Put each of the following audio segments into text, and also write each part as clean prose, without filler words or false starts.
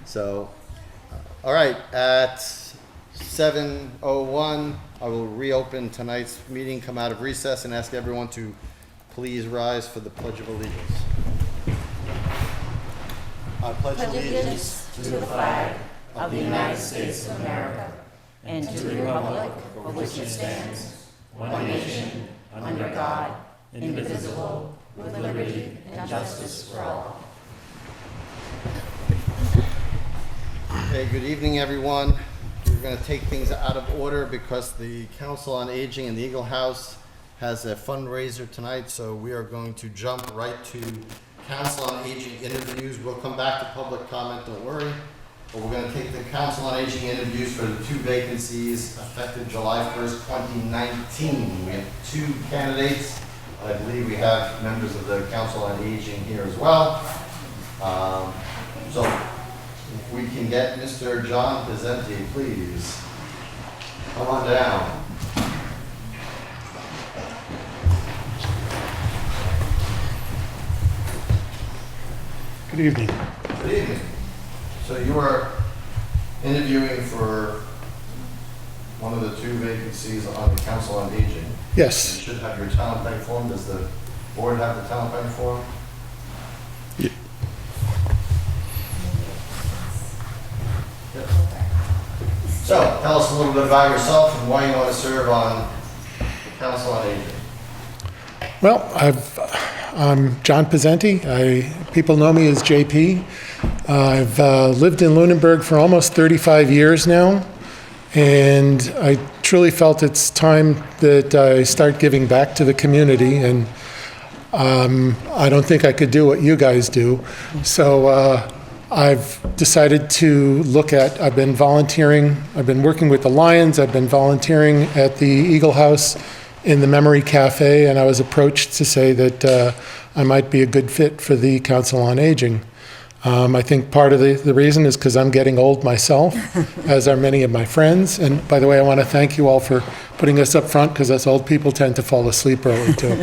So, all right, at 7:01, I will reopen tonight's meeting, come out of recess, and ask everyone to please rise for the Pledge of Allegiance. I pledge allegiance to the flag of the United States of America and to the republic for which it stands, one nation, under God, indivisible, with liberty and justice for all. Okay, good evening, everyone. We're going to take things out of order because the Council on Aging and the Eagle House has a fundraiser tonight, so we are going to jump right to Council on Aging interviews. We'll come back to public comment, don't worry. But we're going to take the Council on Aging interviews for the 2 vacancies effective July 1st, 2019. We have 2 candidates. I believe we have members of the Council on Aging here as well. So if we can get Mr. John Pizzenti, please. Come on down. Good evening. Good evening. So you are interviewing for one of the 2 vacancies on the Council on Aging. Yes. You should have your talent bank form. Does the board have the talent bank form? Yeah. Yes. So tell us a little bit about yourself and why you want to serve on the Council on Aging. Well, I'm John Pizzenti. People know me as JP. I've lived in Lunenburg for almost 35 years now, and I truly felt it's time that I start giving back to the community, and I don't think I could do what you guys do. So I've decided to I've been volunteering, I've been working with the Lions, I've been volunteering at the Eagle House in the Memory Cafe, and I was approached to say that I might be a good fit for the Council on Aging. I think part of the reason is because I'm getting old myself, as are many of my friends. And by the way, I want to thank you all for putting us up front, because us old people tend to fall asleep early too.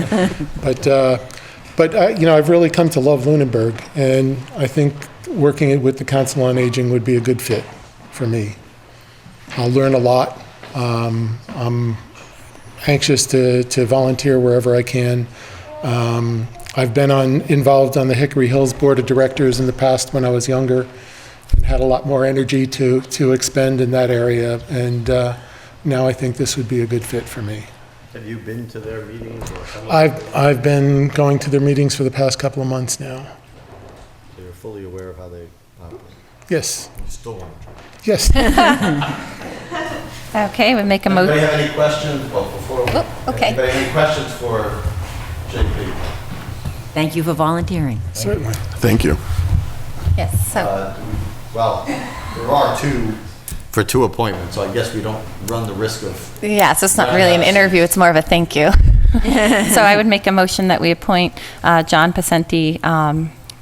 But I've really come to love Lunenburg, and I think working with the Council on Aging would be a good fit for me. I'll learn a lot. I'm anxious to volunteer wherever I can. I've been involved on the Hickory Hills Board of Directors in the past when I was younger, and had a lot more energy to expend in that area, and now I think this would be a good fit for me. Have you been to their meetings? Or I've been going to their meetings for the past couple of months now. So you're fully aware of how they operate? Yes. You still want to try? Yes. Okay, we make a motion. Anybody have any questions? Well, before okay. Anybody have any questions for JP? Thank you for volunteering. Certainly. Thank you. Yes, so, Well, there are 2 for 2 appointments, so I guess we don't run the risk of. yeah, so it's not really an interview, it's more of a thank you. So I would make a motion that we appoint John Pizzenti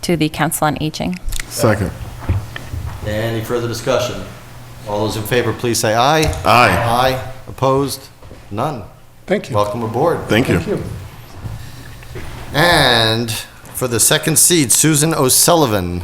to the Council on Aging. Second. Any further discussion? All those in favor, please say aye. Aye. Aye. Opposed? None. Thank you. Welcome aboard. Thank you. Thank you. And for the 2nd seat, Susan O'Sullivan.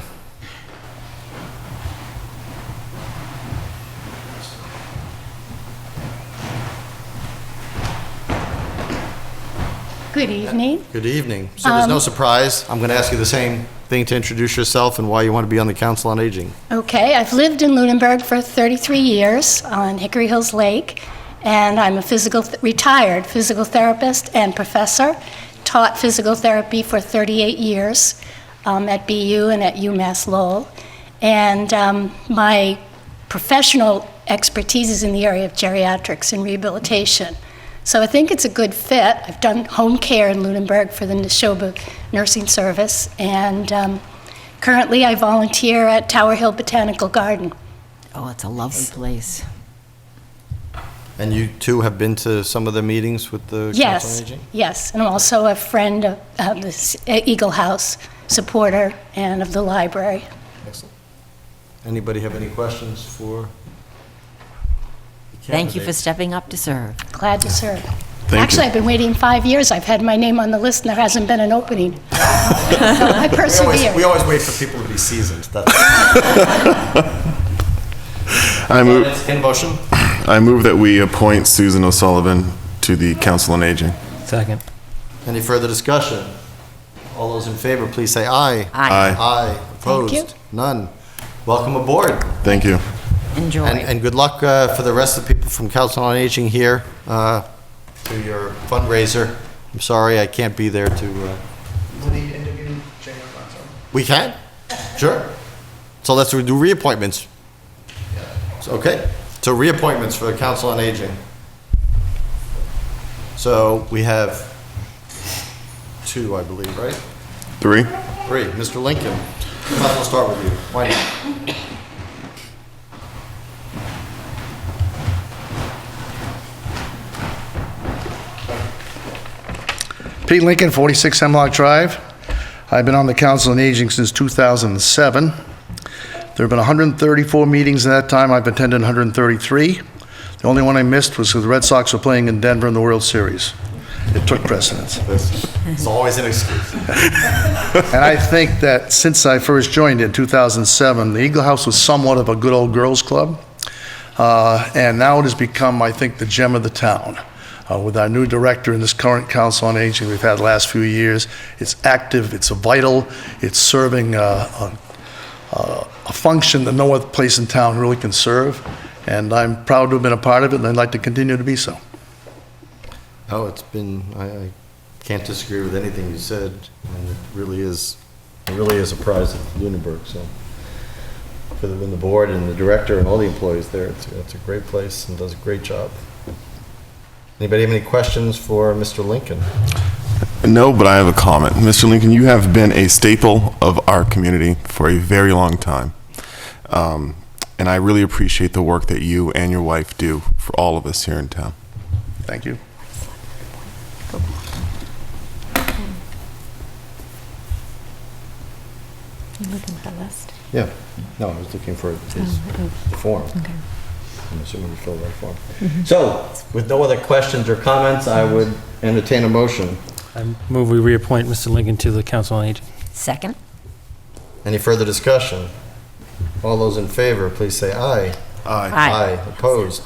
Good evening. Good evening. So there's no surprise. I'm going to ask you the same thing to introduce yourself and why you want to be on the Council on Aging. Okay, I've lived in Lunenburg for 33 years on Hickory Hills Lake, and I'm a retired physical therapist and professor. Taught physical therapy for 38 years at BU and at UMass Lowell. And my professional expertise is in the area of geriatrics and rehabilitation. So I think it's a good fit. I've done home care in Lunenburg for the Neshoba Nursing Service, and currently I volunteer at Tower Hill Botanical Garden. Oh, it's a lovely place. And you 2 have been to some of the meetings with the Council on Aging? Yes, and I'm also a friend of the Eagle House, supporter, and of the library. Excellent. Anybody have any questions for the Thank you for candidate? stepping up to serve. Glad to serve. Actually, I've been waiting 5 years. I've had my name on the list and there hasn't been an opening. So I persevere. We always wait for people to be seasoned. That's I move, in motion. I move that we appoint Susan O'Sullivan to the Council on Aging. Second. Any further discussion? All those in favor, please say aye. Aye. Aye. Opposed? you. None. Welcome aboard. Thank you. Enjoy. And good luck for the rest of the people from Council on Aging here to your fundraiser. I'm sorry I can't be there to... We can? Sure. So let's do reappointments. Okay. So reappointments for the Council on Aging. So we have 2, I believe, right? 3. 3. Mr. Lincoln, might as well start with you. Why not? Pete Lincoln, 46 Hemlock Drive. I've been on the Council on Aging since 2007. There have been 134 meetings in that time. I've attended 133. The only one I missed was because the Red Sox were playing in Denver in the World Series. It took precedence. It's always an excuse. And I think that since I first joined in 2007, the Eagle House was somewhat of a good old girls club. And now it has become, I think, the gem of the town. With our new director in this current Council on Aging we've had the last few years, it's active, it's vital, it's serving a function that no other place in town really can serve. And I'm proud to have been a part of it, and I'd like to continue to be so. Oh, it's been, I can't disagree with anything you said, and it really is a prize at Lunenburg, so. For the board and the director and all the employees there, it's a great place and does a great job. Anybody have any questions for Mr. Lincoln? No, but I have a comment. Mr. Lincoln, you have been a staple of our community for a very long time. And I really appreciate the work that you and your wife do for all of us here in town. Thank you. You looking for a list? Yeah, no, I was looking for his form. Okay. I'm assuming you filled that form. So, with no other questions or comments, I would entertain a motion. I move we reappoint Mr. Lincoln to the Council on Aging. Second? Any further discussion? All those in favor, please say aye. Aye. Aye. Opposed?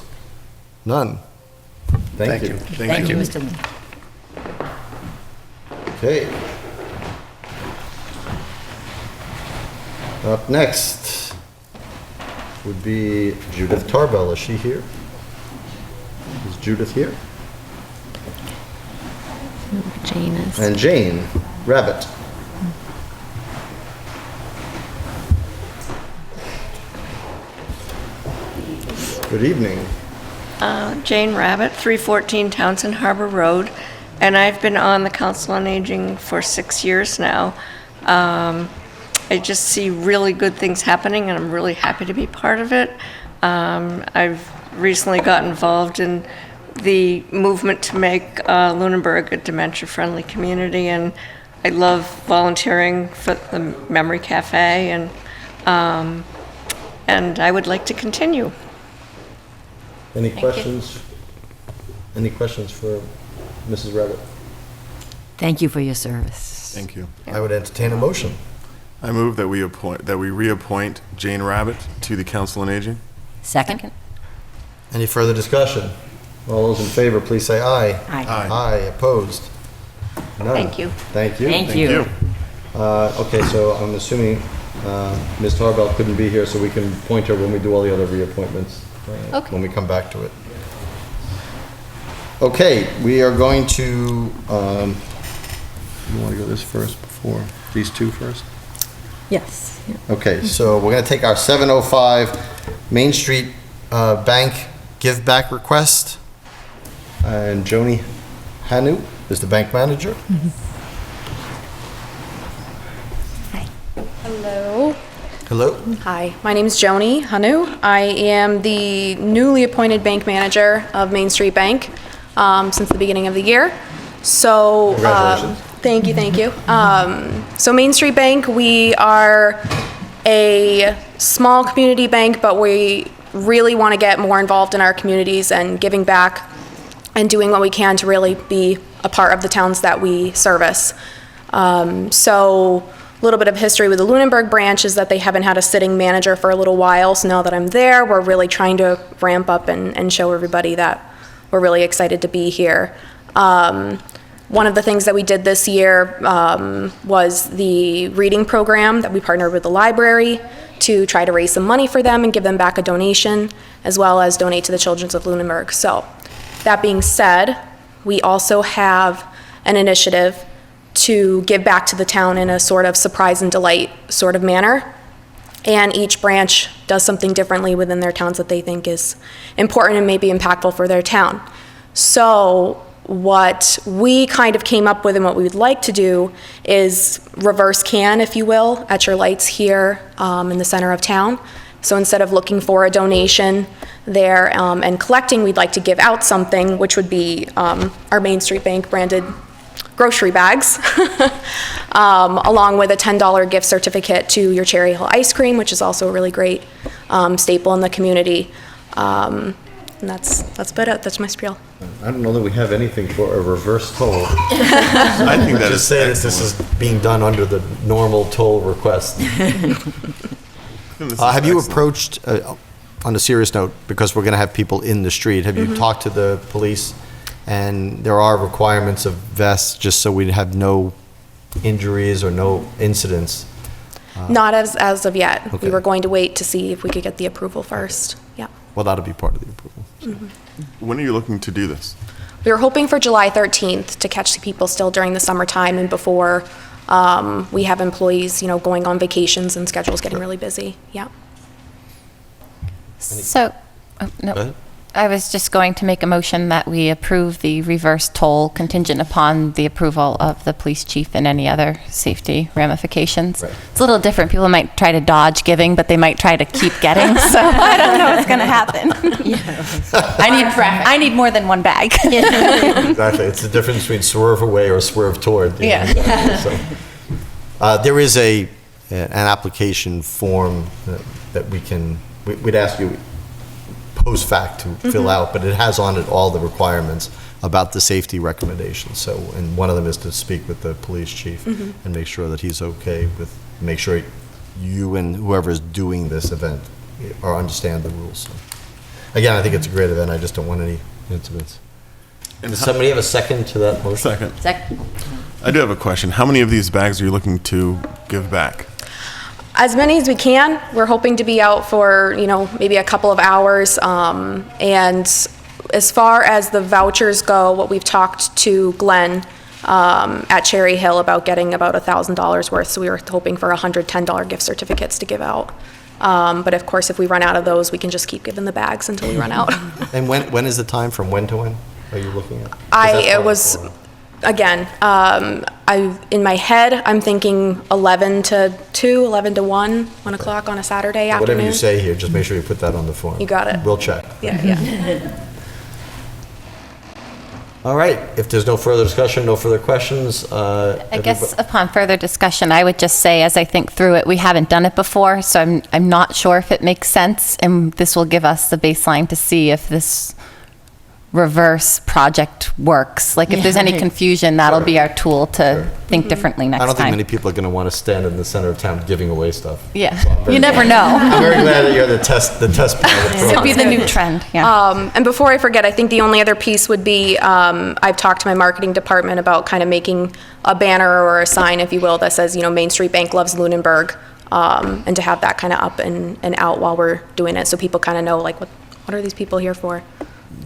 None. Thank you. Thank you, Mr. Lincoln. Okay. Up next would be Judith Tarbell. Is she here? Is Judith here? Jane is. And Jane Rabbit. Good evening. Jane Rabbit, 314 Townsend Harbor Road, and I've been on the Council on Aging for 6 years now. I just see really good things happening, and I'm really happy to be part of it. I've recently got involved in the movement to make Lunenburg a dementia-friendly community, and I love volunteering for the Memory Cafe, and I would like to continue. Any questions? Any questions for Mrs. Rabbit? Thank you for your service. Thank you. I would entertain a motion. I move that we reappoint Jane Rabbit to the Council on Aging. Second? Any further discussion? All those in favor, please say aye. Aye. Aye. Opposed? None. Thank you. Thank you. Thank you. Okay, so I'm assuming Ms. Tarbell couldn't be here, so we can appoint her when we do all the other reappointments, Okay. when we come back to it. Okay, we are going to, you want to go this first before, these two first? Yes. Okay, so we're going to take our 705 Main Street Bank give back request. And Joni Hanu is the bank manager. Hello. Hello. Hi, my name is Joni Hanu. I am the newly appointed bank manager of Main Street Bank since the beginning of the year. So, Congratulations. Thank you, thank you. So Main Street Bank, we are a small community bank, but we really want to get more involved in our communities and giving back and doing what we can to really be a part of the towns that we service. So a little bit of history with the Lunenburg branch is that they haven't had a sitting manager for a little while, so now that I'm there, we're really trying to ramp up and show everybody that we're really excited to be here. One of the things that we did this year was the reading program that we partnered with the library to try to raise some money for them and give them back a donation, as well as donate to the Children's of Lunenburg. So, that being said, we also have an initiative to give back to the town in a sort of surprise and delight sort of manner. And each branch does something differently within their towns that they think is important and maybe impactful for their town. So what we kind of came up with and what we would like to do is reverse can, if you will, at your lights here in the center of town. So instead of looking for a donation there and collecting, we'd like to give out something, which would be our Main Street Bank branded grocery bags, along with a $10 gift certificate to your Cherry Hill ice cream, which is also a really great staple in the community. And that's about it. That's my spiel. I don't know that we have anything for a reverse toll. I think that Just is say that this is being done under the normal toll request. Have you approached, on a serious note, because we're going to have people in the street, have you talked to the police? And there are requirements of vests, just so we have no injuries or no incidents. Not as of yet. Okay. We were going to wait to see if we could get the approval first. Yeah. Well, that'll be part of the approval. When are you looking to do this? We were hoping for July 13th to catch the people still during the summertime and before we have employees, going on vacations and schedules getting really busy. Yeah. So, Go no, ahead. I was just going to make a motion that we approve the reverse toll contingent upon the approval of the police chief and any other safety ramifications. Right. It's a little different. People might try to dodge giving, but they might try to keep getting, so I don't know what's going to happen. I need more than one bag. Exactly. It's the difference between swerve away or swerve toward. Yeah. So, there is an application form that we'd ask you post fact to fill out, but it has on it all the requirements about the safety recommendations. So, and one of them is to speak with the police chief and make sure that he's okay with, make sure you and whoever is doing this event or understand the rules. So, again, I think it's a great event. I just don't want any incidents. Does somebody have a second to that motion? Second. I do have a question. How many of these bags are you looking to give back? As many as we can. We're hoping to be out for, maybe a couple of hours. And as far as the vouchers go, what we've talked to Glenn at Cherry Hill about getting about $1,000 worth. So we were hoping for $110 gift certificates to give out. But of course, if we run out of those, we can just keep giving the bags until we run out. And when is the time from when to when are you looking at? Again, in my head, I'm thinking 11 to 2, 11 to 1 o'clock on a Saturday afternoon. Whatever you say here, just make sure you put that on the form. You got it. We'll check. Yeah. All right, if there's no further discussion, no further questions. I guess upon further discussion, I would just say, as I think through it, we haven't done it before, so I'm not sure if it makes sense, and this will give us the baseline to see if this reverse project works. Like, if there's any confusion, that'll be our tool to think differently next I don't think time. many people are going to want to stand in the center of town giving away stuff. Yeah, So I'm very you never glad- know. I'm very glad that you're the test pilot. It could be the new trend, yeah. And before I forget, I think the only other piece would be, I've talked to my marketing department about kind of making a banner or a sign, if you will, that says, Main Street Bank loves Lunenburg, and to have that kind of up and out while we're doing it, so people kind of know, like, what are these people here for?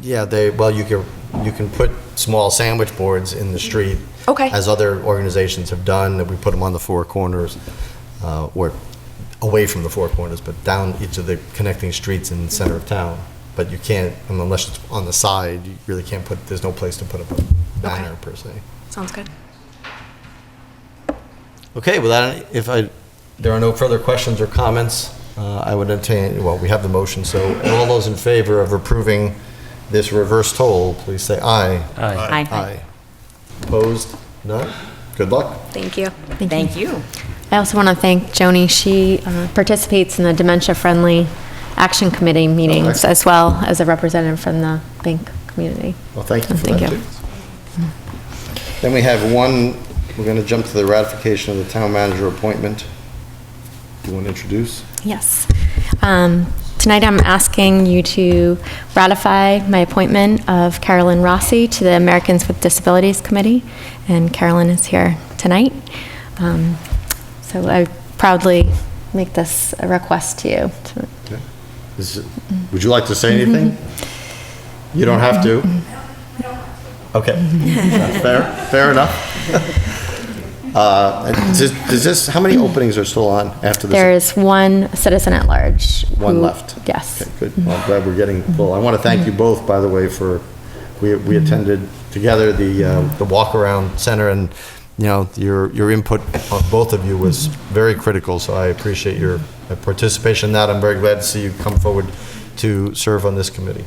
Yeah, you can put small sandwich boards in the street. Okay. As other organizations have done, that we put them on the four corners, or away from the four corners, but down each of the connecting streets in the center of town. But you can't, unless it's on the side, you really can't there's no place to put up a banner per se. Sounds good. Okay, well, there are no further questions or comments, I would entertain, we have the motion, so all those in favor of approving this reverse toll, please say aye. Aye. Aye. Opposed? None? Good luck. Thank you. Thank you. I also want to thank Joni. She participates in the Dementia Friendly Action Committee meetings as well as a representative from the bank community. Well, thank you for Thank that, you. too. Then we have one, we're going to jump to the ratification of the town manager appointment. Do you want to introduce? Yes. Tonight I'm asking you to ratify my appointment of Carolyn Rossi to the Americans with Disabilities Committee, and Carolyn is here tonight. So I proudly make this a request to you. Would you like to say anything? You don't have to. Okay. Fair enough. How many openings are still on after this? There is one citizen at large. One left? Yes. Okay, good. Well, I'm glad we're getting full. I want to thank you both, by the way, for, we attended together the walk-around center, and, you know, your input of both of you was very critical, so I appreciate your participation in that. I'm very glad to see you come forward to serve on this committee.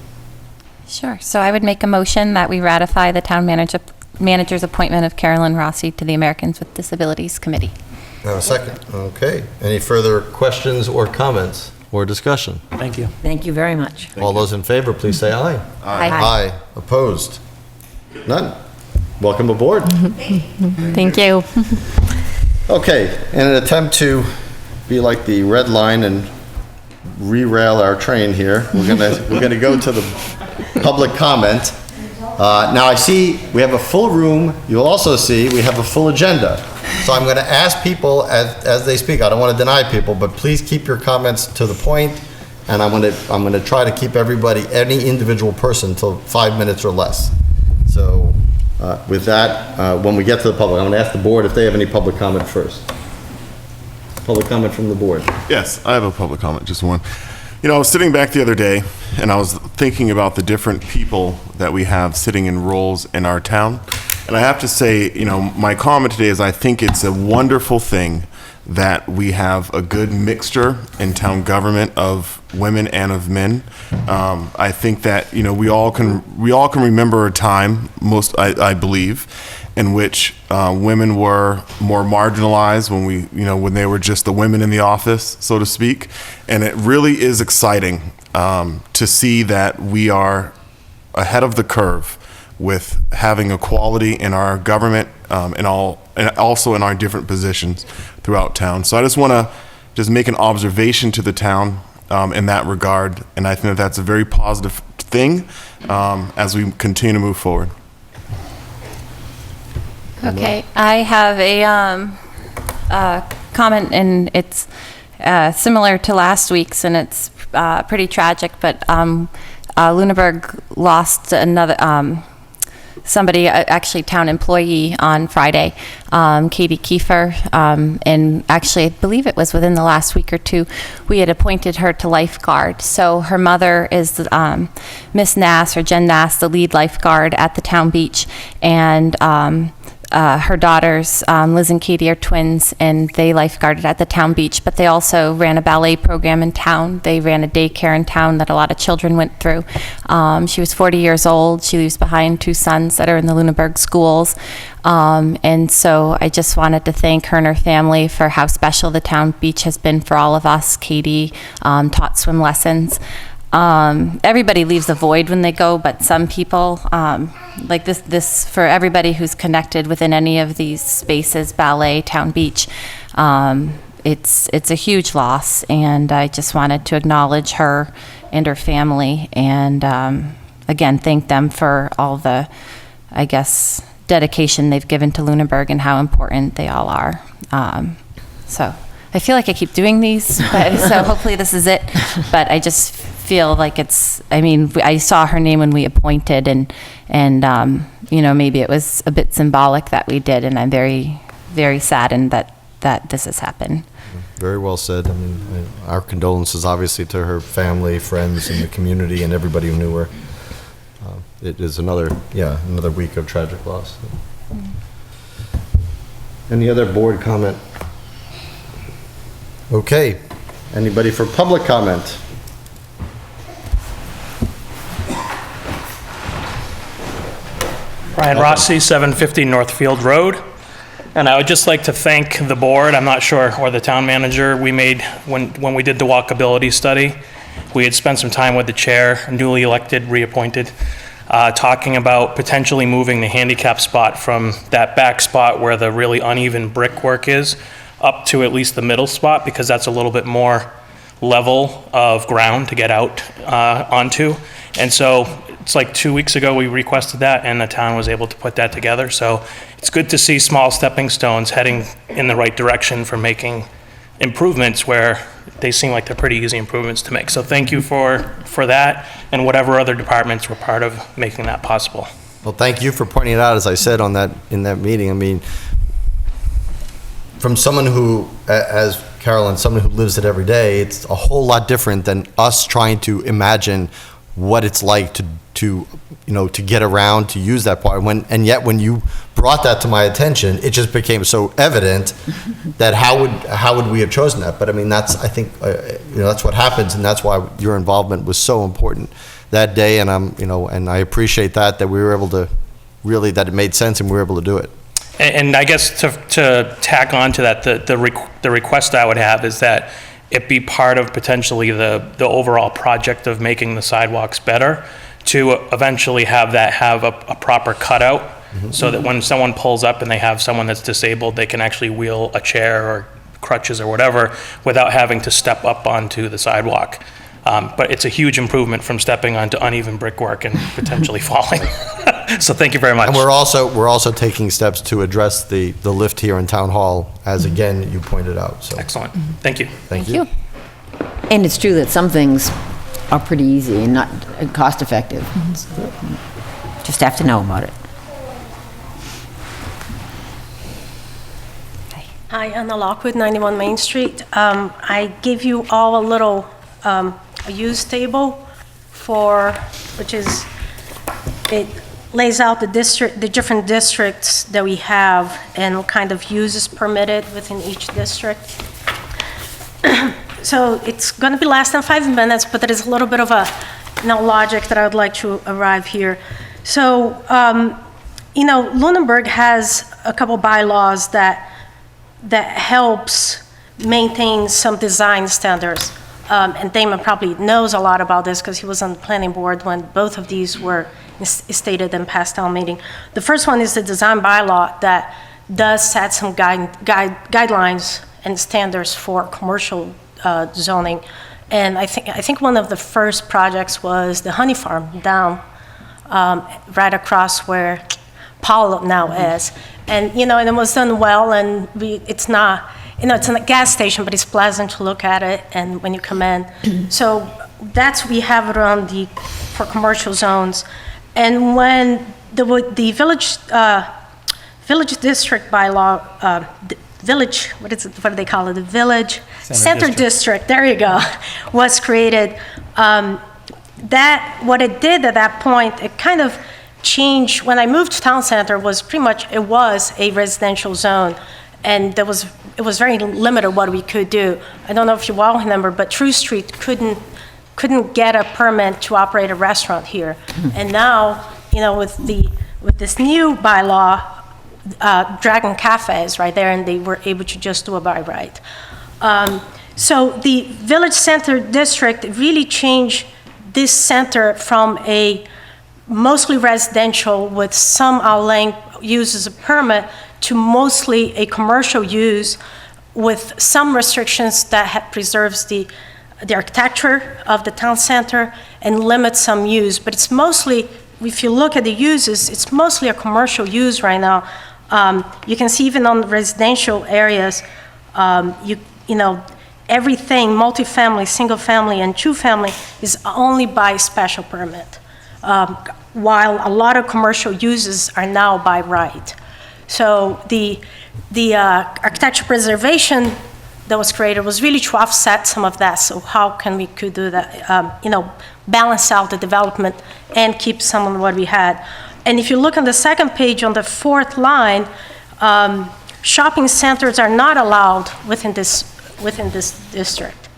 Sure. So I would make a motion that we ratify the town manager's appointment of Carolyn Rossi to the Americans with Disabilities Committee. A second. Okay. Any further questions or comments or discussion? Thank you. Thank you very much. All those in favor, please say aye. Aye. Aye. Opposed? None. Welcome aboard. Thank you. Okay, in an attempt to be like the red line and re-rail our train here, we're gonna go to the public comment. Now I see we have a full room. You'll also see we have a full agenda. So I'm gonna ask people as they speak. I don't want to deny people, but please keep your comments to the point, and I'm gonna try to keep everybody, any individual person, till 5 minutes or less. So with that, when we get to the public, I'm gonna ask the board if they have any public comment first. Public comment from the board. Yes, I have a public comment, just one. You know, I was sitting back the other day, and I was thinking about the different people that we have sitting in roles in our town. And I have to say, you know, my comment today is I think it's a wonderful thing that we have a good mixture in town government of women and of men. I think that, you know, we all can remember a time, I believe, in which women were more marginalized when they were just the women in the office, so to speak. And it really is exciting to see that we are ahead of the curve with having equality in our government and also in our different positions throughout town. So I just want to just make an observation to the town in that regard, and I think that that's a very positive thing as we continue to move forward. Okay, I have a comment, and it's similar to last week's, and it's pretty tragic, but Lunenburg lost another somebody, actually town employee, on Friday, Katie Kiefer, and actually I believe it was within the last week or two, we had appointed her to lifeguard. So her mother is Miss Nass, or Jen Nass, the lead lifeguard at the town beach, and her daughters, Liz and Katie, are twins, and they lifeguarded at the town beach, but they also ran a ballet program in town. They ran a daycare in town that a lot of children went through. She was 40 years old. She leaves behind 2 sons that are in the Lunenburg schools. And so I just wanted to thank her and her family for how special the town beach has been for all of us. Katie taught swim lessons. Everybody leaves a void when they go, but some people, like this for everybody who's connected within any of these spaces, ballet, town beach, it's a huge loss, and I just wanted to acknowledge her and her family, and again, thank them for all the, I guess, dedication they've given to Lunenburg and how important they all are. So I feel like I keep doing these, but, so hopefully this is it, but I just feel like I saw her name when we appointed, and maybe it was a bit symbolic that we did, and I'm very, very saddened that this has happened. Very well said. I mean, our condolences, obviously, to her family, friends, and the community, and everybody who knew her. It is another week of tragic loss. Any other board comment? Okay. Anybody for public comment? Brian Rossi, 750 Northfield Road. And I would just like to thank the board, I'm not sure, or the town manager. We made, when we did the walkability study, we had spent some time with the chair, newly elected, reappointed, talking about potentially moving the handicap spot from that back spot where the really uneven brickwork is up to at least the middle spot, because that's a little bit more level of ground to get out onto. And so it's like 2 weeks ago we requested that, and the town was able to put that together. So it's good to see small stepping stones heading in the right direction for making improvements where they seem like they're pretty easy improvements to make. So thank you for that, and whatever other departments were part of making that possible. Well, thank you for pointing it out, as I said in that meeting. I mean, from someone who, as Carolyn, someone who lives it every day, it's a whole lot different than us trying to imagine what it's like to get around, to use that part. And yet when you brought that to my attention, it just became so evident that how would we have chosen that? But I mean, I think that's what happens, and that's why your involvement was so important that day. And and I appreciate that we were able to that it made sense and we were able to do it. And I guess to tack on to that, the request I would have is that it be part of potentially the overall project of making the sidewalks better, to eventually have a proper cutout, so that when someone pulls up and they have someone that's disabled, they can actually wheel a chair or crutches or whatever without having to step up onto the sidewalk. But it's a huge improvement from stepping onto uneven brickwork and potentially falling. So thank you very much. And we're also taking steps to address the lift here in Town Hall, as again you pointed out. So excellent. Thank you. Thank you. And it's true that some things are pretty easy and not cost effective. Just have to know about it. Hi, Anna Lockwood, 91 Main Street. I gave you all a little a use table it lays out the different districts that we have and what kind of uses permitted within each district. So it's going to be less than 5 minutes, but there is a little bit of a logic that I would like to arrive here. So, Lunenburg has a couple bylaws that helps maintain some design standards. And Damon probably knows a lot about this because he was on the planning board when both of these were stated in past town meeting. The first one is the design bylaw that does set some guidelines and standards for commercial zoning. And I think one of the first projects was the Honey Farm down right across where Paul now is. And, and it was done well, and it's not, it's a gas station, but it's pleasant to look at it and when you come in. So we have it for commercial zones. And when the village district bylaw, what do they call it? The village center district, there you go, was created. What it did at that point, it kind of changed. When I moved to town center, it was a residential zone, and it was very limited what we could do. I don't know if you all remember, but True Street couldn't get a permit to operate a restaurant here. And now, with this new bylaw, Dragon Cafe is right there, and they were able to just do it by right. So the village center district really changed this center from a mostly residential with some outlying use as a permit to mostly a commercial use with some restrictions that preserves the architecture of the town center and limits some use. But it's mostly, if you look at the uses, it's mostly a commercial use right now. You can see even on the residential areas, everything, multifamily, single family, and two family is only by special permit, while a lot of commercial uses are now by right. So the architecture preservation that was created was really to offset some of that. So how could do that, balance out the development and keep some of what we had. And if you look on the second page on the fourth line, shopping centers are not allowed within this district.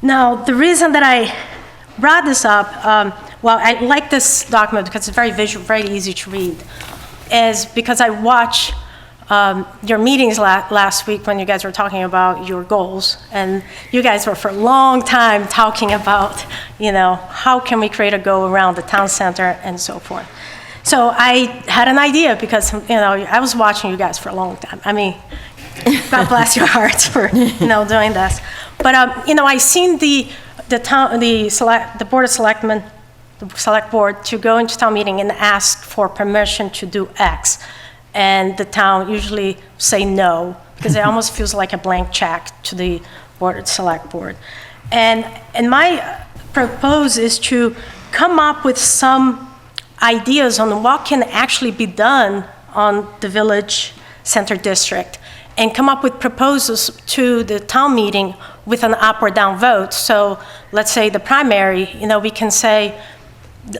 Now, the reason that I brought this up, I like this document because it's very visual, very easy to read, is because I watch your meetings last week when you guys were talking about your goals, and you guys were for a long time talking about, how can we create a goal around the town center and so forth. So I had an idea because, I was watching you guys for a long time. I mean, God bless your hearts for, doing this. But, I seen the Board of Selectmen, the Select Board, to go into town meeting and ask for permission to do X. And the town usually say no, because it almost feels like a blank check to the Select Board. And my propose is to come up with some ideas on what can actually be done on the Village Center District, and come up with proposals to the town meeting with an up or down vote. So let's say the primary, we can say,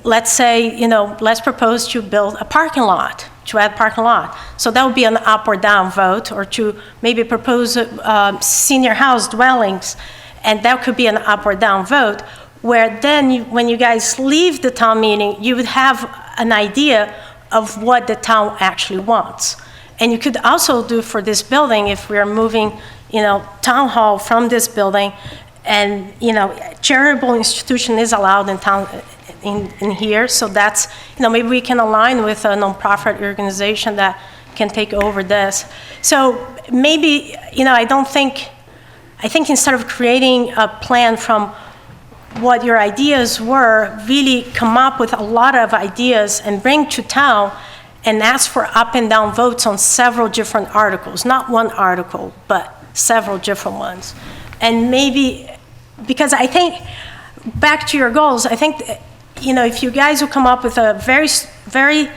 let's propose to build a parking lot, to add parking lot. So that would be an up or down vote, or to maybe propose senior house dwellings, and that could be an up or down vote, where then when you guys leave the town meeting, you would have an idea of what the town actually wants. And you could also do for this building, if we're moving, town hall from this building, and, charitable institution is allowed in town, in here, so that's, maybe we can align with a nonprofit organization that can take over this. So maybe, I think instead of creating a plan from what your ideas were, really come up with a lot of ideas and bring to town and ask for up and down votes on several different articles, not one article, but several different ones. And maybe, because I think, back to your goals, I think, if you guys will come up with a very, very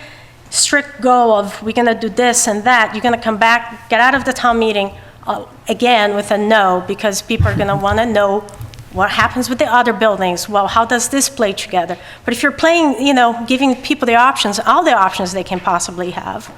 strict goal of we're gonna do this and that, you're gonna come back, get out of the town meeting again with a no, because people are gonna wanna know what happens with the other buildings. Well, how does this play together? But if you're playing, giving people the options, all the options they can possibly have,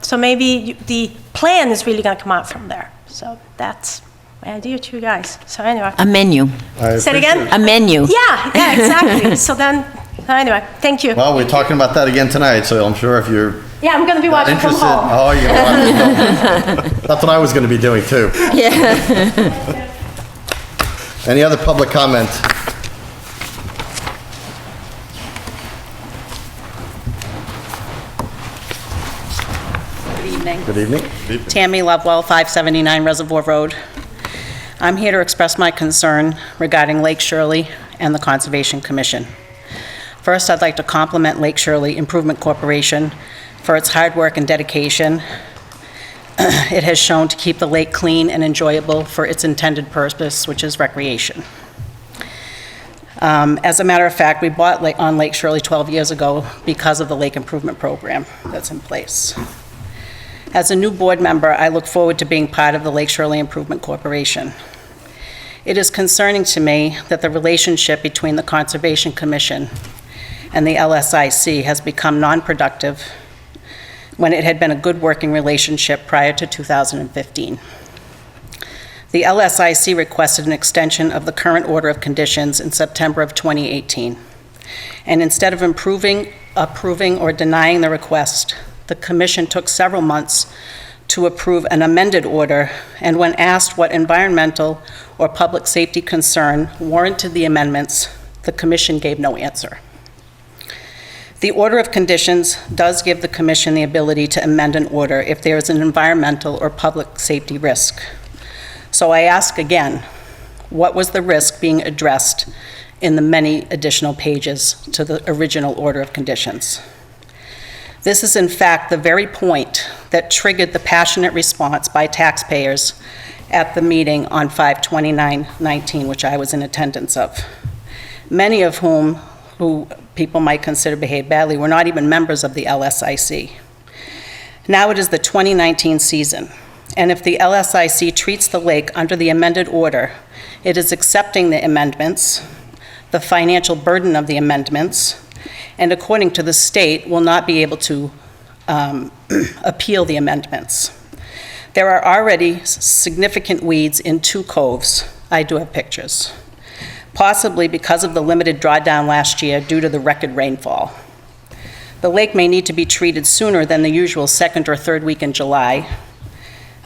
so maybe the plan is really gonna come out from there. So that's my idea to you guys. So anyway. A menu. Say it again? A menu. Yeah, exactly. So then, anyway, thank you. Well, we're talking about that again tonight, so I'm sure if you're Yeah, I'm gonna be watching from interested. home. Oh, you're gonna watch. That's what I was gonna be doing too. Yeah. Any other public comment? Good evening. Good evening. Tammy Lovewell, 579 Reservoir Road. I'm here to express my concern regarding Lake Shirley and the Conservation Commission. First, I'd like to compliment Lake Shirley Improvement Corporation for its hard work and dedication. It has shown to keep the lake clean and enjoyable for its intended purpose, which is recreation. As a matter of fact, we bought on Lake Shirley 12 years ago because of the lake improvement program that's in place. As a new board member, I look forward to being part of the Lake Shirley Improvement Corporation. It is concerning to me that the relationship between the Conservation Commission and the LSIC has become non-productive when it had been a good working relationship prior to 2015. The LSIC requested an extension of the current order of conditions in September of 2018. And instead of approving or denying the request, the Commission took several months to approve an amended order, and when asked what environmental or public safety concern warranted the amendments, the Commission gave no answer. The order of conditions does give the Commission the ability to amend an order if there is an environmental or public safety risk. So I ask again, what was the risk being addressed in the many additional pages to the original order of conditions? This is in fact the very point that triggered the passionate response by taxpayers at the meeting on 5/29/19, which I was in attendance of. Many of who people might consider behaved badly were not even members of the LSIC. Now it is the 2019 season, and if the LSIC treats the lake under the amended order, it is accepting the amendments, the financial burden of the amendments, and according to the state, will not be able to appeal the amendments. There are already significant weeds in 2 coves. I do have pictures. Possibly because of the limited drawdown last year due to the record rainfall. The lake may need to be treated sooner than the usual second or third week in July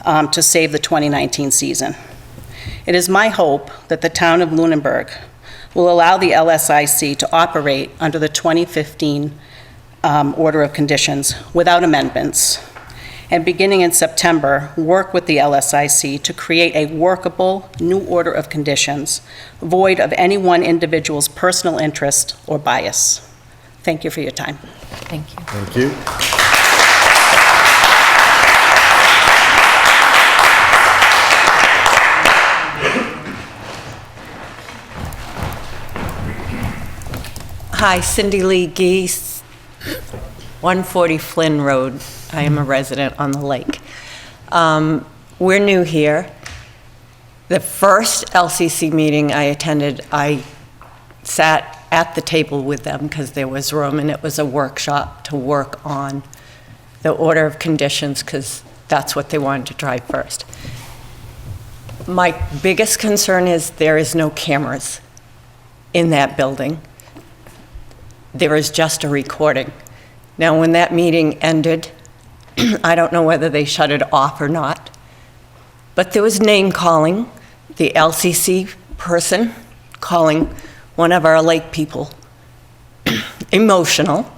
to save the 2019 season. It is my hope that the town of Lunenburg will allow the LSIC to operate under the 2015 order of conditions without amendments, and beginning in September, work with the LSIC to create a workable new order of conditions, void of any one individual's personal interest or bias. Thank you for your time. Thank you. Thank you. Hi, Cindy Lee Geese, 140 Flynn Road. I am a resident on the lake. We're new here. The first LCC meeting I attended, I sat at the table with them because there was room, and it was a workshop to work on the order of conditions because that's what they wanted to try first. My biggest concern is there is no cameras in that building. There is just a recording. Now, when that meeting ended, I don't know whether they shut it off or not, but there was name calling, the LCC person calling one of our lake people emotional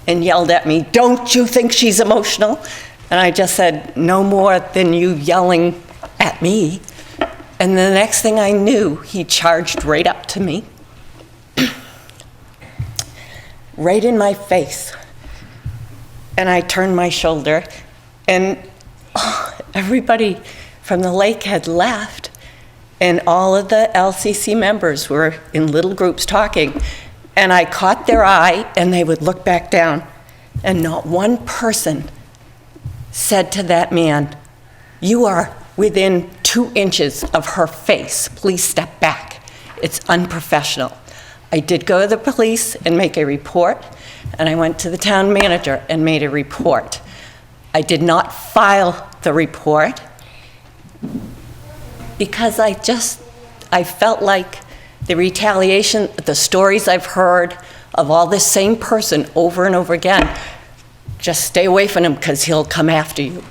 and yelled at me, "Don't you think she's emotional?" And I just said, "No more than you yelling at me." And the next thing I knew, he charged right up to me, right in my face. And I turned my shoulder, and everybody from the lake had left, and all of the LCC members were in little groups talking, and I caught their eye, and they would look back down, and not one person said to that man, "You are within 2 inches of her face. Please step back. It's unprofessional." I did go to the police and make a report, and I went to the town manager and made a report. I did not file the report because I felt like the retaliation, the stories I've heard of all this same person over and over again, just stay away from him because he'll come after you.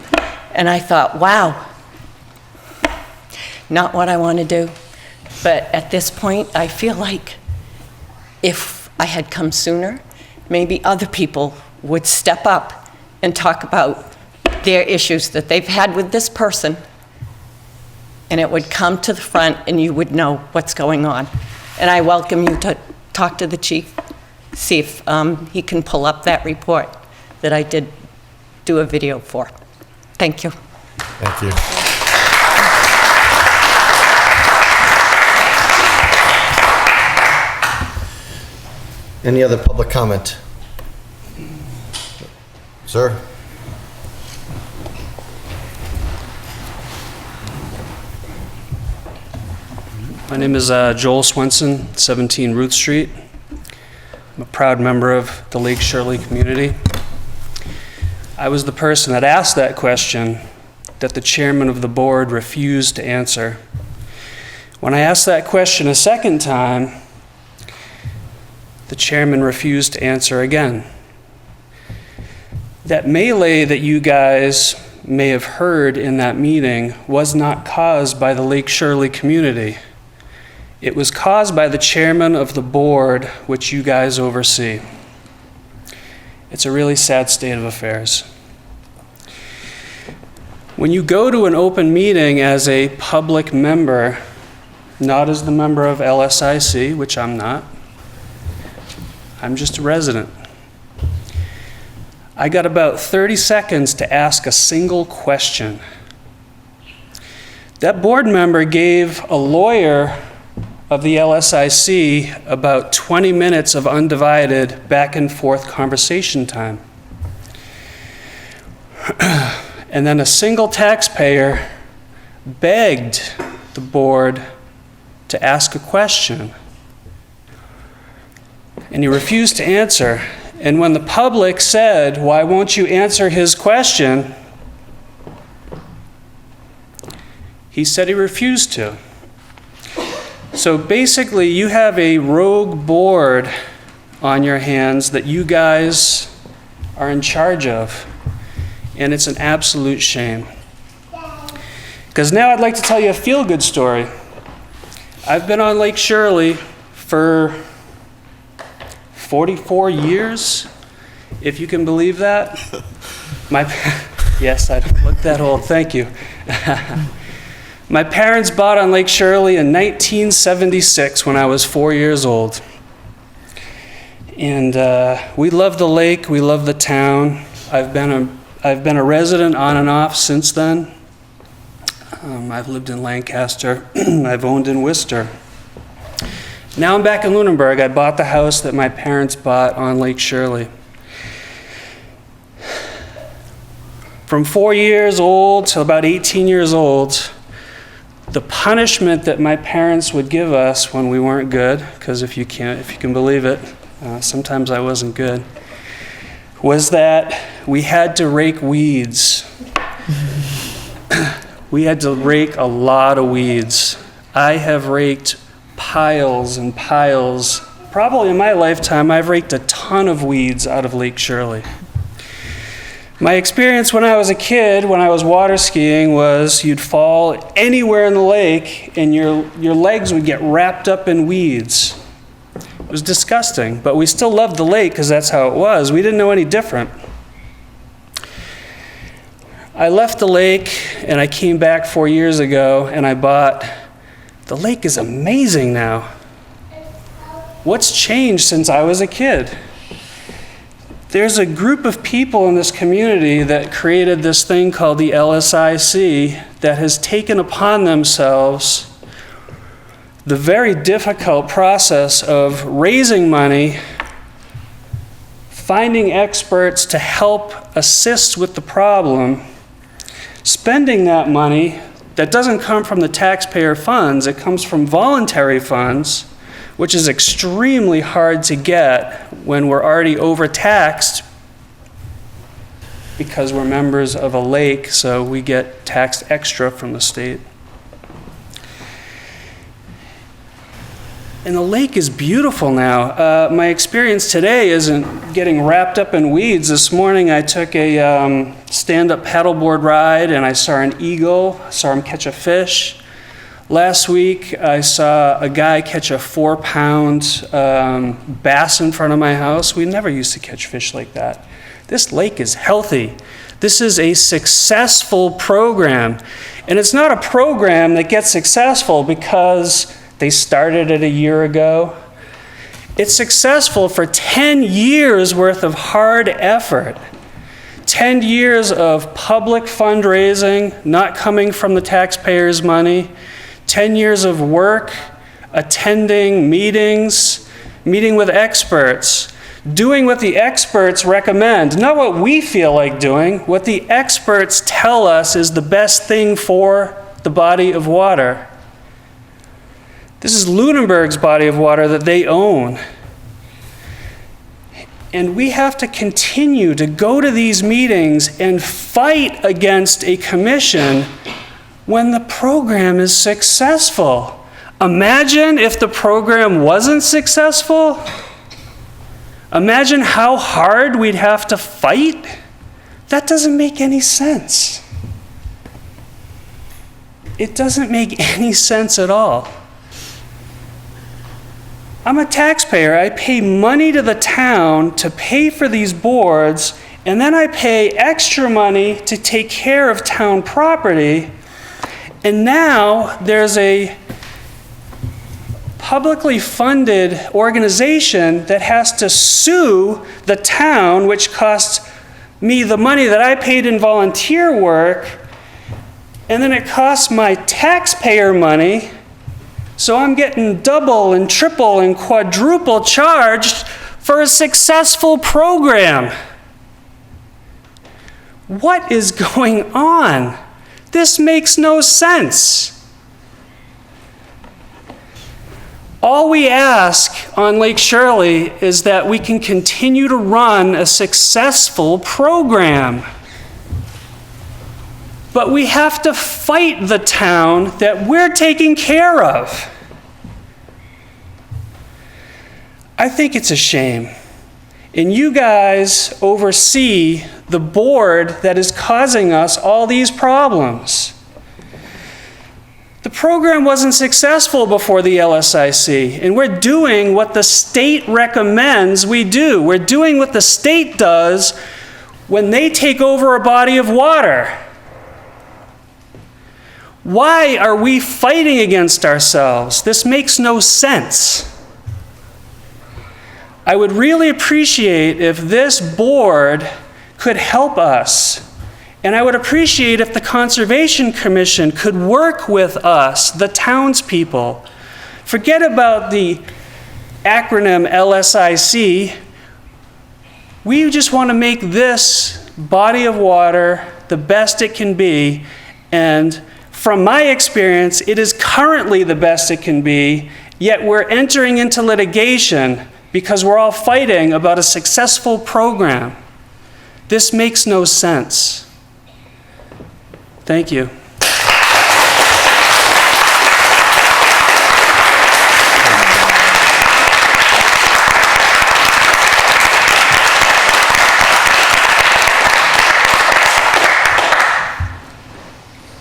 And I thought, wow, not what I want to do. But at this point, I feel like if I had come sooner, maybe other people would step up and talk about their issues that they've had with this person, and it would come to the front and you would know what's going on. And I welcome you to talk to the chief, see if he can pull up that report that I did do a video for. Thank you. Thank you. Any other public comment? Sir? My name is Joel Swenson, 17 Ruth Street. I'm a proud member of the Lake Shirley community. I was the person that asked that question that the chairman of the board refused to answer. When I asked that question a second time, the chairman refused to answer again. That melee that you guys may have heard in that meeting was not caused by the Lake Shirley community. It was caused by the chairman of the board, which you guys oversee. It's a really sad state of affairs. When you go to an open meeting as a public member, not as the member of LSIC, which I'm not, I'm just a resident. I got about 30 seconds to ask a single question. That board member gave a lawyer of the LSIC about 20 minutes of undivided back and forth conversation time. And then a single taxpayer begged the board to ask a question. And he refused to answer. And when the public said, "Why won't you answer his question?" he said he refused to. So basically, you have a rogue board on your hands that you guys are in charge of. And it's an absolute shame. Because now I'd like to tell you a feel-good story. I've been on Lake Shirley for 44 years, if you can believe that. Yes, I don't look that old, thank you. My parents bought on Lake Shirley in 1976 when I was 4 years old. And we love the lake, we love the town. I've been a resident on and off since then. I've lived in Lancaster, I've owned in Worcester. Now I'm back in Lunenburg. I bought the house that my parents bought on Lake Shirley. From 4 years old to about 18 years old, the punishment that my parents would give us when we weren't good, because if you can believe it, sometimes I wasn't good, was that we had to rake weeds. We had to rake a lot of weeds. I have raked piles and piles. Probably in my lifetime, I've raked a ton of weeds out of Lake Shirley. My experience when I was a kid, when I was water skiing, was you'd fall anywhere in the lake and your legs would get wrapped up in weeds. It was disgusting, but we still loved the lake because that's how it was. We didn't know any different. I left the lake and I came back 4 years ago and I bought, the lake is amazing now. What's changed since I was a kid? There's a group of people in this community that created this thing called the LSIC that has taken upon themselves the very difficult process of raising money, finding experts to help assist with the problem, spending that money that doesn't come from the taxpayer funds, it comes from voluntary funds, which is extremely hard to get when we're already overtaxed because we're members of a lake, so we get taxed extra from the state. And the lake is beautiful now. My experience today isn't getting wrapped up in weeds. This morning I took a stand-up paddleboard ride and I saw an eagle, saw him catch a fish. Last week, I saw a guy catch a 4-pound bass in front of my house. We never used to catch fish like that. This lake is healthy. This is a successful program. And it's not a program that gets successful because they started it a year ago. It's successful for 10 years worth of hard effort. 10 years of public fundraising, not coming from the taxpayers' money. 10 years of work, attending meetings, meeting with experts, doing what the experts recommend, not what we feel like doing, what the experts tell us is the best thing for the body of water. This is Lunenburg's body of water that they own. And we have to continue to go to these meetings and fight against a commission when the program is successful. Imagine if the program wasn't successful. Imagine how hard we'd have to fight. That doesn't make any sense. It doesn't make any sense at all. I'm a taxpayer. I pay money to the town to pay for these boards, and then I pay extra money to take care of town property. And now there's a publicly funded organization that has to sue the town, which costs me the money that I paid in volunteer work, and then it costs my taxpayer money, so I'm getting double and triple and quadruple charged for a successful program. What is going on? This makes no sense. All we ask on Lake Shirley is that we can continue to run a successful program. But we have to fight the town that we're taking care of. I think it's a shame. And you guys oversee the board that is causing us all these problems. The program wasn't successful before the LSIC, and we're doing what the state recommends we do. We're doing what the state does when they take over a body of water. Why are we fighting against ourselves? This makes no sense. I would really appreciate if this board could help us. And I would appreciate if the Conservation Commission could work with us, the townspeople. Forget about the acronym LSIC. We just want to make this body of water the best it can be. And from my experience, it is currently the best it can be, yet we're entering into litigation because we're all fighting about a successful program. This makes no sense. Thank you.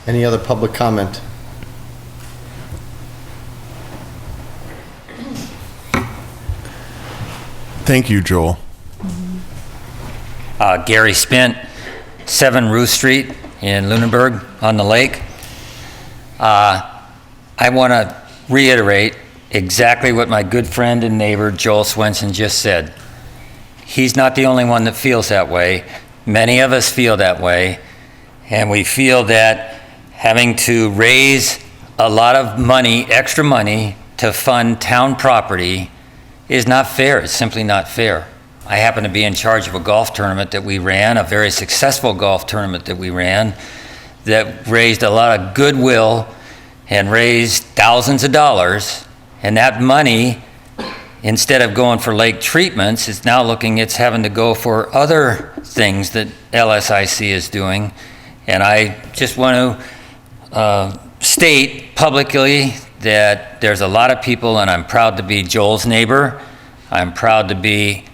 Any other public comment? Thank you, Joel. Gary Spint, 7 Ruth Street in Lunenburg on the lake. I want to reiterate exactly what my good friend and neighbor Joel Swenson just said. He's not the only one that feels that way. Many of us feel that way, and we feel that having to raise a lot of money, extra money, to fund town property is not fair. It's simply not fair. I happen to be in charge of a golf tournament that we ran, a very successful golf tournament that we ran, that raised a lot of goodwill and raised thousands of dollars. And that money, instead of going for lake treatments, is now it's having to go for other things that LSIC is doing. And I just want to state publicly that there's a lot of people, and I'm proud to be Joel's neighbor. I'm proud to be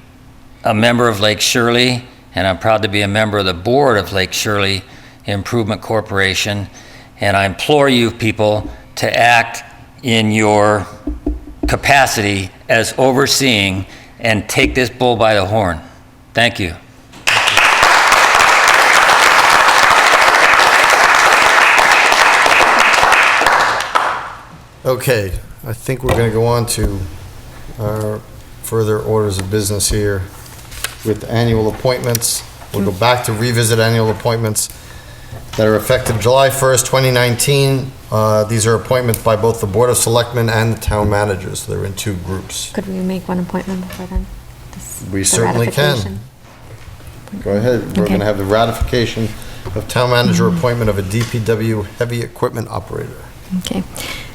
a member of Lake Shirley, and I'm proud to be a member of the board of Lake Shirley Improvement Corporation. And I implore you people to act in your capacity as overseeing and take this bull by the horn. Thank you. Okay, I think we're going to go on to our further orders of business here with annual appointments. We'll go back to revisit annual appointments that are effective July 1st, 2019. These are appointments by both the Board of Selectmen and the town managers. They're in 2 groups. Could we make one appointment before then? We certainly can. Go ahead. We're Okay. going to have the ratification of town manager appointment of a DPW heavy equipment operator. Okay.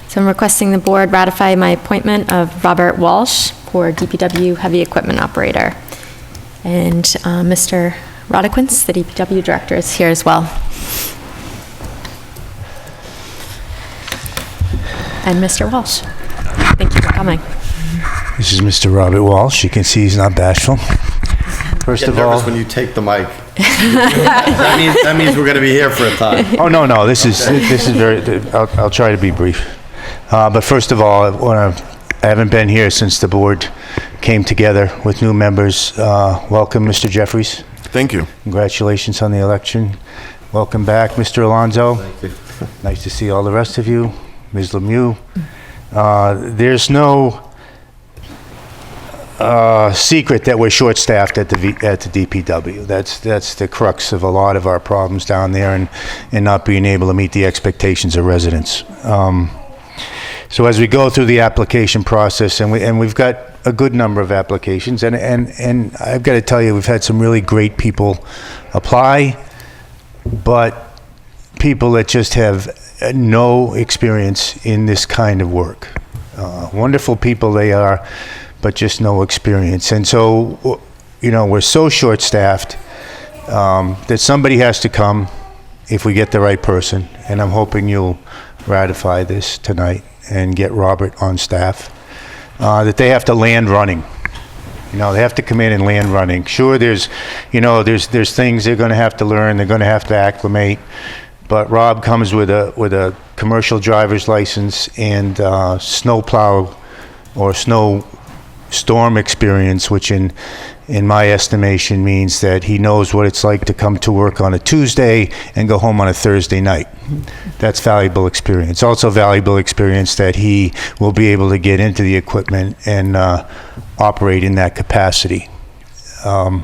So I'm requesting the board ratify my appointment of Robert Walsh for DPW heavy equipment operator. And Mr. Rodquins, the DPW director, is here as well. And Mr. Walsh. Thank you for coming. This is Mr. Robert Walsh. You can see he's not bashful. First Get of all, nervous when you take the mic. that means we're going to be here for a time. oh no, this is very. I'll try to be brief. But first of all, I haven't been here since the board came together with new members. Welcome, Mr. Jeffries. Thank you. Congratulations on the election. Welcome back, Mr. Alonso. Thank you. Nice to see all the rest of you. Ms. Lemieux. There's no secret that we're short-staffed at the DPW. That's the crux of a lot of our problems down there, and not being able to meet the expectations of residents. So as we go through the application process, and we've got a good number of applications, and I've got to tell you, we've had some really great people apply, but people that just have no experience in this kind of work. Wonderful people they are, but just no experience. And so, we're so short-staffed that somebody has to come if we get the right person, and I'm hoping you'll ratify this tonight and get Robert on staff, that they have to land running. You know, they have to come in and land running. Sure, there's things they're going to have to learn. They're going to have to acclimate. But Rob comes with a commercial driver's license and snowplow or snow storm experience, which in my estimation means that he knows what it's like to come to work on a Tuesday and go home on a Thursday night. That's valuable experience. Also valuable experience that he will be able to get into the equipment and operate in that capacity. But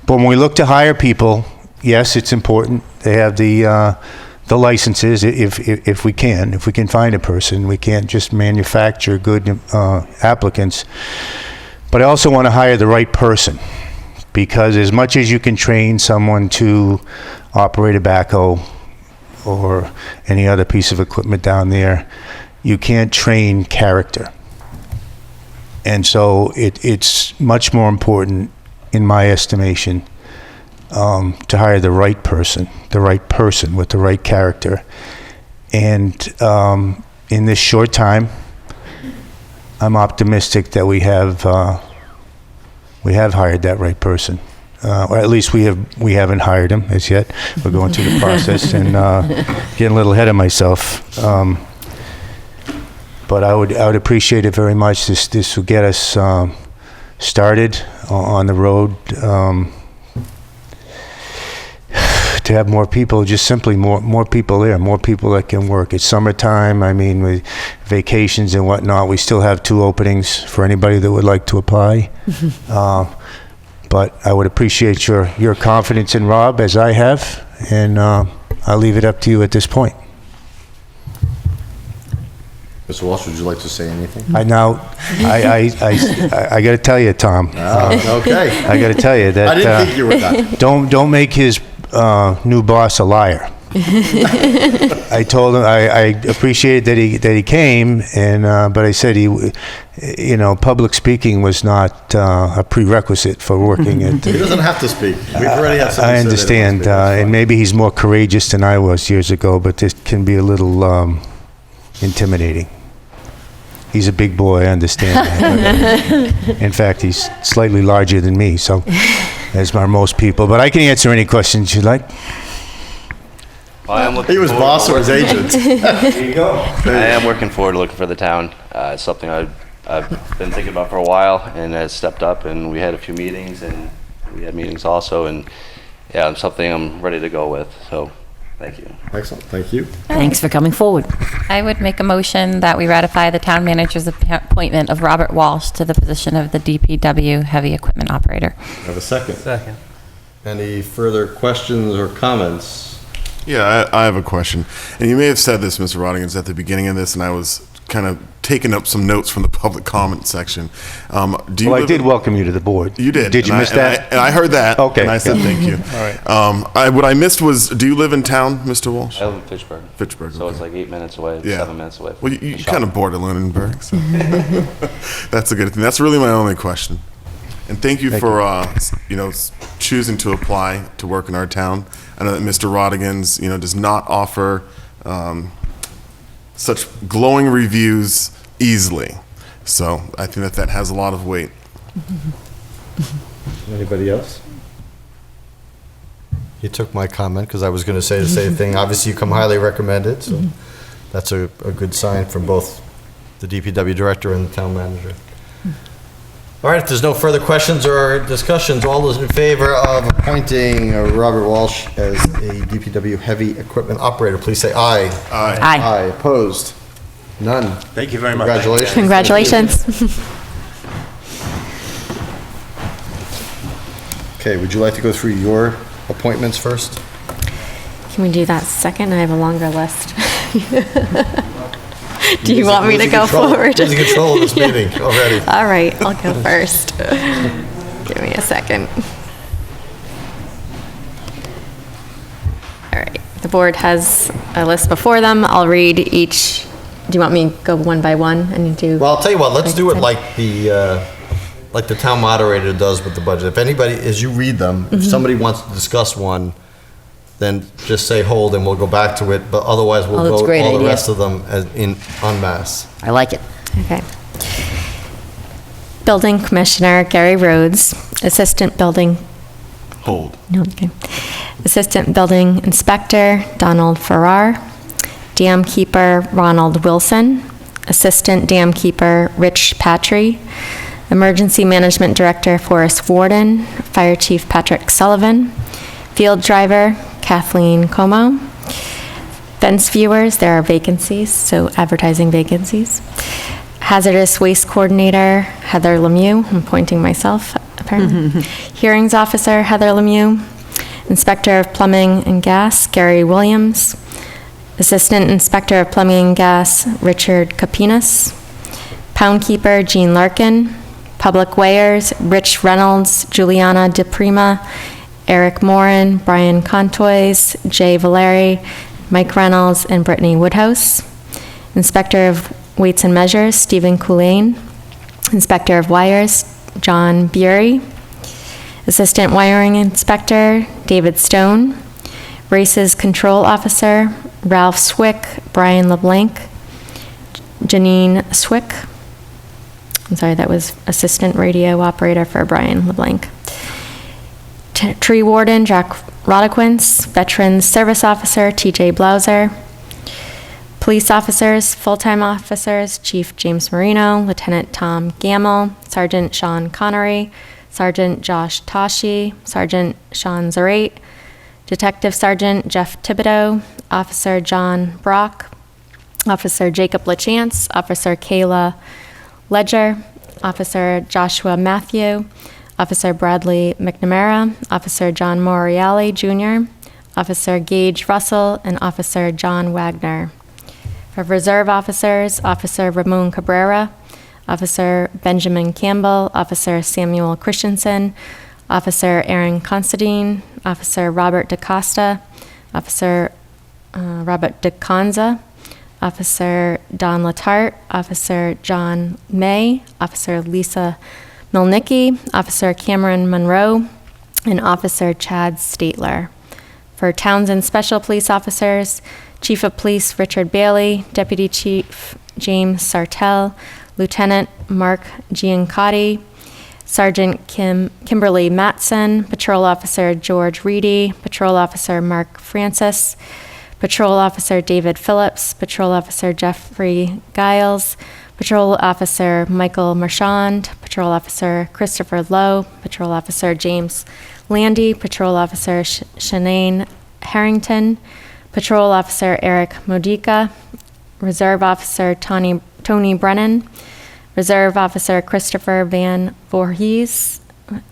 when we look to hire people, yes, it's important they have the licenses if we can find a person. We can't just manufacture good applicants. But I also want to hire the right person, because as much as you can train someone to operate a backhoe or any other piece of equipment down there, you can't train character. And so it's much more important, in my estimation, to hire the right person with the right character. And in this short time, I'm optimistic that we have hired that right person, or at least we haven't hired him as yet. We're going through the process and getting a little ahead of myself. But I would appreciate it very much. This will get us started on the road. To have more people, just simply more people there, more people that can work. It's summertime. I mean, with vacations and whatnot, we still have 2 openings for anybody that would like to apply. But I would appreciate your confidence in Rob, as I have, and I'll leave it up to you at this point. Mr. Walsh, would you like to say anything? I got to tell you, Tom. Okay. I got to tell you that. I didn't think you were that. Don't make his new boss a liar. I told him I appreciated that he came, and but I said public speaking was not a prerequisite for working at. He doesn't have to speak. We've already had somebody I understand, and maybe he's more courageous than I was years ago, but this can be a little intimidating. He's a big boy, I understand that. In fact, he's slightly larger than me, so as are most people. But I can answer any questions you'd like. He was boss or his agent. There you go. I am looking forward to looking for the town. It's something I've been thinking about for a while, and has stepped up, and we had a few meetings, and we had meetings also, and yeah, it's something I'm ready to go with, so thank you. Excellent, thank you. Thanks for coming forward. I would make a motion that we ratify the town manager's appointment of Robert Walsh to the position of the DPW heavy equipment operator. Have a second. Second. Any further questions or comments? Yeah, I have a question. And you may have said this, Mr. Rodriguez, at the beginning of this, and I was kind of taking up some notes from the public comment section. I did welcome you to the board. You did. Did you miss that? And I heard that. Okay. And I said thank you. All right. What I missed was, do you live in town, Mr. Walsh? I live in Fitchburg. Fitchburg, So okay. it's like 8 minutes away, Yeah. 7 minutes away. Well, you kind of bored at Lunenburg, so that's a good thing. That's really my only question. And thank you for choosing to apply to work in our town. I know that Mr. Rodigans, does not offer such glowing reviews easily. So I think that has a lot of weight. Anybody else? He took my comment because I was going to say the same thing. Obviously, you come highly recommended, so that's a good sign from both the DPW director and the town manager. All right, if there's no further questions or discussions, all those in favor of appointing Robert Walsh as a DPW heavy equipment operator, please say aye. Aye. Aye. Aye. Opposed? None. Thank you very much. Congratulations. Congratulations. Okay, would you like to go through your appointments first? Can we do that second? I have a longer list. Do you want me to go forward? Who's in control of this meeting already? All right, I'll go first. Give me a second. All right, the board has a list before them. I'll read each. Do you want me to go one by one and do? Well, I'll tell you what, let's do it like the town moderator does with the budget. If anybody, as you read them, if somebody wants to discuss one, then just say hold and we'll go back to it, but otherwise we'll that's a vote great all the idea. rest of them as en masse. I like it. Okay. Building Commissioner Gary Rhodes, Assistant Building Hold. No, okay. Assistant Building Inspector Donald Farrar, Dam Keeper Ronald Wilson, Assistant Dam Keeper Rich Patry, Emergency Management Director Forrest Warden, Fire Chief Patrick Sullivan, Field Driver Kathleen Como, Fence Viewers, there are vacancies, so advertising vacancies. Hazardous Waste Coordinator Heather Lemieux, I'm pointing myself apparently. Hearings Officer Heather Lemieux, Inspector of Plumbing and Gas Gary Williams, Assistant Inspector of Plumbing and Gas Richard Capinas, Pound Keeper Jean Larkin, Public Weighers Rich Reynolds, Juliana DePrima, Eric Morin, Brian Contois, Jay Valeri, Mike Reynolds, and Brittany Woodhouse. Inspector of Weights and Measures Stephen Coulain, Inspector of Wires John Bury, Assistant Wiring Inspector David Stone, Races Control Officer Ralph Swick, Brian LeBlanc, Janine Swick. I'm sorry, that was Assistant Radio Operator for Brian LeBlanc. Tree Warden Jack Rodequins, Veterans Service Officer TJ Blauser, Police Officers, Full-Time Officers Chief James Marino, Lieutenant Tom Gamble, Sergeant Sean Connery, Sergeant Josh Toshi, Sergeant Sean Zarate, Detective Sergeant Jeff Thibodeau, Officer John Brock, Officer Jacob LaChance, Officer Kayla Ledger, Officer Joshua Matthew, Officer Bradley McNamara, Officer John Moriali Jr., Officer Gage Russell, and Officer John Wagner. For Reserve Officers, Officer Ramon Cabrera, Officer Benjamin Campbell, Officer Samuel Christensen, Officer Aaron Considine, Officer Robert DaCosta, Officer Robert DeConza, Officer Don Latart, Officer John May, Officer Lisa Milnicki, Officer Cameron Monroe, and Officer Chad Statler. For Townsend Special Police Officers, Chief of Police Richard Bailey, Deputy Chief James Sartell, Lieutenant Mark Giancotti, Sergeant Kimberly Matson, Patrol Officer George Reedy, Patrol Officer Mark Francis, Patrol Officer David Phillips, Patrol Officer Jeffrey Giles, Patrol Officer Michael Marchand, Patrol Officer Christopher Lowe, Patrol Officer James Landy, Patrol Officer Shanane Harrington, Patrol Officer Eric Modica, Reserve Officer Tony Brennan, Reserve Officer Christopher Van Voorhees,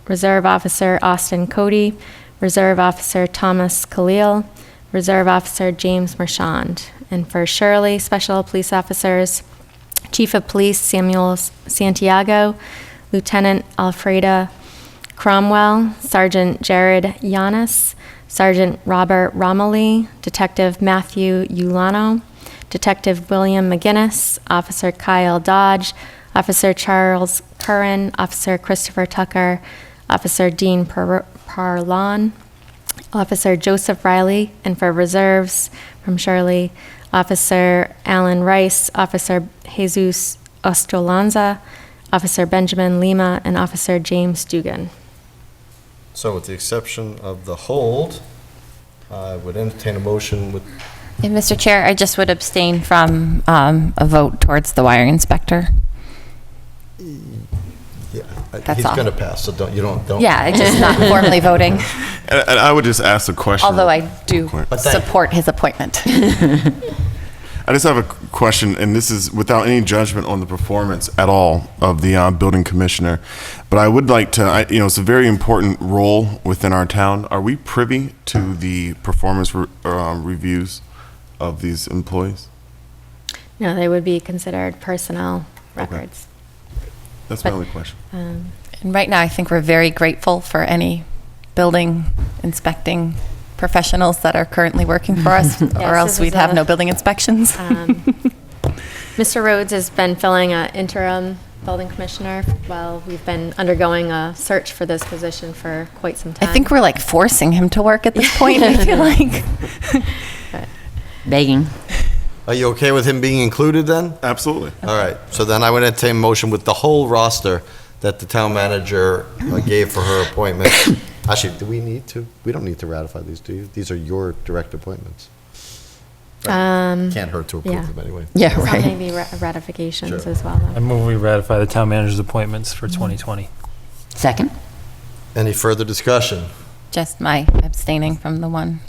Reserve Officer Austin Cody, Reserve Officer Thomas Khalil, Reserve Officer James Marchand. And for Shirley Special Police Officers, Chief of Police Samuel Santiago, Lieutenant Alfreda Cromwell, Sergeant Jared Yanis, Sergeant Robert Romilly, Detective Matthew Ulano, Detective William McGinnis, Officer Kyle Dodge, Officer Charles Curran, Officer Christopher Tucker, Officer Dean Parlon, Officer Joseph Riley, and for reserves from Shirley, Officer Alan Rice, Officer Jesus Ostrolanza, Officer Benjamin Lima, and Officer James Dugan. So with the exception of the hold, I would entertain a motion with, And Mr. Chair, I just would abstain from a vote towards the wire inspector. That's he's all. going to pass, so don't. Yeah, I just not formally voting, And I would just ask the question. although I do thank support his appointment. I just have a question, and this is without any judgment on the performance at all of the building commissioner, but I would like to, it's a very important role within our town. Are we privy to the performance reviews of these employees? No, they would be considered personnel records. That's my only question. And right now, I think we're very grateful for any building inspecting professionals that are currently working for us, or else we'd have no building inspections. Mr. Rhodes has been filling an interim building commissioner while we've been undergoing a search for this position for quite some time. I think we're like forcing him to work at this point, I feel like. Begging. are you okay with him being included then? Absolutely. All right, so then I would entertain a motion with the whole roster that the town manager gave for her appointment. Actually, do we need to? We don't need to ratify these, do you? These are your direct appointments. Can't hurt to approve yeah. them anyway. Yeah, Some right. maybe ratifications Sure. as well, I though. move we ratify the town manager's appointments for 2020. Second? Any further discussion? Just my abstaining from the one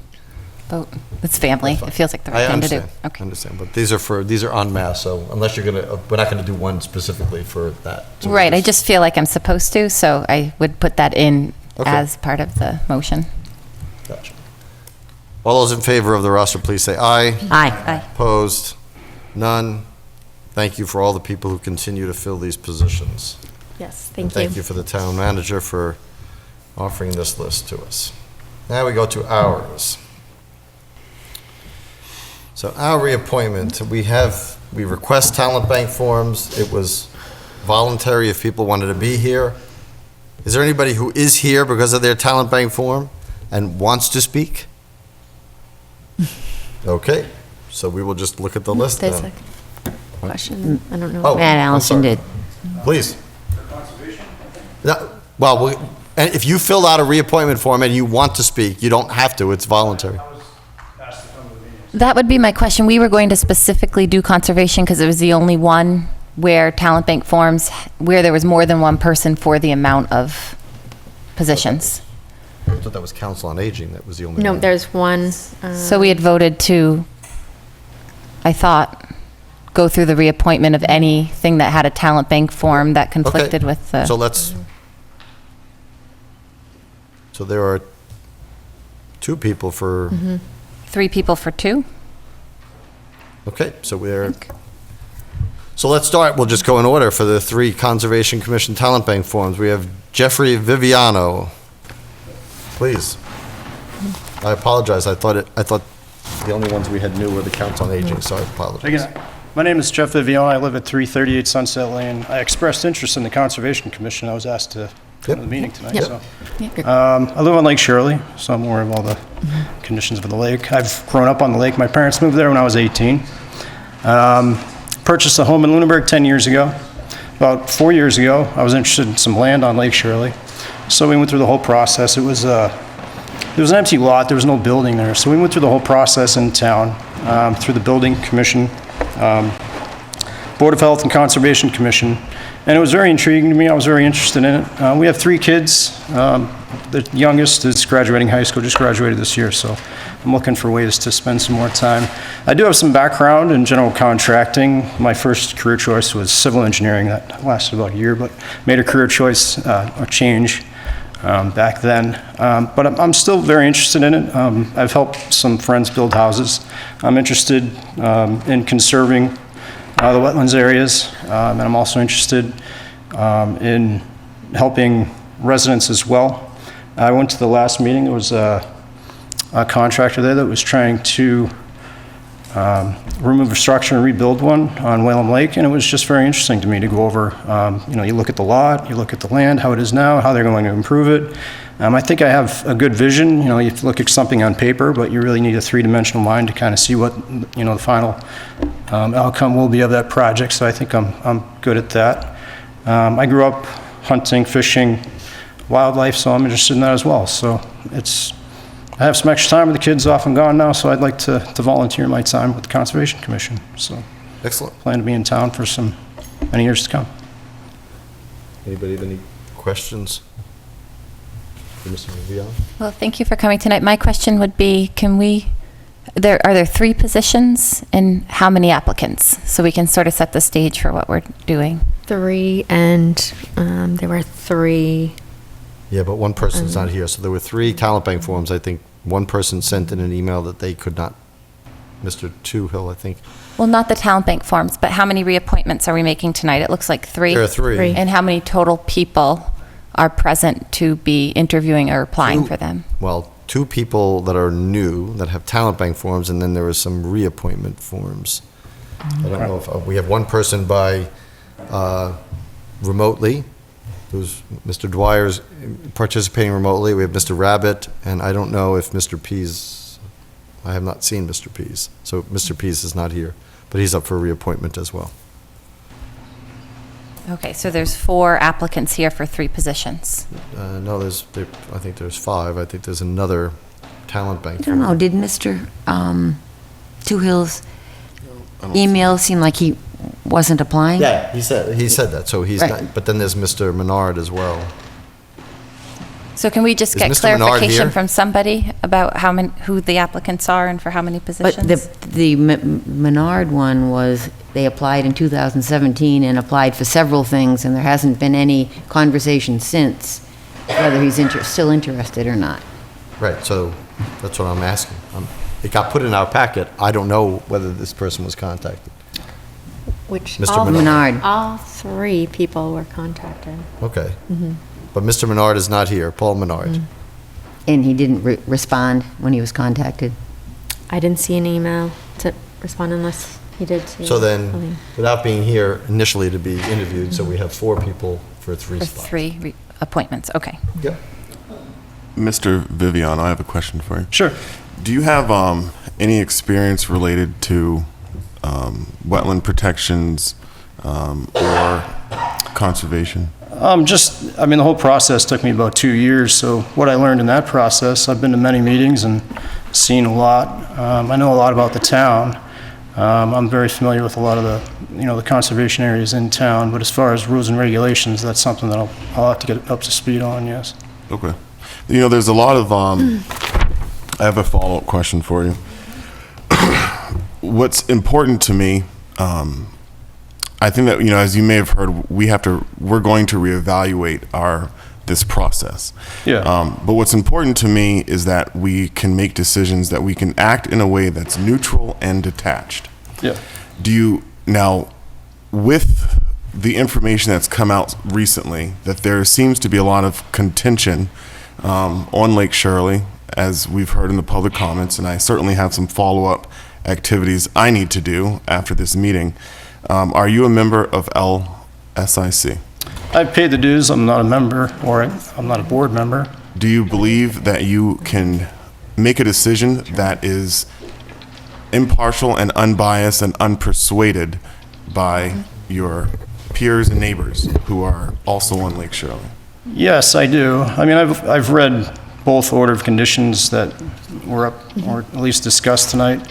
vote. It's family. It feels like the right thing to do. I understand, but these are en masse, so unless you're gonna, we're not gonna do one specifically for that. So Right, I we'll just feel like I'm supposed to, so I would put that in Okay. as part of the motion. Gotcha. All those in favor of the roster, please say aye. Aye. Opposed? None? Thank you for all the people who continue to fill these positions. Yes, And thank you for the town manager for offering this list to us. Now we go to ours. So our reappointment, we request talent bank forms. It was voluntary if people wanted to be here. Is there anybody who is here because of their talent bank form and wants to speak? Okay, so we will just look at the list There's then. a question, I don't know. Oh, Matt I'm Allison sorry. did. Please. No, well, and if you filled out a reappointment form and you want to speak, you don't have to, it's voluntary. That would be my question. We were going to specifically do conservation because it was the only one where talent bank forms, where there was more than one person for the amount of positions. I thought that was council on aging, that was the only No, one. there's one. So we had voted to, I thought, go through the reappointment of anything that had a talent bank form that conflicted with the. So there are two people for, 3 people for 2? okay, so so let's start, we'll just go in order for the 3 Conservation Commission Talent Bank forms. We have Jeffrey Viviano. Please. I apologize, I thought the only ones we had new were the Council on Aging, so I apologize. Again, my name is Jeff Viviano. I live at 338 Sunset Lane. I expressed interest in the Conservation Commission. I was asked to come to the meeting tonight. Yep. So, I live on Lake Shirley, so I'm aware of all the conditions of the lake. I've grown up on the lake. My parents moved there when I was 18. Purchased a home in Lunenburg 10 years ago. About 4 years ago, I was interested in some land on Lake Shirley. So we went through the whole process. It was an empty lot. There was no building there. So we went through the whole process in town, through the Building Commission, Board of Health and Conservation Commission, and it was very intriguing to me. I was very interested in it. We have 3 kids. The youngest is graduating high school, just graduated this year, so I'm looking for ways to spend some more time. I do have some background in general contracting. My first career choice was civil engineering. That lasted about a year, but made a career choice, or change back then. But I'm still very interested in it. I've helped some friends build houses. I'm interested in conserving the wetlands areas, and I'm also interested in helping residents as well. I went to the last meeting. There was a contractor there that was trying to remove a structure and rebuild one on Whalum Lake, and it was just very interesting to me to go over, you look at the lot, you look at the land, how it is now, how they're going to improve it. I think I have a good vision. You look at something on paper, but you really need a 3-dimensional mind to kind of see what, the final outcome will be of that project, so I think I'm good at that. I grew up hunting, fishing, wildlife, so I'm interested in that as well. So I have some extra time with the kids off and gone now, so I'd like to volunteer my time with the Conservation Commission. So excellent. Plan to be in town for many years to come. Anybody have any questions for Mr. Viviano? Well, thank you for coming tonight. My question would be, are there 3 positions and how many applicants? So we can sort of set the stage for what we're doing. 3, and there were 3. Yeah, but one person's not here, so there were 3 talent bank forms. I think one person sent in an email that they could not, Mr. Toohill, I think. Well, not the talent bank forms, but how many reappointments are we making tonight? It looks like 3. There are 3. And how many total people are present to be interviewing or applying for them? Well, 2 people that are new, that have talent bank forms, and then there was some reappointment forms. I don't know if, we have one person by remotely, who's Mr. Dwyer's participating remotely. We have Mr. Rabbit, and I don't know if Mr. Pease, I have not seen Mr. Pease, so Mr. Pease is not here, but he's up for reappointment as well. Okay, so there's 4 applicants here for 3 positions. No, I think there's 5. I think there's another talent bank. I don't know, did Mr. Two Hills email seem like he wasn't applying? Yeah, he said that, so he's Right. not, but then there's Mr. Menard as well. So can we just Is get Mr. Menard clarification here? from somebody about who the applicants are and for how many But positions? the Menard one was, they applied in 2017 and applied for several things, and there hasn't been any conversation since whether he's still interested or not. Right, so that's what I'm asking. It got put in our packet. I don't know whether this person was contacted. Which Mr. all, Menard. all 3 people were contacted. Okay. But Mr. Menard is not here, Paul Menard. And he didn't respond when he was contacted? I didn't see an email to respond unless he did see. So then, something. without being here initially to be interviewed, so we have 4 people for 3 For spots. 3 appointments, okay. Yep. Mr. Viviano, I have a question for you. Sure. Do you have any experience related to wetland protections or conservation? The whole process took me about 2 years, so what I learned in that process, I've been to many meetings and seen a lot. I know a lot about the town. I'm very familiar with a lot of the conservation areas in town, but as far as rules and regulations, that's something that I'll have to get up to speed on, yes. Okay. There's a lot of, I have a follow-up question for you. What's important to me, I think that, as you may have heard, we're going to reevaluate this process. Yeah. But what's important to me is that we can make decisions, that we can act in a way that's neutral and detached. Yeah. Now, with the information that's come out recently, that there seems to be a lot of contention on Lake Shirley, as we've heard in the public comments, and I certainly have some follow-up activities I need to do after this meeting. Are you a member of LSIC? I've paid the dues. I'm not a member, or I'm not a board member. Do you believe that you can make a decision that is impartial and unbiased and unpersuaded by your peers and neighbors who are also on Lake Shirley? Yes, I do. I've read both order of conditions that were up, or at least discussed tonight.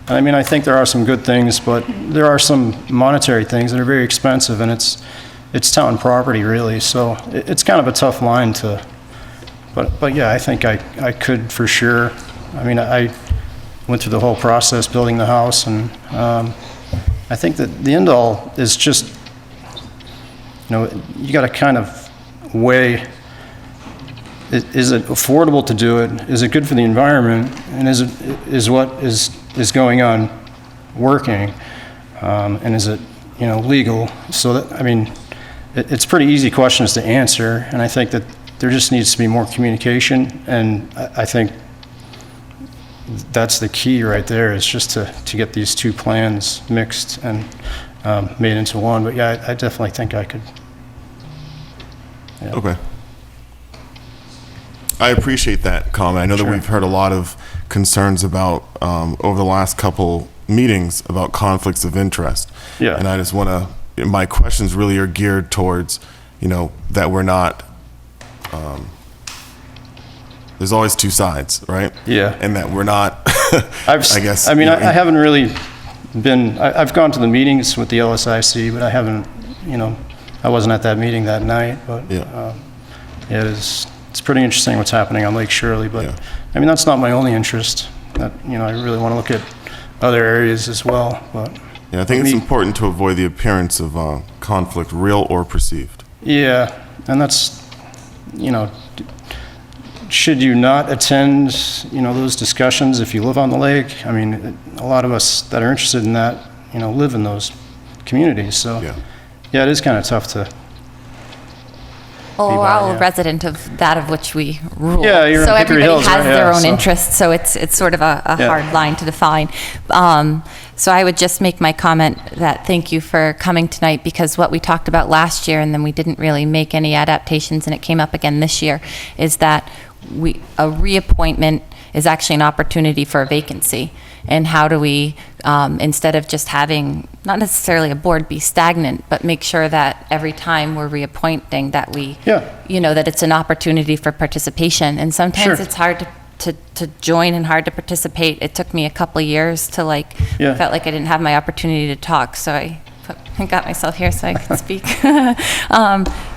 I think there are some good things, but there are some monetary things that are very expensive, and it's town property, really. So it's kind of a tough line to, but yeah, I think I could for sure. I went through the whole process building the house, and I think that the end all is just, you got to kind of weigh, is it affordable to do it? Is it good for the environment? And is what is going on working? And is it, legal? So that, it's pretty easy questions to answer, and I think that there just needs to be more communication, and I think that's the key right there, is just to get these 2 plans mixed and made into one. But yeah, I definitely think I could. Yeah. Okay. I appreciate that comment. I know that we've heard a lot of concerns about, over the last couple meetings, about conflicts of interest. Yeah. And I just want to, my questions really are geared towards, that we're not, there's always 2 sides, right? Yeah. And that we're not, I haven't really been, I've gone to the meetings with the LSIC, but I haven't, I wasn't at that meeting that night, but it's pretty interesting what's happening on Lake Shirley, but that's not my only interest. That, I really want to look at other areas as well, but. Yeah, I think it's important to avoid the appearance of conflict, real or perceived. Yeah, and that's, should you not attend, those discussions if you live on the lake? A lot of us that are interested in that, live in those communities, so. Yeah, it is kind of tough to. Well, we're all a resident of that of which we rule. Yeah, you're in so Hickory everybody Hills, has right? their Yeah, own so- interests, so it's sort of a hard line to define. So I would just make my comment that thank you for coming tonight, because what we talked about last year, and then we didn't really make any adaptations, and it came up again this year, is that a reappointment is actually an opportunity for a vacancy. and how do we, instead of just having, not necessarily a board be stagnant, but make sure that every time we're reappointing that we, that it's an opportunity for participation. And sometimes it's hard to join and hard to participate. It took me a couple of years to felt like I didn't have my opportunity to talk, so I got myself here so I could speak.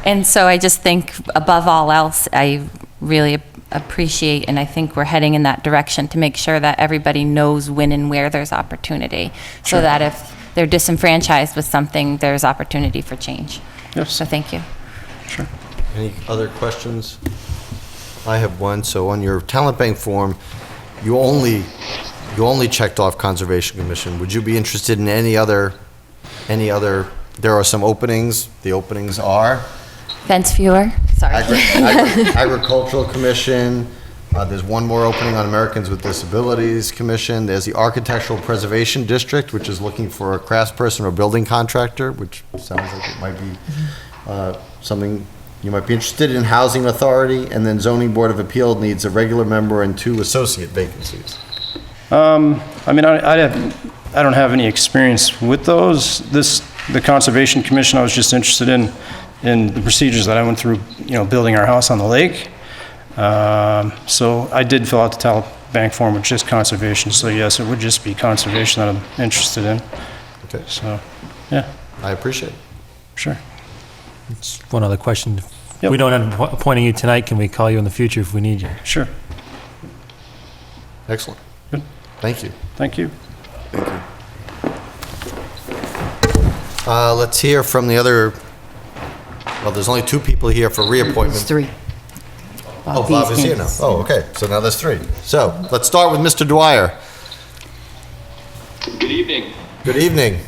And so I just think above all else, I really appreciate, and I think we're heading in that direction to make sure that everybody knows when and where there's opportunity, so that if they're disenfranchised with something, there's opportunity for change. Yes. So thank you. Sure. Any other questions? I have one. So on your talent bank form, you only checked off Conservation Commission. Would you be interested in any other, there are some openings. The openings are? Fence viewer, sorry. Agricultural Commission. There's one more opening on Americans with Disabilities Commission. There's the Architectural Preservation District, which is looking for a craftsperson or building contractor, which sounds like it might be something you might be interested in. Housing Authority, and then Zoning Board of Appeal needs a regular member and 2 associate vacancies. I mean, I don't have any experience with those. The Conservation Commission, I was just interested in the procedures that I went through, building our house on the lake. So I did fill out the talent bank form with just conservation. So yes, it would just be conservation that I'm interested in. Okay. So, yeah. I appreciate it. Sure. Just one other question. Yep. If we don't end up appointing you tonight, can we call you in the future if we need you? Sure. Excellent. Good. Thank you. Thank you. Let's hear from the other, well, there's only 2 people here for reappointment. There's 3. Oh, Bob is here now. Oh, okay. So now there's 3. So let's start with Mr. Dwyer. Good evening. Good evening.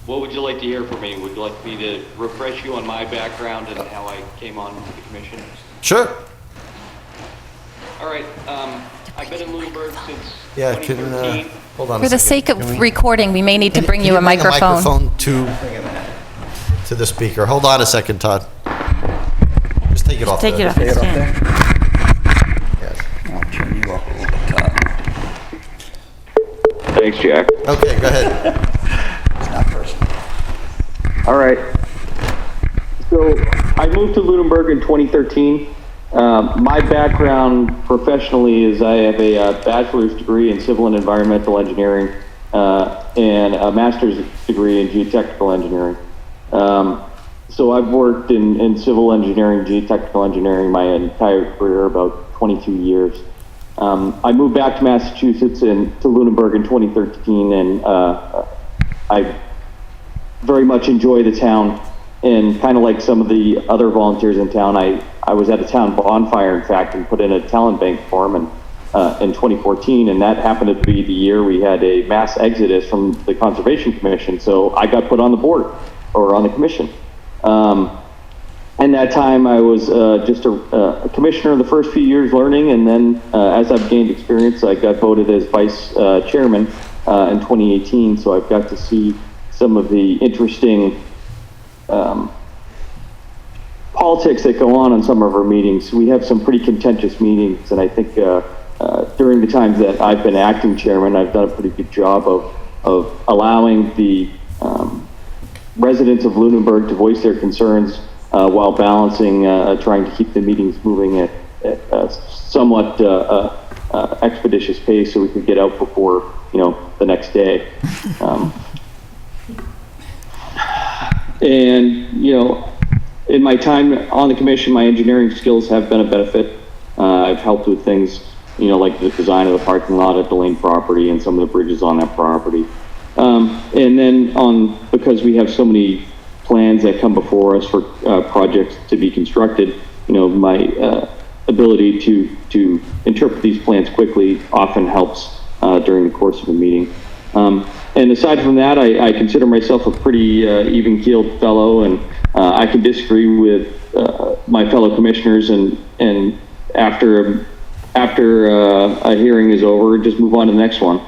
What would you like to hear from me? Would you like me to refresh you on my background and how I came on the commission? Sure. All right. I've been in Lunenburg since Yeah, 2013. hold on For a the second. sake of recording, we may need to bring Can you a bring microphone. microphone to the speaker. Hold on a second, Todd. Just take it off. Take it off. Yes. I'll turn you up a little bit, Todd. Thanks, Jack. Okay, go ahead. It's not personal. All right. So I moved to Lunenburg in 2013. My background professionally is I have a bachelor's degree in civil and environmental engineering and a master's degree in geotechnical engineering. So I've worked in civil engineering, geotechnical engineering my entire career, about 22 years. I moved back to Massachusetts and to Lunenburg in 2013, and I very much enjoy the town. And kind of like some of the other volunteers in town, I was at a town bonfire, in fact, and put in a talent bank form in 2014, and that happened to be the year we had a mass exodus from the Conservation Commission, so I got put on the board, or on the commission. And that time I was just a commissioner the first few years learning, and then as I've gained experience, I got voted as vice chairman in 2018, so I've got to see some of the interesting politics that go on some of our meetings. We have some pretty contentious meetings, and I think during the times that I've been acting chairman, I've done a pretty good job of allowing the residents of Lunenburg to voice their concerns while balancing trying to keep the meetings moving at a somewhat expeditious pace so we could get out before the next day. And in my time on the commission, my engineering skills have been a benefit. I've helped with things, like the design of the parking lot at the Lane property and some of the bridges on that property. And then because we have so many plans that come before us for projects to be constructed, my ability to interpret these plans quickly often helps during the course of a meeting. And aside from that, I consider myself a pretty even-keeled fellow, and I can disagree with my fellow commissioners, and after a hearing is over, just move on to the next one.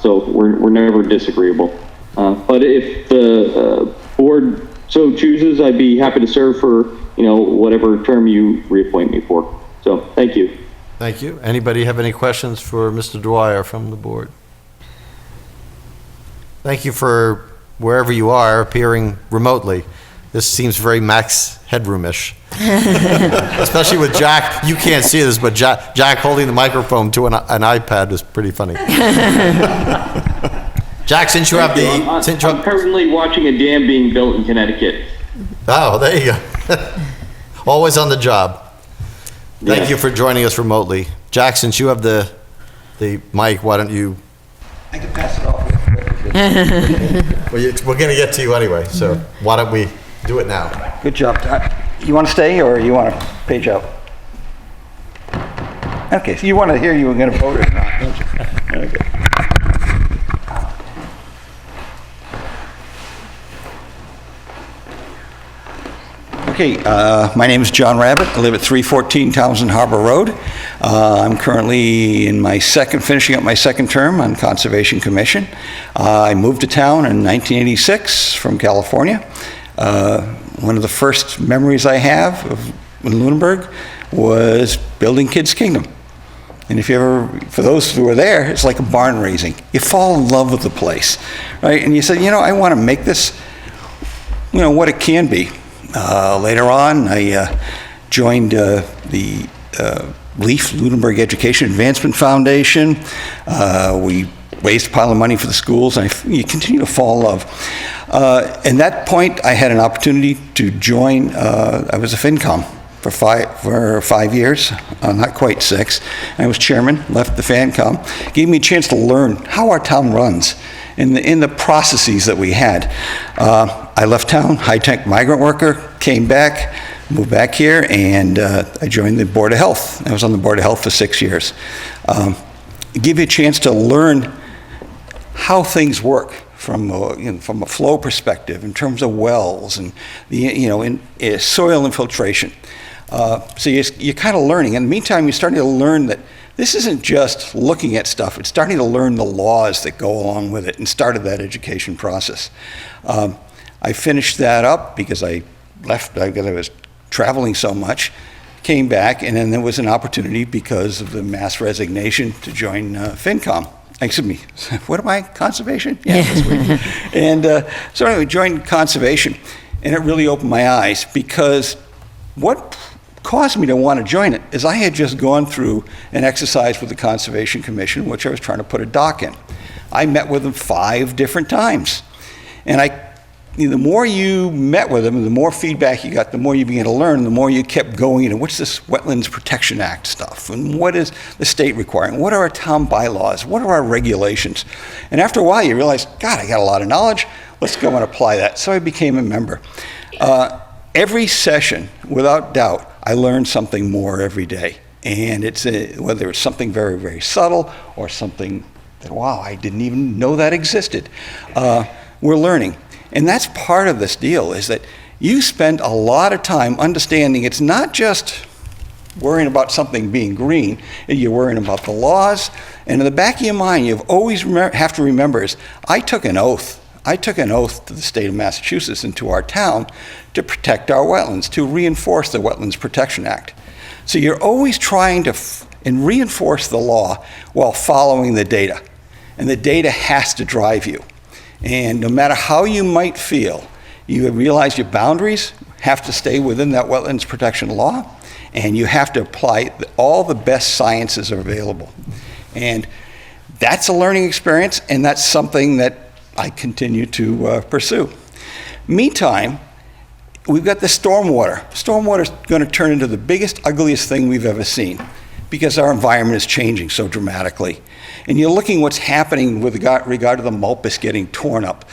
So we're never disagreeable. But if the board so chooses, I'd be happy to serve for whatever term you reappoint me for. So thank you. Thank you. Anybody have any questions for Mr. Dwyer from the board? Thank you for wherever you are appearing remotely. This seems very Max Headroom-ish. Especially with Jack. You can't see this, but Jack holding the microphone to an iPad is pretty funny. Jack, since you have the... I'm currently watching a dam being built in Connecticut. Oh, there you go. Always on the job. Thank you for joining us remotely. Jack, since you have the mic, why don't you... I can pass it off. Well, we're going to get to you anyway, so why don't we do it now? Good job. You want to stay or you want to page out? Okay, so you want to hear you were going to vote or not, don't you? Okay. Okay, my name is John Rabbit. I live at 314 Townsend Harbor Road. I'm currently finishing up my second term on Conservation Commission. I moved to town in 1986 from California. One of the first memories I have in Lunenburg was building Kids Kingdom. And if you ever, for those who were there, it's like a barn raising. You fall in love with the place, right? And you say, I want to make this, what it can be. Later on, I joined the LEAF, Lunenburg Education Advancement Foundation. We raised a pile of money for the schools, and you continue to fall in love. At that point, I had an opportunity to join, I was a FinCom for 5 years, not quite 6. I was chairman, left the FinCom. Gave me a chance to learn how our town runs in the processes that we had. I left town, high-tech migrant worker, came back, moved back here, and I joined the Board of Health. I was on the Board of Health for 6 years. Give you a chance to learn how things work from a flow perspective in terms of wells and in soil infiltration. So you're kind of learning. In the meantime, you're starting to learn that this isn't just looking at stuff, it's starting to learn the laws that go along with it, and started that education process. I finished that up because I left because I was traveling so much, came back, and then there was an opportunity because of the mass resignation to join FinCom. Excuse me, what am I, Conservation? Yeah, that's weird. And so anyway, joined Conservation, and it really opened my eyes, because what caused me to want to join it is I had just gone through an exercise with the Conservation Commission, which I was trying to put a dock in. I met with them 5 different times. And the more you met with them, the more feedback you got, the more you began to learn, the more you kept going into what's this Wetlands Protection Act stuff, and what is the state requiring, what are our town bylaws, what are our regulations. And after a while you realize, God, I got a lot of knowledge, let's go and apply that. So I became a member. Every session, without doubt, I learned something more every day. And it's whether it's something very, very subtle or something that, wow, I didn't even know that existed. We're learning. And that's part of this deal, is that you spend a lot of time understanding it's not just worrying about something being green, you're worrying about the laws. And in the back of your mind, you always have to remember is, I took an oath. I took an oath to the state of Massachusetts and to our town to protect our wetlands, to reinforce the Wetlands Protection Act. So you're always trying to reinforce the law while following the data. And the data has to drive you. And no matter how you might feel, you realize your boundaries have to stay within that wetlands protection law, and you have to apply all the best sciences are available. And that's a learning experience, and that's something that I continue to pursue. Meantime, we've got the stormwater. Stormwater is going to turn into the biggest, ugliest thing we've ever seen, because our environment is changing so dramatically. And you're looking what's happening with regard to the mulpus getting torn up.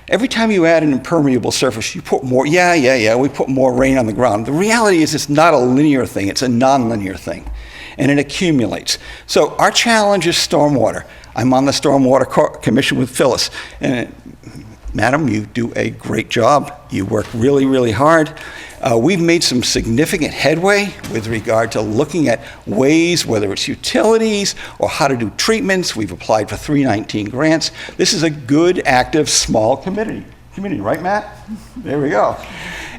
Every time you add an impermeable surface, you put more, we put more rain on the ground. The reality is it's not a linear thing, it's a non-linear thing. And it accumulates. So our challenge is stormwater. I'm on the Stormwater Commission with Phyllis. And Madam, you do a great job. You work really, really hard. We've made some significant headway with regard to looking at ways, whether it's utilities or how to do treatments. We've applied for 319 grants. This is a good, active, small community, right, Matt? There we go.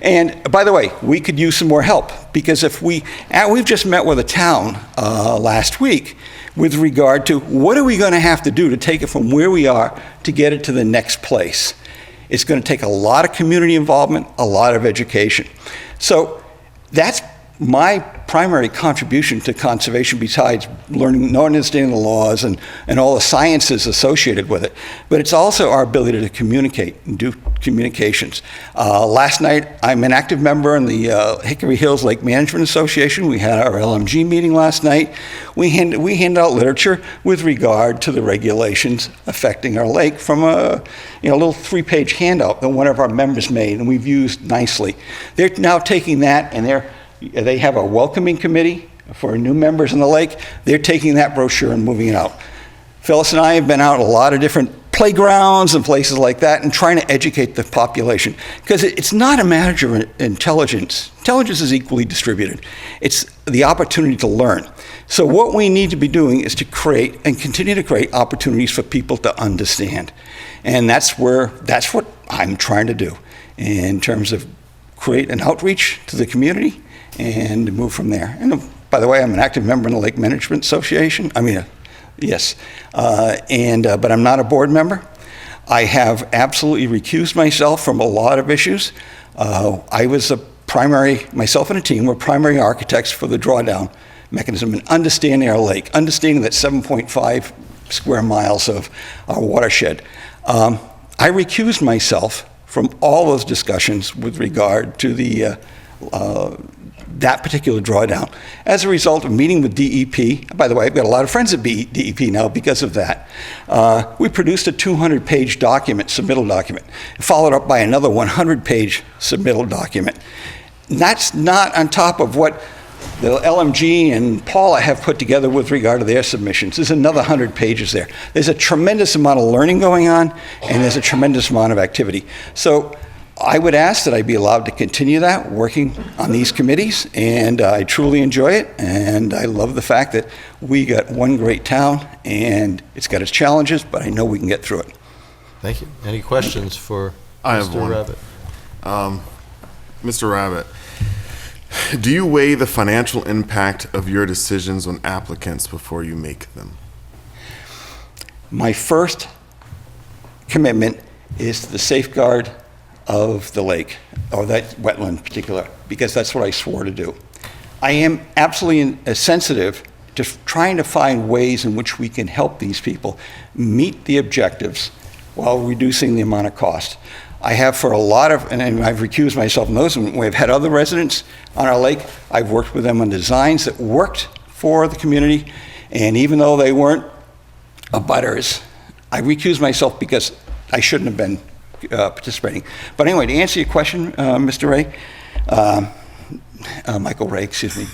And by the way, we could use some more help, because if we've just met with a town last week with regard to what are we going to have to do to take it from where we are to get it to the next place. It's going to take a lot of community involvement, a lot of education. So that's my primary contribution to conservation, besides learning, understanding the laws and all the sciences associated with it. But it's also our ability to communicate and do communications. Last night, I'm an active member in the Hickory Hills Lake Management Association. We had our LMG meeting last night. We hand out literature with regard to the regulations affecting our lake from a little 3-page handout that one of our members made, and we've used nicely. They're now taking that, and they have a welcoming committee for new members in the lake. They're taking that brochure and moving it out. Phyllis and I have been out a lot of different playgrounds and places like that and trying to educate the population, because it's not a matter of intelligence. Intelligence is equally distributed. It's the opportunity to learn. So what we need to be doing is to create and continue to create opportunities for people to understand. And that's what I'm trying to do in terms of create an outreach to the community and move from there. And by the way, I'm an active member in the Lake Management Association. Yes, but I'm not a board member. I have absolutely recused myself from a lot of issues. I was myself and a team were primary architects for the drawdown mechanism and understanding our lake, understanding that 7.5 square miles of our watershed. I recused myself from all those discussions with regard to that particular drawdown. As a result of meeting with DEP, by the way, I've got a lot of friends at DEP now because of that. We produced a 200-page document, submittal document, followed up by another 100-page submittal document. And that's not on top of what the LMG and Paula have put together with regard to their submissions. There's another 100 pages there. There's a tremendous amount of learning going on, and there's a tremendous amount of activity. So I would ask that I be allowed to continue that, working on these committees, and I truly enjoy it, and I love the fact that we got one great town, and it's got its challenges, but I know we can get through it. Thank you. Any questions for I have Mr. one. Rabbit? Mr. Rabbit, do you weigh the financial impact of your decisions on applicants before you make them? My first commitment is to the safeguard of the lake, or that wetland in particular, because that's what I swore to do. I am absolutely sensitive to trying to find ways in which we can help these people meet the objectives while reducing the amount of cost. I have for a lot of, and I've recused myself from those, and we've had other residents on our lake. I've worked with them on designs that worked for the community, and even though they weren't abutters, I recused myself because I shouldn't have been participating. But anyway, to answer your question, Mr. Ray, Michael Ray, excuse me.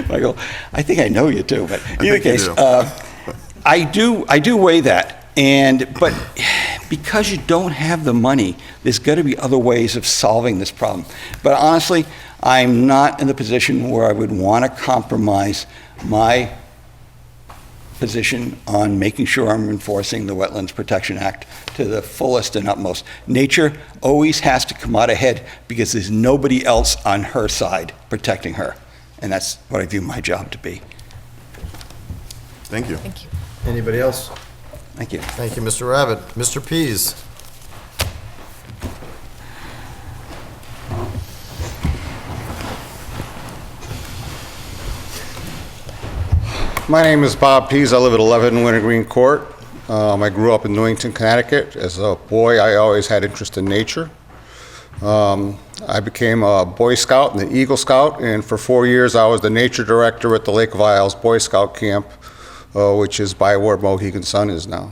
Michael, I think I know you too, but in either case, I do weigh that. But because you don't have the money, there's got to be other ways of solving this problem. But honestly, I'm not in the position where I would want to compromise my position on making sure I'm enforcing the Wetlands Protection Act to the fullest and utmost. Nature always has to come out ahead because there's nobody else on her side protecting her. And that's what I view my job to be. Thank you. Thank you. Anybody else? Thank you. Thank you, Mr. Rabbit. Mr. Pease. My name is Bob Pease. I live at 11 Wintergreen Court. I grew up in Newington, Connecticut. As a boy, I always had interest in nature. I became a Boy Scout and the Eagle Scout, and for 4 years I was the nature director at the Lake of Isles Boy Scout Camp, which is by where Mohegan Sun is now.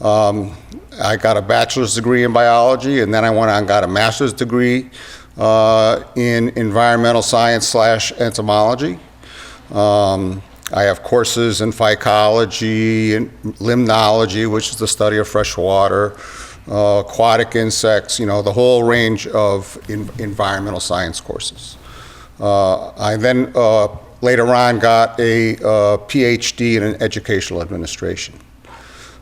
I got a bachelor's degree in biology, and then I went on and got a master's degree in environmental science / entomology. I have courses in phycology and limnology, which is the study of fresh water, aquatic insects, the whole range of environmental science courses. I then later on got a PhD in educational administration.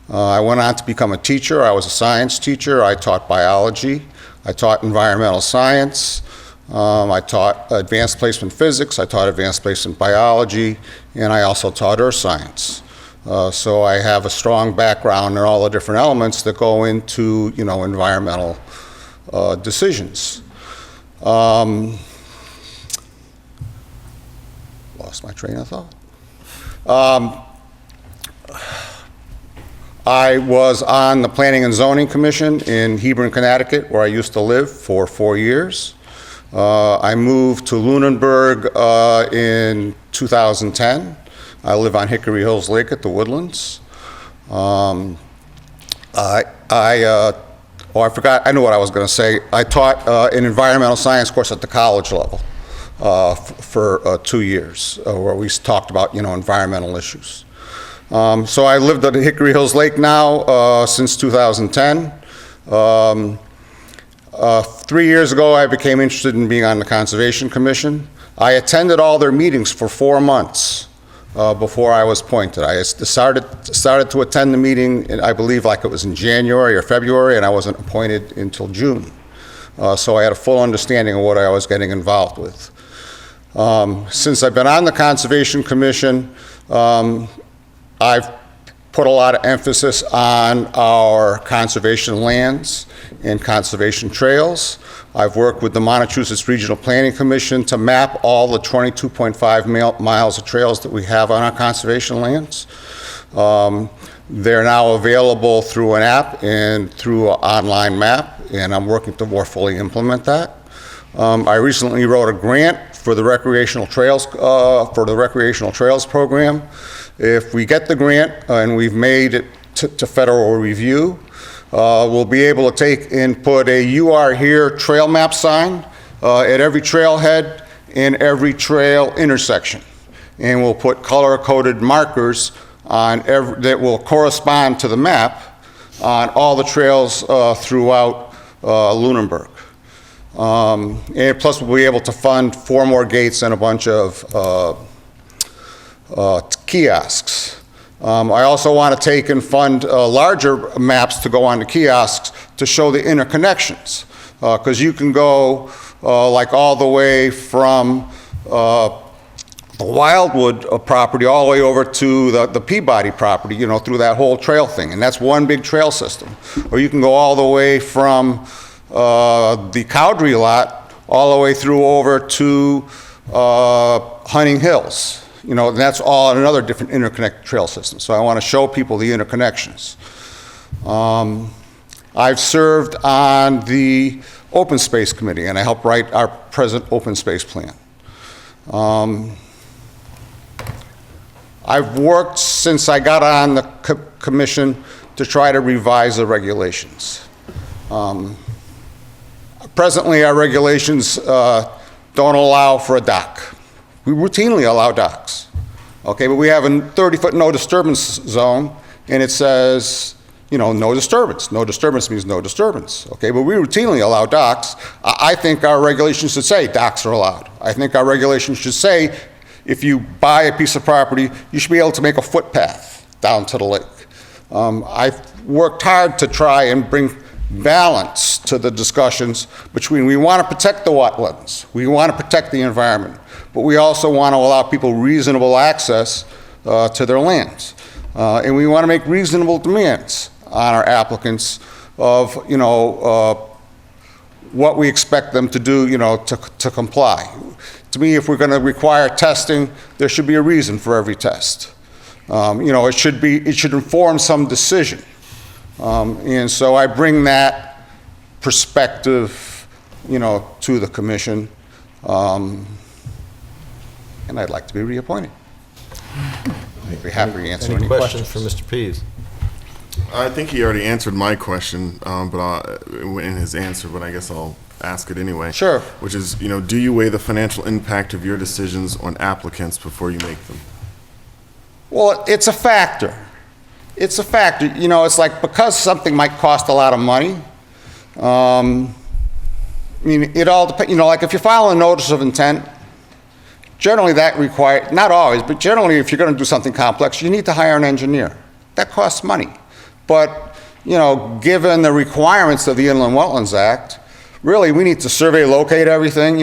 I went on to become a teacher. I was a science teacher. I taught biology. I taught environmental science. I taught advanced placement physics. I taught advanced placement biology, and I also taught earth science. So I have a strong background in all the different elements that go into, environmental decisions. Lost my train of thought. I was on the Planning and Zoning Commission in Hebron, Connecticut, where I used to live for 4 years. I moved to Lunenburg in 2010. I live on Hickory Hills Lake at the Woodlands. I forgot, I know what I was going to say. I taught an environmental science course at the college level for 2 years, where we talked about, environmental issues. So I lived at Hickory Hills Lake now since 2010. 3 years ago, I became interested in being on the Conservation Commission. I attended all their meetings for 4 months before I was appointed. I started to attend the meeting, I believe, like it was in January or February, and I wasn't appointed until June. So I had a full understanding of what I was getting involved with. Since I've been on the Conservation Commission, I've put a lot of emphasis on our conservation lands and conservation trails. I've worked with the Massachusetts Regional Planning Commission to map all the 22.5 miles of trails that we have on our conservation lands. They're now available through an app and through an online map, and I'm working to more fully implement that. I recently wrote a grant for the recreational trails program. If we get the grant and we've made it to federal review, we'll be able to take and put a "You Are Here" trail map sign at every trailhead and every trail intersection. And we'll put color-coded markers on that will correspond to the map on all the trails throughout Lunenburg. And plus, we'll be able to fund 4 more gates and a bunch of kiosks. I also want to take and fund larger maps to go on the kiosks to show the interconnections. Because you can go like all the way from the Wildwood property all the way over to the Peabody property, through that whole trail thing. And that's one big trail system. Or you can go all the way from the Cowdrey lot all the way through over to Hunting Hills. And that's all another different interconnected trail system. So I want to show people the interconnections. I've served on the Open Space Committee, and I helped write our present open space plan. I've worked since I got on the commission to try to revise the regulations. Presently, our regulations don't allow for a dock. We routinely allow docks, okay? But we have a 30-foot no disturbance zone, and it says, no disturbance. No disturbance means no disturbance, okay? But we routinely allow docks. I think our regulations should say docks are allowed. I think our regulations should say if you buy a piece of property, you should be able to make a footpath down to the lake. I've worked hard to try and bring balance to the discussions between we want to protect the wetlands, we want to protect the environment, but we also want to allow people reasonable access to their lands. And we want to make reasonable demands on our applicants of, what we expect them to do, to comply. To me, if we're going to require testing, there should be a reason for every test. It should inform some decision. And so I bring that perspective, to the commission. And I'd like to be reappointed. I'd be happy to answer any questions. For Mr. Pease? I think he already answered my question, in his answer, but I guess I'll ask it anyway. Sure. Which is, do you weigh the financial impact of your decisions on applicants before you make them? Well, it's a factor. It's a factor. It's like because something might cost a lot of money, it all depends. Like if you file a notice of intent, generally that requires, not always, but generally if you're going to do something complex, you need to hire an engineer. That costs money. But, given the requirements of the Inland Wetlands Act, really, we need to survey locate everything,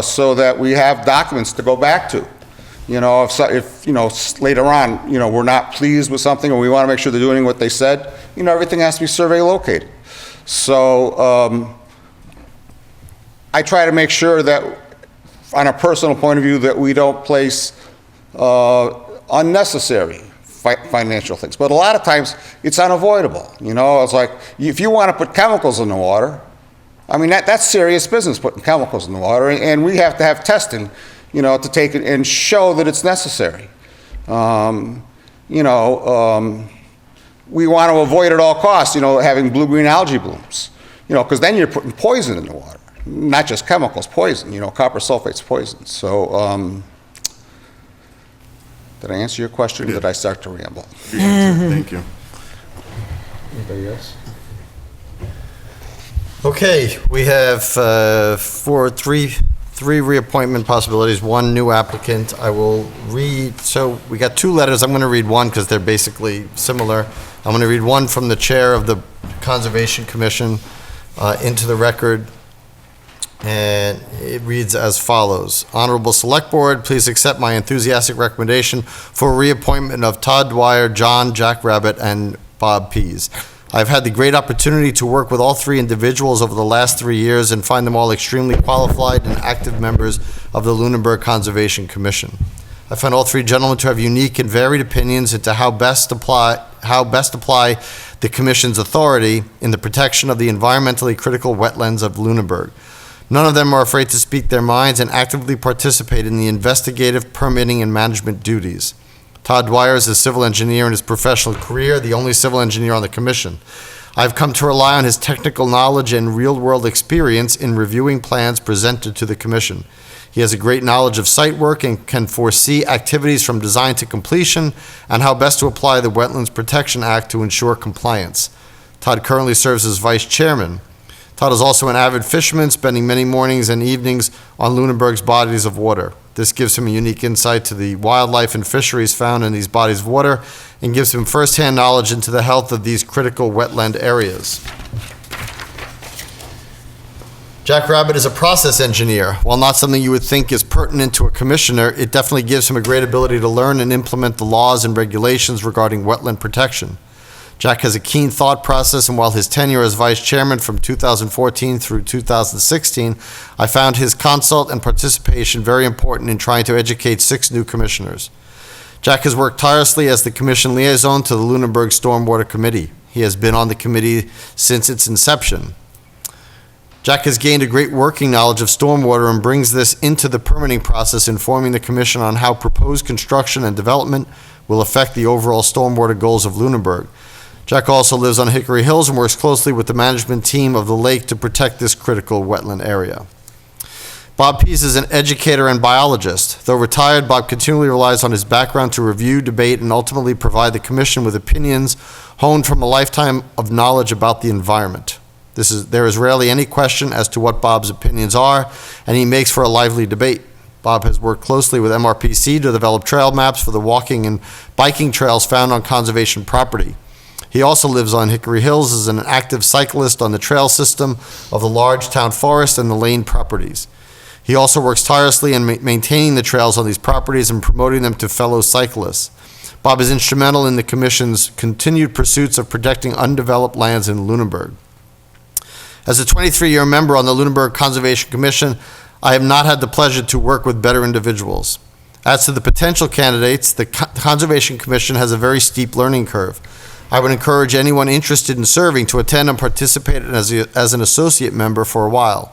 so that we have documents to go back to. If later on, we're not pleased with something or we want to make sure they're doing what they said, everything has to be survey located. So I try to make sure that, on a personal point of view, that we don't place unnecessary financial things. But a lot of times, it's unavoidable. It's like, if you want to put chemicals in the water, I mean, that's serious business, putting chemicals in the water, and we have to have testing, to take it and show that it's necessary. We want to avoid at all costs, having blue-green algae blooms, because then you're putting poison in the water, not just chemicals, poison, copper sulfate's poison. So, did I answer your question, or did I start to ramble? Thank you. Anybody else? Okay, we have three reappointment possibilities, one new applicant. I will read, so we got two letters. I'm going to read one because they're basically similar. I'm going to read one from the chair of the Conservation Commission into the record, and it reads as follows. Honorable Select Board, please accept my enthusiastic recommendation for reappointment of Todd Dwyer, Jack Rabbit, and Bob Pease. I've had the great opportunity to work with all three individuals over the last 3 years and find them all extremely qualified and active members of the Lunenburg Conservation Commission. I find all three gentlemen to have unique and varied opinions into how best apply the Commission's authority in the protection of the environmentally critical wetlands of Lunenburg. None of them are afraid to speak their minds and actively participate in the investigative, permitting, and management duties. Todd Dwyer is a civil engineer in his professional career, the only civil engineer on the commission. I've come to rely on his technical knowledge and real-world experience in reviewing plans presented to the commission. He has a great knowledge of site work and can foresee activities from design to completion and how best to apply the Wetlands Protection Act to ensure compliance. Todd currently serves as vice chairman. Todd is also an avid fisherman, spending many mornings and evenings on Lunenburg's bodies of water. This gives him a unique insight to the wildlife and fisheries found in these bodies of water and gives him firsthand knowledge into the health of these critical wetland areas. Jack Rabbit is a process engineer. While not something you would think is pertinent to a commissioner, it definitely gives him a great ability to learn and implement the laws and regulations regarding wetland protection. Jack has a keen thought process, and while his tenure as vice chairman from 2014 through 2016, I found his consult and participation very important in trying to educate 6 new commissioners. Jack has worked tirelessly as the commission liaison to the Lunenburg Stormwater Committee. He has been on the committee since its inception. Jack has gained a great working knowledge of stormwater and brings this into the permitting process, informing the commission on how proposed construction and development will affect the overall stormwater goals of Lunenburg. Jack also lives on Hickory Hills and works closely with the management team of the lake to protect this critical wetland area. Bob Pease is an educator and biologist. Though retired, Bob continually relies on his background to review, debate, and ultimately provide the commission with opinions honed from a lifetime of knowledge about the environment. There is rarely any question as to what Bob's opinions are, and he makes for a lively debate. Bob has worked closely with MRPC to develop trail maps for the walking and biking trails found on conservation property. He also lives on Hickory Hills as an active cyclist on the trail system of the large town forest and the lane properties. He also works tirelessly in maintaining the trails on these properties and promoting them to fellow cyclists. Bob is instrumental in the Commission's continued pursuits of protecting undeveloped lands in Lunenburg. As a 23-year member on the Lunenburg Conservation Commission, I have not had the pleasure to work with better individuals. As to the potential candidates, the Conservation Commission has a very steep learning curve. I would encourage anyone interested in serving to attend and participate as an associate member for a while.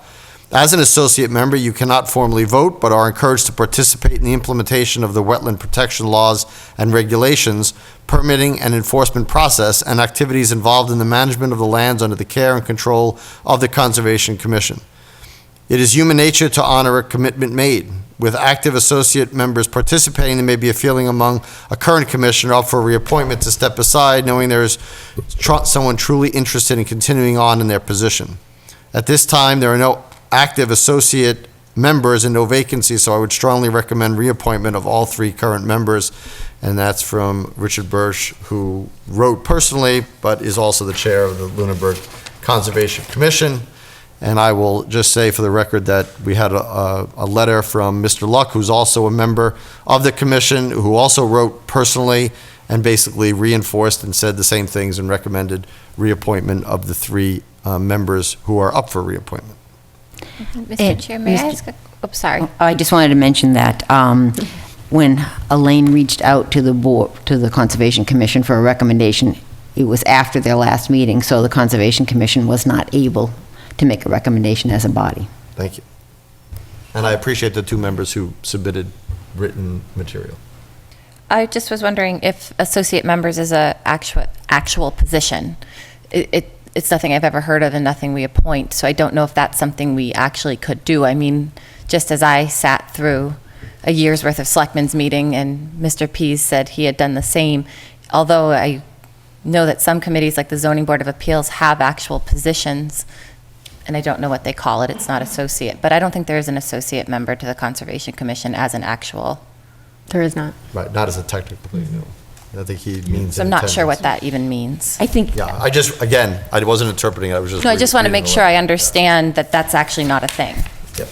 As an associate member, you cannot formally vote, but are encouraged to participate in the implementation of the wetland protection laws and regulations, permitting and enforcement process, and activities involved in the management of the lands under the care and control of the Conservation Commission. It is human nature to honor a commitment made. With active associate members participating, there may be a feeling among a current commissioner up for reappointment to step aside, knowing there is someone truly interested in continuing on in their position. At this time, there are no active associate members and no vacancies, so I would strongly recommend reappointment of all 3 current members, and that's from Richard Birch, who wrote personally, but is also the chair of the Lunenburg Conservation Commission. And I will just say for the record that we had a letter from Mr. Luck, who's also a member of the commission, who also wrote personally and basically reinforced and said the same things and recommended reappointment of the 3 members who are up for reappointment. Mr. Chair, may I ask sorry. I just wanted to mention that when Elaine reached out to the board, to the Conservation Commission for a recommendation, it was after their last meeting, so the Conservation Commission was not able to make a recommendation as a body. Thank you. And I appreciate the 2 members who submitted written material. I just was wondering if associate members is a actual position. It's nothing I've ever heard of and nothing we appoint, so I don't know if that's something we actually could do. I mean, just as I sat through a year's worth of Selectmen's Meeting and Mr. Pease said he had done the same, although I know that some committees like the Zoning Board of Appeals have actual positions, and I don't know what they call it, it's not associate, but I don't think there is an associate member to the Conservation Commission as an actual. There is not. Right, not as a technical, no. I think he means. So I'm not sure what that even means. I think. Yeah, I just, again, I wasn't interpreting it, I was just. No, I just want to reading make the sure letter. I understand that that's actually not a thing. Yep.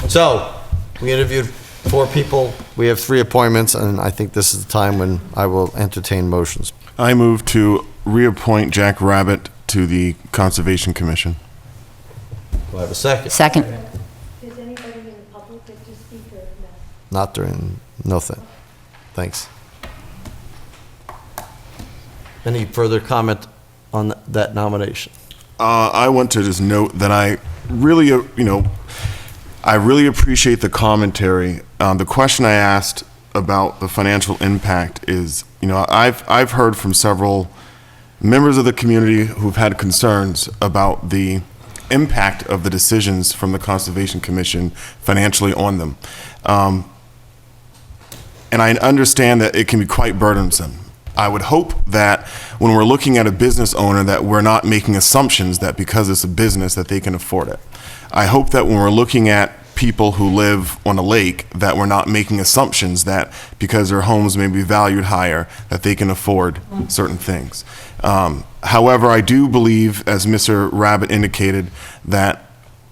So, we interviewed 4 people, we have 3 appointments, and I think this is the time when I will entertain motions. I move to reappoint Jack Rabbit to the Conservation Commission. Do I have a second? Second. Does anybody in the public get to speak or no? Not during, no thing. Thanks. Any further comment on that nomination? I want to just note that I really, I really appreciate the commentary. The question I asked about the financial impact is, I've heard from several members of the community who've had concerns about the impact of the decisions from the Conservation Commission financially on them. And I understand that it can be quite burdensome. I would hope that when we're looking at a business owner that we're not making assumptions that because it's a business that they can afford it. I hope that when we're looking at people who live on a lake that we're not making assumptions that because their homes may be valued higher that they can afford certain things. However, I do believe, as Mr. Rabbit indicated, that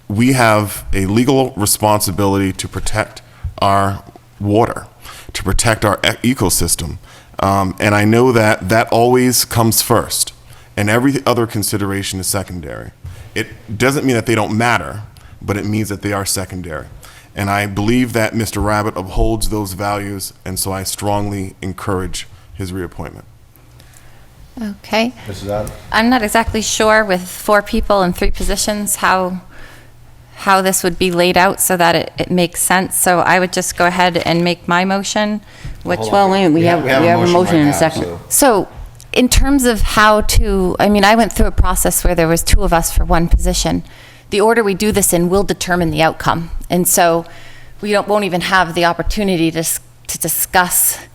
we have a legal responsibility to protect our water, to protect our ecosystem. And I know that that always comes first, and every other consideration is secondary. It doesn't mean that they don't matter, but it means that they are secondary. And I believe that Mr. Rabbit upholds those values, and so I strongly encourage his reappointment. Okay. Mrs. Adams? I'm not exactly sure with 4 people and 3 positions how this would be laid out so that it makes sense. So I would just go ahead and make my motion, which. Well, wait, we have a motion in a second. So in terms of how to, I mean, I went through a process where there was 2 of us for 1 position. The order we do this in will determine the outcome. And so we won't even have the opportunity to discuss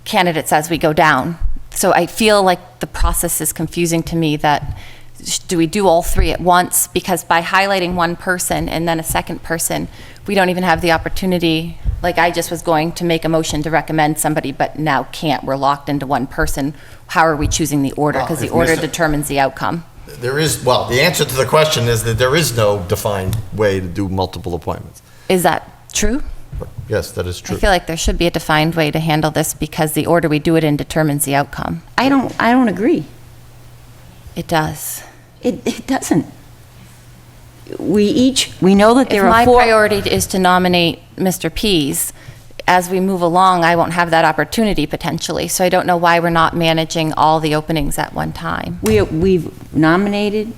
candidates as we go down. So I feel like the process is confusing to me that, do we do all 3 at once? Because by highlighting 1 person and then a second person, we don't even have the opportunity, like I just was going to make a motion to recommend somebody, but now can't. We're locked into 1 person. How are we choosing the order? Because the order determines the outcome. There is, well, the answer to the question is that there is no defined way to do multiple appointments. Is that true? Yes, that is I true. feel like there should be a defined way to handle this because the order we do it in determines the outcome. I don't agree. It does. It doesn't. We know that there If are my 4. priority is to nominate Mr. Pease, as we move along, I won't have that opportunity potentially. So I don't know why we're not managing all the openings at one time. We've nominated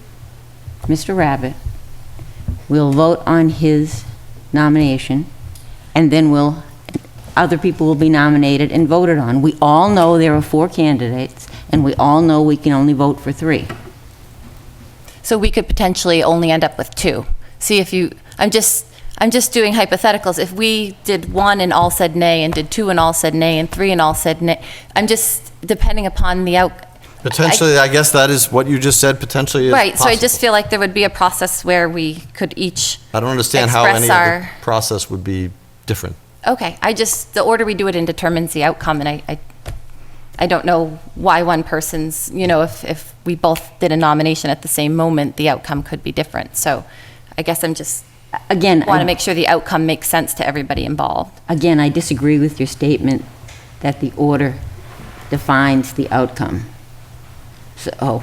Mr. Rabbit. We'll vote on his nomination, and then other people will be nominated and voted on. We all know there are 4 candidates, and we all know we can only vote for 3. So we could potentially only end up with 2. See if you, I'm just doing hypotheticals. If we did 1 and all said nay, and did 2 and all said nay, and 3 and all said nay, I'm just, depending upon the Potentially, I guess that is what you just said, potentially is Right, so I possible. just feel like there would be a process where we could each I don't understand how express any of the our- process would be different. Okay, the order we do it in determines the outcome, and I don't know why one person's, if we both did a nomination at the same moment, the outcome could be different. So I guess I'm just, Again, want to make sure the outcome makes sense to everybody involved. Again, I disagree with your statement that the order defines the outcome. So,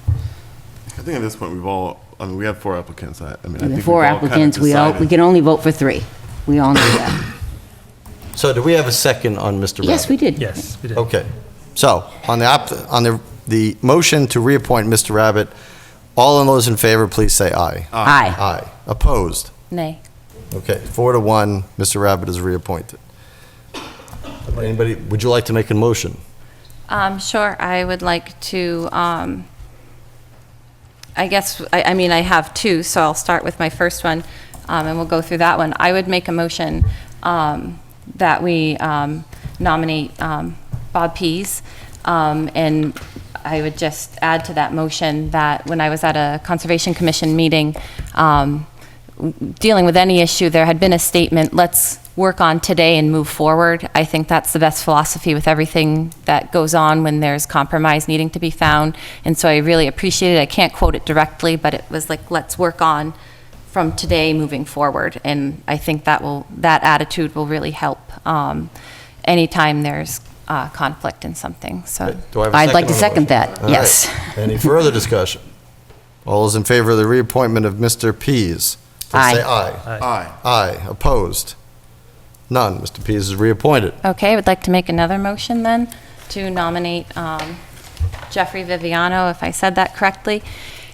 I think at this point, we have 4 applicants. I think the we've 4 all kind of applicants, we decided. can only vote for 3. We all know that. So do we have a second on Mr. Rabbit? Yes, we did. Yes, we did. Okay. So on the motion to reappoint Mr. Rabbit, all of those in favor, please say aye. Aye. Aye. Opposed? Nay. Okay, 4-1, Mr. Rabbit is reappointed. Anybody, would you like to make a motion? Sure, I would like to, I guess, I mean, I have 2, so I'll start with my first one, and we'll go through that one. I would make a motion that we nominate Bob Pease, and I would just add to that motion that when I was at a Conservation Commission meeting, dealing with any issue, there had been a statement, let's work on today and move forward. I think that's the best philosophy with everything that goes on when there's compromise needing to be found. And so I really appreciate it. I can't quote it directly, but it was like, let's work on from today moving forward. And I think that attitude will really help anytime there's conflict in something. So Do I have a I'd like to on the second motion? that, All yes. right. Any further discussion? All those in favor of the reappointment of Mr. Pease, please Aye. say aye. Aye. Aye. Opposed? None. Mr. Pease is reappointed. Okay, I would like to make another motion then to nominate Jeffrey Viviano, if I said that correctly.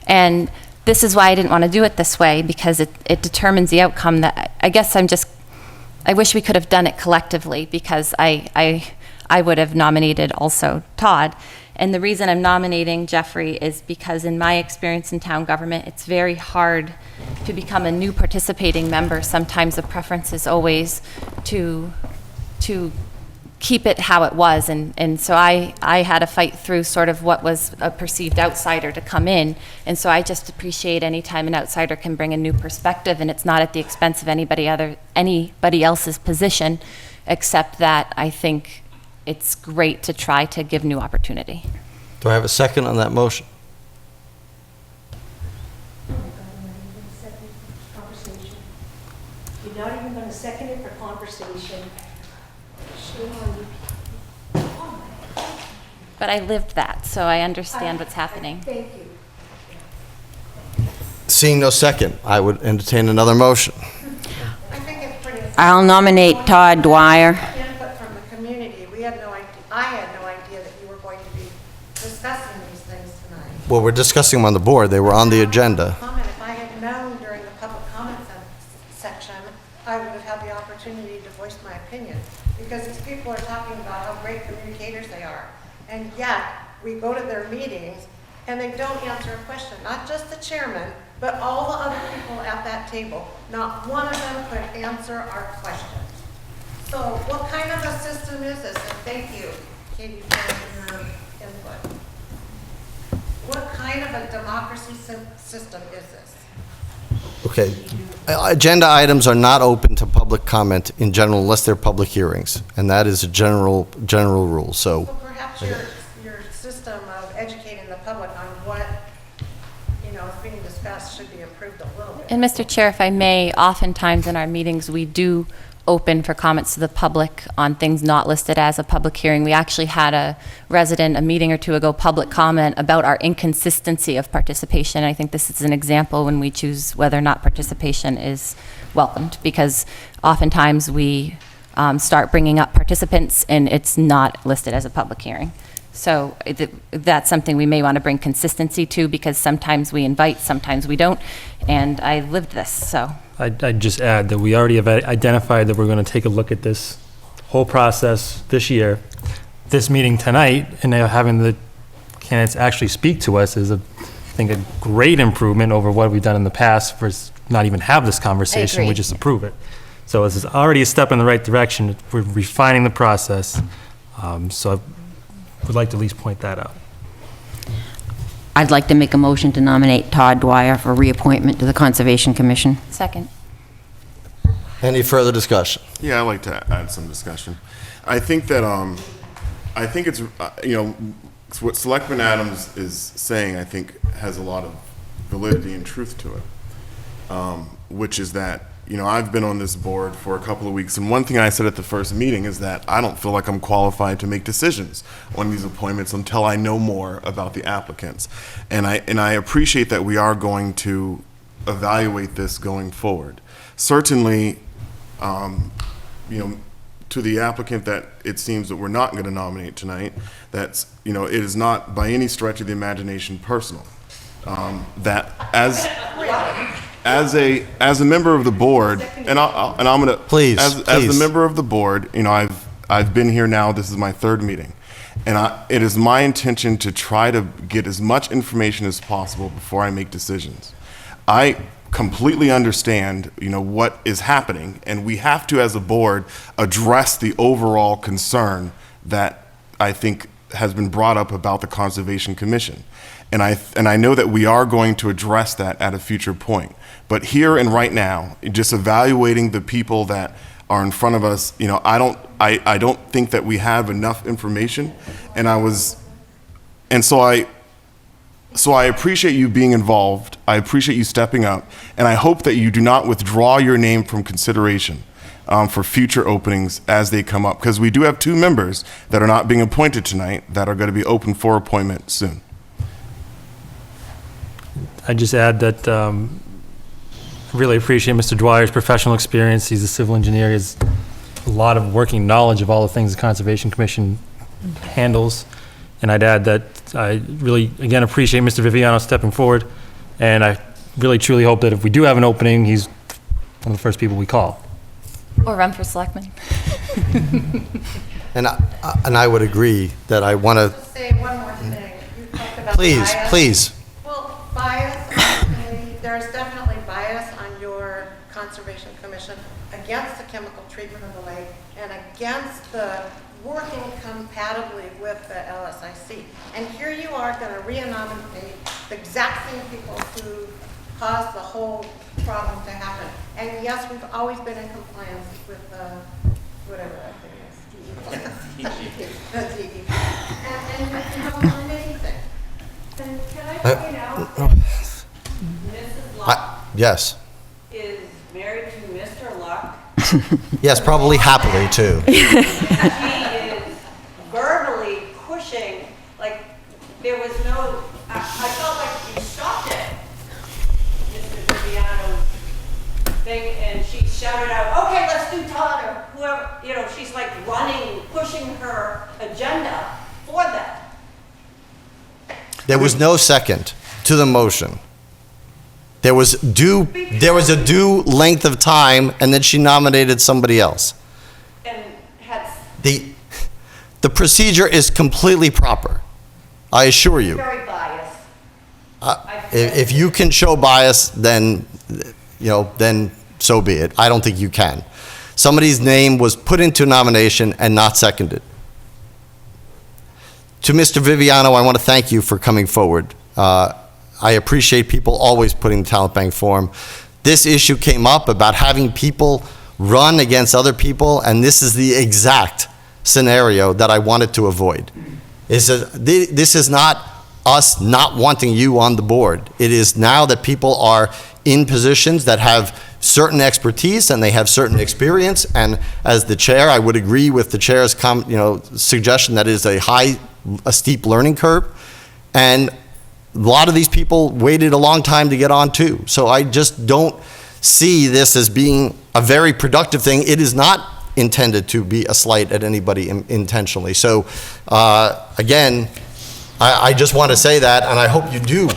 And this is why I didn't want to do it this way, because it determines the outcome. That I guess I wish we could have done it collectively, because I would have nominated also Todd. And the reason I'm nominating Jeffrey is because in my experience in town government, it's very hard to become a new participating member. Sometimes the preference is always to keep it how it was. And so I had to fight through sort of what was a perceived outsider to come in. And so I just appreciate any time an outsider can bring a new perspective, and it's not at the expense of anybody else's position, except that I think it's great to try to give new opportunity. Do I have a second on that motion? You're not even going to second it for conversation. But I lived that, so I understand what's happening. Thank you. Seeing no second, I would entertain another motion. I think it's pretty. I'll nominate Todd Dwyer. Input from the community. We had no idea. I had no idea that you were going to be discussing these things tonight. Well, we're discussing them on the board. They were on the agenda. Comment. If I had known during the public comment section, I would have had the opportunity to voice my opinion, because these people are talking about how great communicators they are, and yet we go to their meetings and they don't answer a question. Not just the chairman, but all the other people at that table. Not one of them could answer our questions. So what kind of a system is this? And thank you, Katie, for your input. What kind of a democracy system is this? Okay. Agenda items are not open to public comment in general unless they're public hearings, and that is a general rule. So perhaps your system of educating the public on what, is being discussed should be improved a little bit. And Mr. Chair, if I may, oftentimes in our meetings, we do open for comments to the public on things not listed as a public hearing. We actually had a resident a meeting or two ago public comment about our inconsistency of participation. I think this is an example when we choose whether or not participation is welcomed, because oftentimes we start bringing up participants and it's not listed as a public hearing. So that's something we may want to bring consistency to, because sometimes we invite, sometimes we don't, and I lived this, so. I'd just add that we already have identified that we're going to take a look at this whole process this year. This meeting tonight, and now having the candidates actually speak to us is, I think, a great improvement over what we've done in the past for us not even have this conversation, we just approve it. So this is already a step in the right direction. We're refining the process. So I would like to at least point that out. I'd like to make a motion to nominate Todd Dwyer for reappointment to the Conservation Commission. Second. Any further discussion? Yeah, I'd like to add some discussion. I think that I think it's, what Selectman Adams is saying, I think, has a lot of validity and truth to it, which is that, I've been on this board for a couple of weeks, and one thing I said at the first meeting is that I don't feel like I'm qualified to make decisions on these appointments until I know more about the applicants. And I appreciate that we are going to evaluate this going forward. Certainly, to the applicant that it seems that we're not going to nominate tonight, that's, it is not by any stretch of the imagination personal. That as a member of the board, and I'm going to Please. As the member of the board, I've been here now. This is my third meeting, and it is my intention to try to get as much information as possible before I make decisions. I completely understand, what is happening, and we have to, as a board, address the overall concern that I think has been brought up about the Conservation Commission. And I know that we are going to address that at a future point. But here and right now, just evaluating the people that are in front of us, I don't think that we have enough information. So I appreciate you being involved. I appreciate you stepping up, and I hope that you do not withdraw your name from consideration for future openings as they come up, because we do have 2 members that are not being appointed tonight that are going to be open for appointment soon. I just add that I really appreciate Mr. Dwyer's professional experience. He's a civil engineer. He has a lot of working knowledge of all the things the Conservation Commission handles. And I'd add that I really, again, appreciate Mr. Viviano stepping forward. And I really, truly hope that if we do have an opening, he's one of the first people we call. Or run for selectman. And I would agree that I want to, Say one more thing. You talked about please, bias. please. Well, bias on the committee, there's definitely bias on your Conservation Commission against the chemical treatment of the lake and against the working compatibly with the LSIC. And here you are going to re-nominate the exact same people who caused the whole problem to happen. And yes, we've always been in compliance with whatever that thing is. DEP. And you haven't done anything. Can I point out that Mrs. Luck Yes. is married to Mr. Luck? Yes, probably happily, too. He is verbally pushing, like, there was no, I felt like you stopped it, Mr. Viviano's thing, and she shouted out, okay, let's do Todd, or whoever, she's like running, pushing her agenda for that. There was no second to the motion. There was a due length of time, and then she nominated somebody else. And had The procedure is completely proper. I assure you. very biased. If you can show bias, then then so be it. I don't think you can. Somebody's name was put into nomination and not seconded. To Mr. Viviano, I want to thank you for coming forward. I appreciate people always putting the talent bank form. This issue came up about having people run against other people, and this is the exact scenario that I wanted to avoid. This is not us not wanting you on the board. It is now that people are in positions that have certain expertise and they have certain experience, and as the chair, I would agree with the chair's suggestion that it is a steep learning curve, and a lot of these people waited a long time to get on too. So I just don't see this as being a very productive thing. It is not intended to be a slight at anybody intentionally. So again, I just want to say that, and I hope you do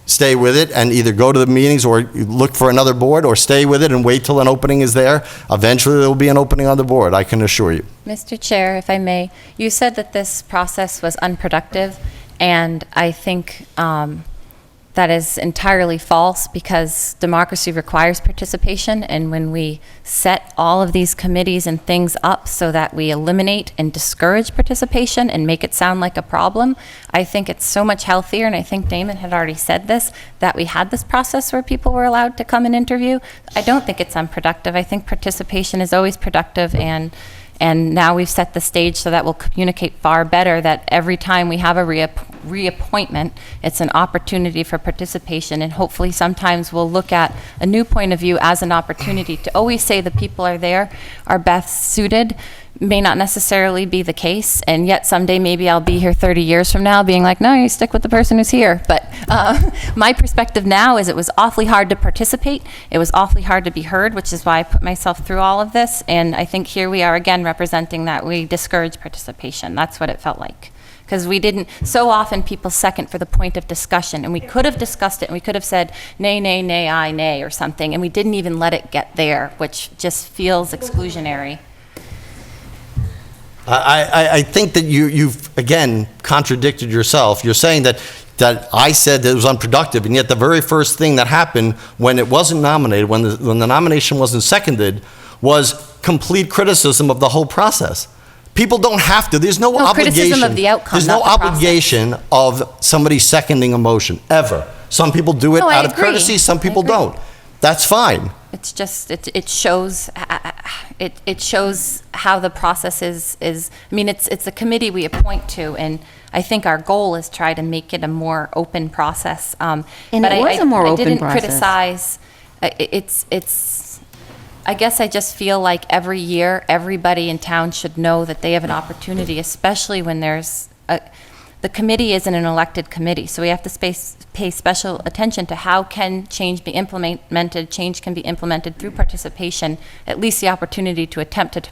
stay with it and either go to the meetings or look for another board, or stay with it and wait till an opening is there. Eventually there will be an opening on the board, I can assure you. Mr. Chair, if I may, you said that this process was unproductive, and I think that is entirely false, because democracy requires participation, and when we set all of these committees and things up so that we eliminate and discourage participation and make it sound like a problem, I think it's so much healthier, and I think Damon had already said this, that we had this process where people were allowed to come and interview. I don't think it's unproductive. I think participation is always productive, and And now we've set the stage so that we'll communicate far better that every time we have a reappointment, it's an opportunity for participation. And hopefully sometimes we'll look at a new point of view as an opportunity to always say the people are there, are best suited. May not necessarily be the case, and yet someday maybe I'll be here 30 years from now being like, no, you stick with the person who's here. But my perspective now is it was awfully hard to participate. It was awfully hard to be heard, which is why I put myself through all of this. And I think here we are again representing that we discourage participation. That's what it felt like. Because we didn't, so often people second for the point of discussion, and we could have discussed it, and we could have said, nay, nay, nay, aye, nay, or something, and we didn't even let it get there, which just feels exclusionary. I think that you've, again, contradicted yourself. You're saying that I said that it was unproductive, and yet the very first thing that happened when it wasn't nominated, when the nomination wasn't seconded, was complete criticism of the whole process. People don't have to. There's no obligation. Criticism of the outcome, There's no obligation of somebody seconding a motion, ever. Some people do it No, I out of agree. courtesy, some people don't. That's fine. It's just, it shows, it shows how the process is, I mean, it's a committee we appoint to, and I think our goal is try to make it a more open process. And it was a more open process. I didn't criticize, it's, I guess I just feel like every year, everybody in town should know that they have an opportunity, especially when there's the committee isn't an elected committee, so we have to pay special attention to how can change be implemented. Change can be implemented through participation. At least the opportunity to attempt to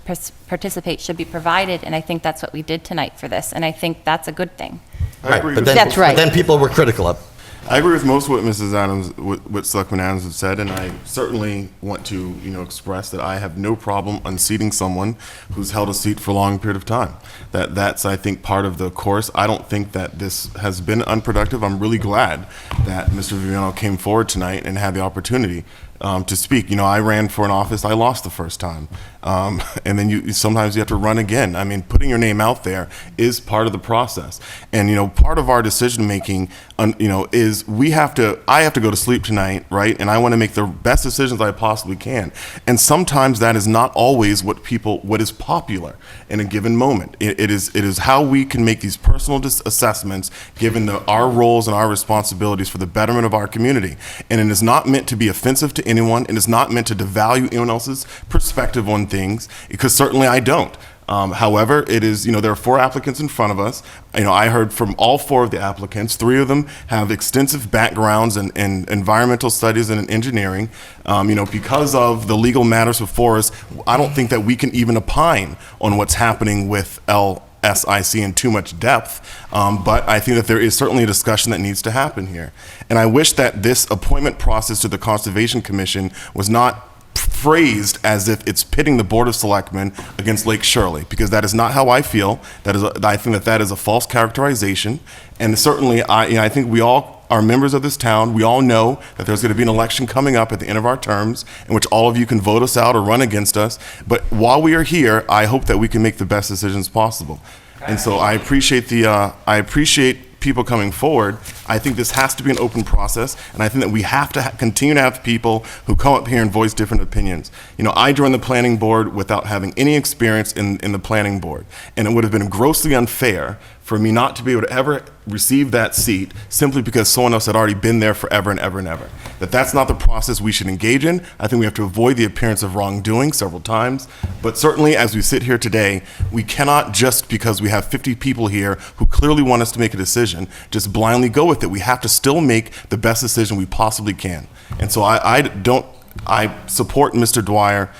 participate should be provided, and I think that's what we did tonight for this, and I think that's a good thing. I agree with That's right. But then people were critical of it. I agree with most of what Mrs. Adams, what Selectman Adams has said, and I certainly want to, express that I have no problem unseating someone who's held a seat for a long period of time. That's, I think, part of the course. I don't think that this has been unproductive. I'm really glad that Mr. Viviano came forward tonight and had the opportunity to speak. I ran for an office. I lost the first time. And then sometimes you have to run again. I mean, putting your name out there is part of the process. And, part of our decision making, is I have to go to sleep tonight, right? And I want to make the best decisions I possibly can. And sometimes that is not always what is popular in a given moment. It is how we can make these personal assessments given our roles and our responsibilities for the betterment of our community. And it is not meant to be offensive to anyone. It is not meant to devalue anyone else's perspective on things, because certainly I don't. However, it is, there are 4 applicants in front of us. I heard from all 4 of the applicants. 3 of them have extensive backgrounds in environmental studies and in engineering. Because of the legal matters before us, I don't think that we can even opine on what's happening with LSIC in too much depth, but I think that there is certainly a discussion that needs to happen here. And I wish that this appointment process to the Conservation Commission was not phrased as if it's pitting the Board of Selectmen against Lake Shirley, because that is not how I feel. I think that is a false characterization. And certainly, I think we all are members of this town. We all know that there's going to be an election coming up at the end of our terms in which all of you can vote us out or run against us. But while we are here, I hope that we can make the best decisions possible. And so I appreciate people coming forward. I think this has to be an open process, and I think that we have to continue to have people who come up here and voice different opinions. I joined the planning board without having any experience in the planning board, and it would have been grossly unfair for me not to be able to ever receive that seat simply because someone else had already been there forever and ever and ever. That's not the process we should engage in. I think we have to avoid the appearance of wrongdoing several times. But certainly, as we sit here today, we cannot, just because we have 50 people here who clearly want us to make a decision, just blindly go with it. We have to still make the best decision we possibly can. And so I support Mr. Dwyer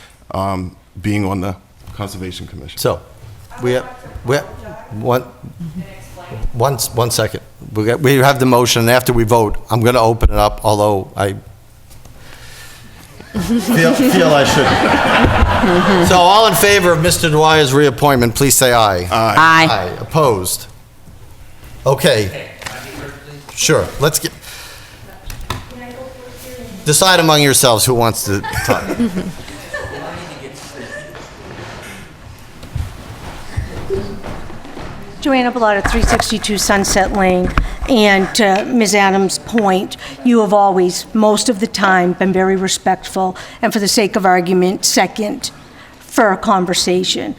being on the Conservation Commission. So, we have one second. We have the motion, and after we vote, I'm going to open it up, although I feel I shouldn't. So all in favor of Mr. Dwyer's reappointment, please say aye. Aye. Aye. Opposed? Okay. Sure. Let's get... Decide among yourselves who wants to talk. Joanna Bellata, 362 Sunset Lane. And to Ms. Adams' point, you have always, most of the time, been very respectful, and for the sake of argument, second for a conversation.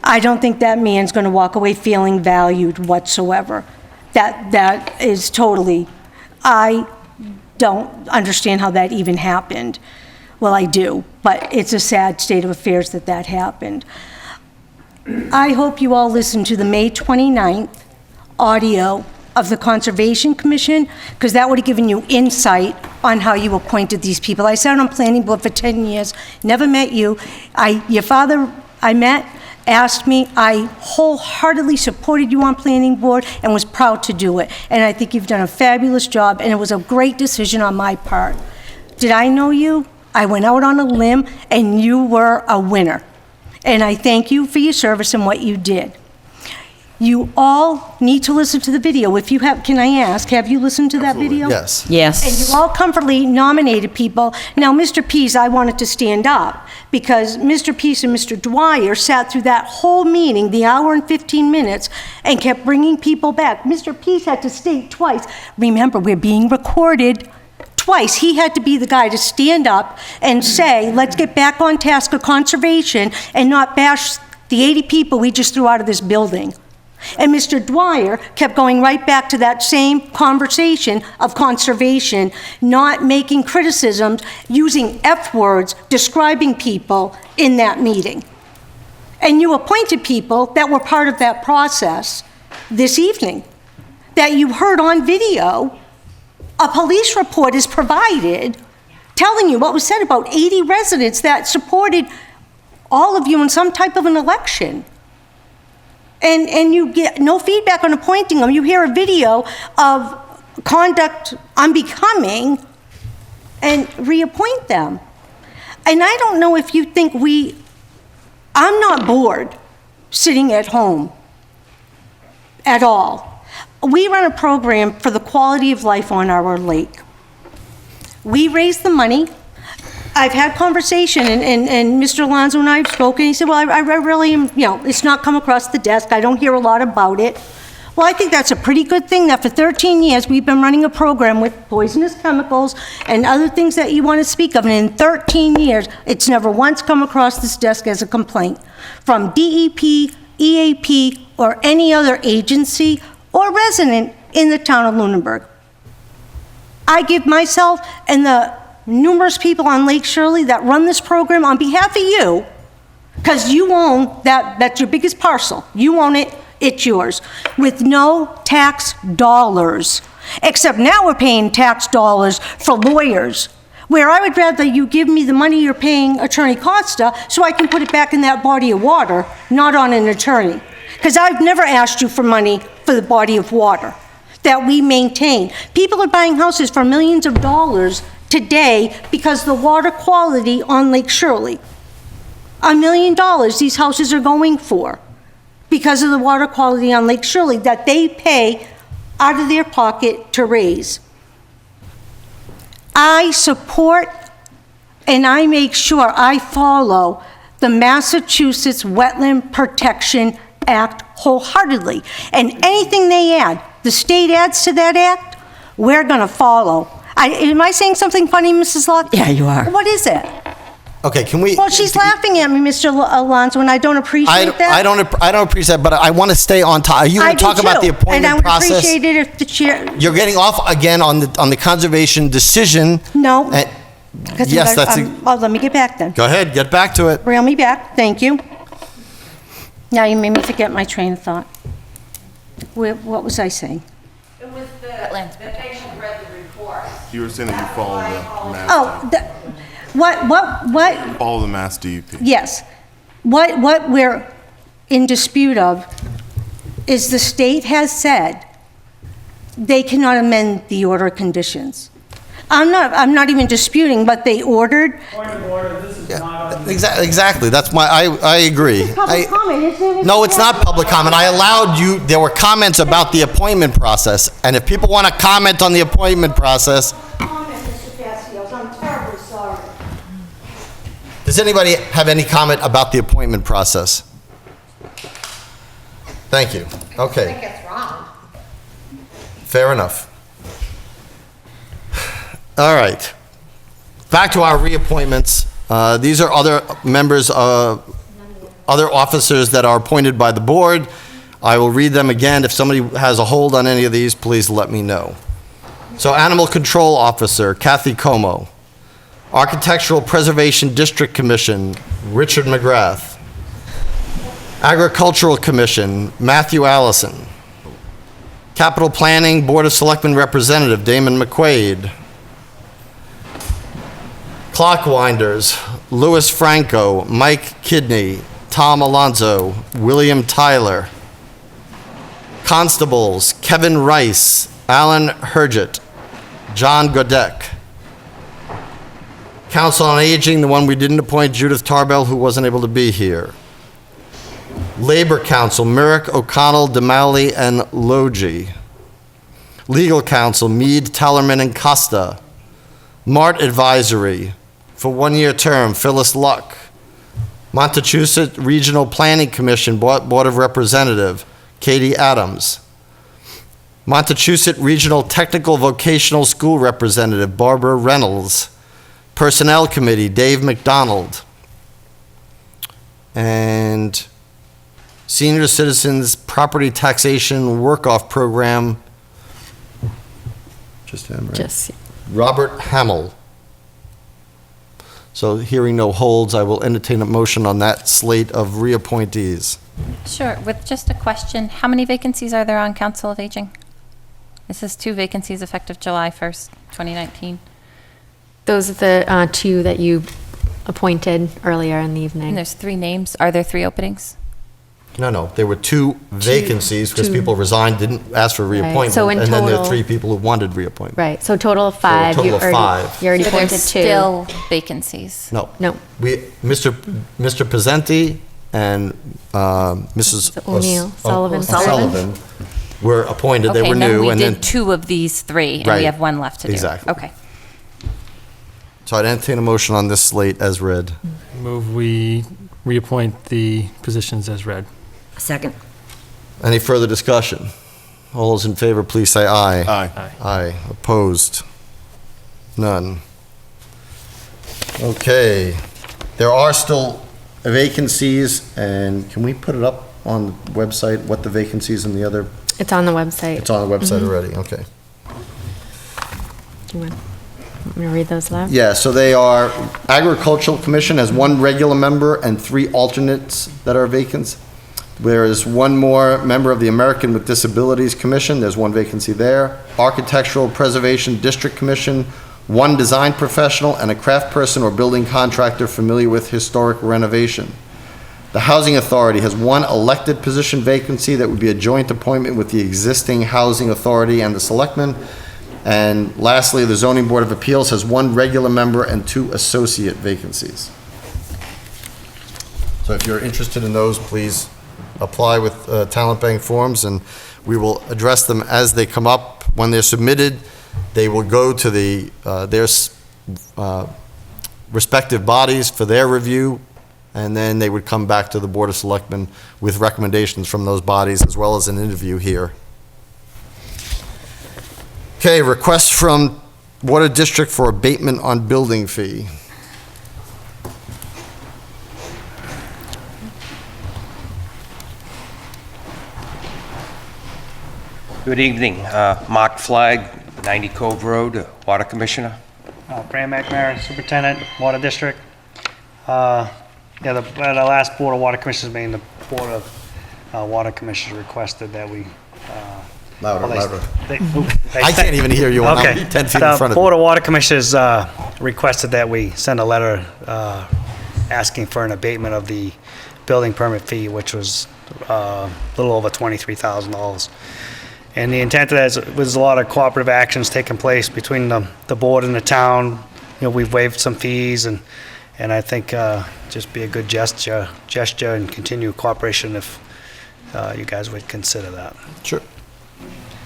I don't think that man's going to walk away feeling valued whatsoever. That is totally, I don't understand how that even happened. Well, I do, but it's a sad state of affairs that happened. I hope you all listen to the May 29th audio of the Conservation Commission, because that would have given you insight on how you appointed these people. I sat on planning board for 10 years, never met you. Your father I met, asked me, I wholeheartedly supported you on planning board and was proud to do it. And I think you've done a fabulous job, and it was a great decision on my part. Did I know you? I went out on a limb, and you were a winner. And I thank you for your service and what you did. You all need to listen to the video. If you have, can I ask, have you listened to that video? Yes. Yes. And you all comfortably nominated people. Now, Mr. Pease, I wanted to stand up because Mr. Pease and Mr. Dwyer sat through that whole meeting, the hour and 15 minutes, and kept bringing people back. Mr. Pease had to state twice, remember, we're being recorded. Twice, he had to be the guy to stand up and say, let's get back on task of conservation and not bash the 80 people we just threw out of this building. And Mr. Dwyer kept going right back to that same conversation of conservation, not making criticisms, using F words, describing people in that meeting. And you appointed people that were part of that process this evening, that you heard on video. A police report is provided telling you what was said about 80 residents that supported all of you in some type of an election. And you get no feedback on appointing them. You hear a video of conduct unbecoming and reappoint them. And I don't know if you think I'm not bored sitting at home at all. We run a program for the quality of life on our lake. We raise the money. I've had conversation, and Mr. Alonso and I have spoken. He said, well, I really am, it's not come across the desk. I don't hear a lot about it. Well, I think that's a pretty good thing that for 13 years we've been running a program with poisonous chemicals and other things that you want to speak of. And in 13 years, it's never once come across this desk as a complaint from DEP, EAP, or any other agency or resident in the town of Lunenburg. I give myself and the numerous people on Lake Shirley that run this program on behalf of you, because you own that's your biggest parcel. You own it, it's yours, with no tax dollars. Except now we're paying tax dollars for lawyers, where I would rather you give me the money you're paying Attorney Costa so I can put it back in that body of water, not on an attorney. Because I've never asked you for money for the body of water that we maintain. People are buying houses for millions of dollars today because the water quality on Lake Shirley. $1 million these houses are going for because of the water quality on Lake Shirley that they pay out of their pocket to raise. I support and I make sure I follow the Massachusetts Wetland Protection Act wholeheartedly. And anything they add, the state adds to that act, we're gonna follow. Am I saying something funny, Mrs. Locke? Yeah, you are. What is it? Okay, can we? Well, she's laughing at me, Mr. Alonso, and I don't appreciate that. I don't appreciate that, but I want to stay on top. Are you going to talk about the appointment process? And I would appreciate it if the chair. You're getting off again on the conservation decision. No. Yes, well, let me get back then. Go ahead, get back to it. Reel me back, thank you. Now you made me forget my train of thought. What was I saying? It was that they should read the report. You were saying that you follow the Mass. Oh, what? Follow the Mass DEP. Yes. What we're in dispute of is the state has said they cannot amend the order of conditions. I'm not even disputing, but they ordered. Point of order, this is not on. Exactly. That's my. I agree. This is public comment, isn't it? No, it's not public comment. I allowed you. There were comments about the appointment process, and if people want to comment on the appointment process. Comment, Mr. Facios. I'm terribly sorry. Does anybody have any comment about the appointment process? Thank you. Okay. I think it's wrong. Fair enough. All right. Back to our reappointments. These are other members of, other officers that are appointed by the board. I will read them again. If somebody has a hold on any of these, please let me know. So Animal Control Officer, Kathy Como. Architectural Preservation District Commission, Richard McGrath. Agricultural Commission, Matthew Allison. Capital Planning Board of Selectmen Representative, Damon McQuaid. Clockwinders, Louis Franco, Mike Kidney, Tom Alonso, William Tyler. Constables, Kevin Rice, Alan Herget, John Godek. Council on Aging, the one we didn't appoint, Judith Tarbell, who wasn't able to be here. Labor Council, Merrick, O'Connell, DeMauli, and Logie. Legal Counsel, Mead, Tellerman, and Costa. Mart Advisory, for one-year term, Phyllis Luck. Montechusett Regional Planning Commission, Board of Representative, Katie Adams. Montechusett Regional Technical Vocational School Representative, Barbara Reynolds. Personnel Committee, Dave McDonald. And Senior Citizens Property Taxation Work-Off Program, just him, right? Just Robert Hamill. So hearing no holds, I will entertain a motion on that slate of reappointees. Sure, with just a question, how many vacancies are there on Council of Aging? This is 2 vacancies effective July 1st, 2019. Those are the two that you appointed earlier in the evening. And there's 3 names. Are there 3 openings? No, there were 2 vacancies because people resigned, didn't ask for reappointment. So in and then there are total- 3 people who wanted reappointment. Right, so total of 5. total You of already- 5. You already But appointed there's 2. still vacancies. No. No. Mr. Pezzenti and Mrs. O'Neill, Sullivan. Sullivan were appointed. They Okay, were and then new. we and did then 2 of these 3, and Right. we have 1 left to do. Exactly. Okay. So I'd entertain a motion on this slate as read. Move we reappoint the positions as read. Second. Any further discussion? All those in favor, please say aye. Aye. Aye. Opposed? None. Okay. There are still vacancies, and can we put it up on the website, what the vacancies in the other? It's on the website. It's on the website already, okay. Do you want me to read those aloud? Yeah, so they are, Agricultural Commission has 1 regular member and 3 alternates that are vacant. There is 1 more member of the American with Disabilities Commission, there's 1 vacancy there. Architectural Preservation District Commission, 1 design professional and a craft person or building contractor familiar with historic renovation. The Housing Authority has 1 elected position vacancy that would be a joint appointment with the existing Housing Authority and the Selectmen. And lastly, the Zoning Board of Appeals has 1 regular member and 2 associate vacancies. So if you're interested in those, please apply with talent bank forms, and we will address them as they come up. When they're submitted, they will go to their respective bodies for their review, and then they would come back to the Board of Selectmen with recommendations from those bodies, as well as an interview here. Okay, request from Water District for abatement on building fee. Good evening. Mark Flagg, 90 Cove Road, Water Commissioner. Fran McNamara, Superintendent, Water District. Yeah, the last Board of Water Commissioners meeting, the Board of Water Commissioners requested that we. Louder, well, louder. they- I can't even hear you when I'm 10 feet in front of The you. Board of Water Commissioners requested that we send a letter asking for an abatement of the building permit fee, which was a little over $23,000. And the intent of that is, there's a lot of cooperative actions taking place between the board and the town. You know, we've waived some fees, and I think just be a good gesture and continue cooperation if you guys would consider that. Sure.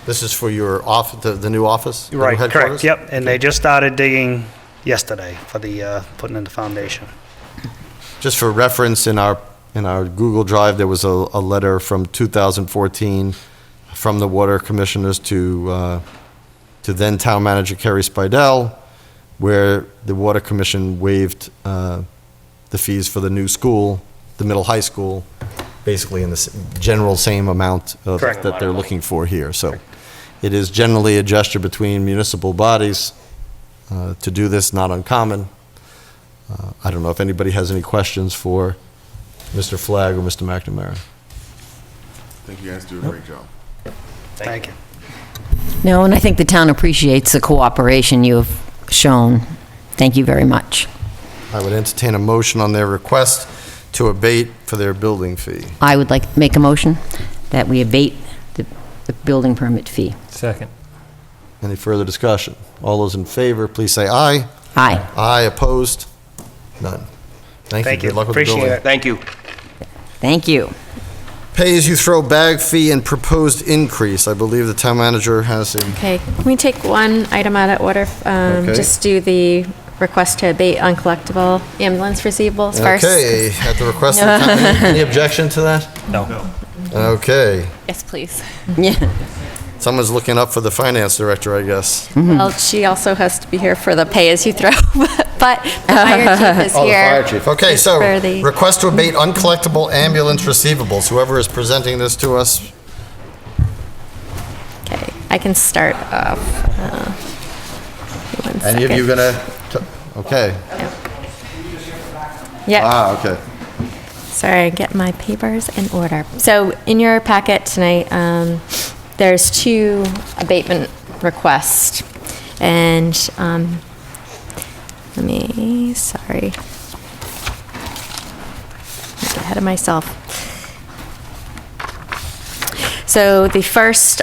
This is for your the new office? The new Right, headquarters? correct, yep. And they just started digging yesterday for the putting in the foundation. Just for reference, in our Google Drive, there was a letter from 2014 from the water commissioners to then town manager Kerry Spidell, where the water commission waived the fees for the new school the middle high school, basically in the general same amount of, Correct. that they're looking for here. So it is generally a gesture between municipal bodies to do this, not uncommon. I don't know if anybody has any questions for Mr. Flagg or Mr. McNamara. I think you guys do a great job. Thank you. No, and I think the town appreciates the cooperation you have shown. Thank you very much. I would entertain a motion on their request to abate for their building fee. I would like to make a motion that we abate the building permit fee. Second. Any further discussion? All those in favor, please say aye. Aye. Aye, opposed? None. Thank you. Good luck with the Appreciate building. it. Thank you. Thank you. Pay-as-you-throw bag fee and proposed increase. I believe the town manager has a... Okay, can we take one item out of order? Okay. Just do the request to abate uncollectible ambulance receivables first. Okay, at the request of the town, any objection to that? No. Okay. Yes, please. Yeah. Someone's looking up for the finance director, I guess. Well, she also has to be here for the pay-as-you-throw, but the fire chief is Oh, the here. fire chief. Okay, so for the- request to abate uncollectible ambulance receivables. Whoever is presenting this to us, Okay, I can start off. One any of you second. okay. Yep. Ah, okay. Sorry, get my papers in order. So in your packet tonight, there's two abatement requests. And sorry. Get ahead of myself. So the first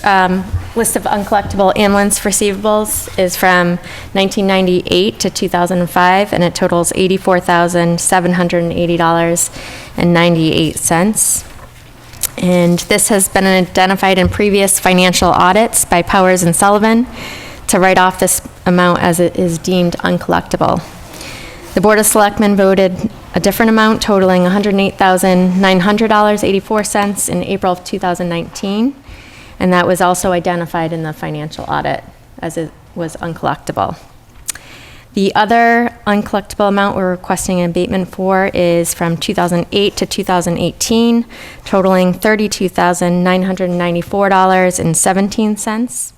list of uncollectible ambulance receivables is from 1998 to 2005, and it totals $84,780.98. And this has been identified in previous financial audits by Powers and Sullivan to write off this amount as it is deemed uncollectible. The Board of Selectmen voted a different amount totaling $108,900.84 in April of 2019, and that was also identified in the financial audit as it was uncollectible. The other uncollectible amount we're requesting an abatement for is from 2008 to 2018, totaling $32,994.17.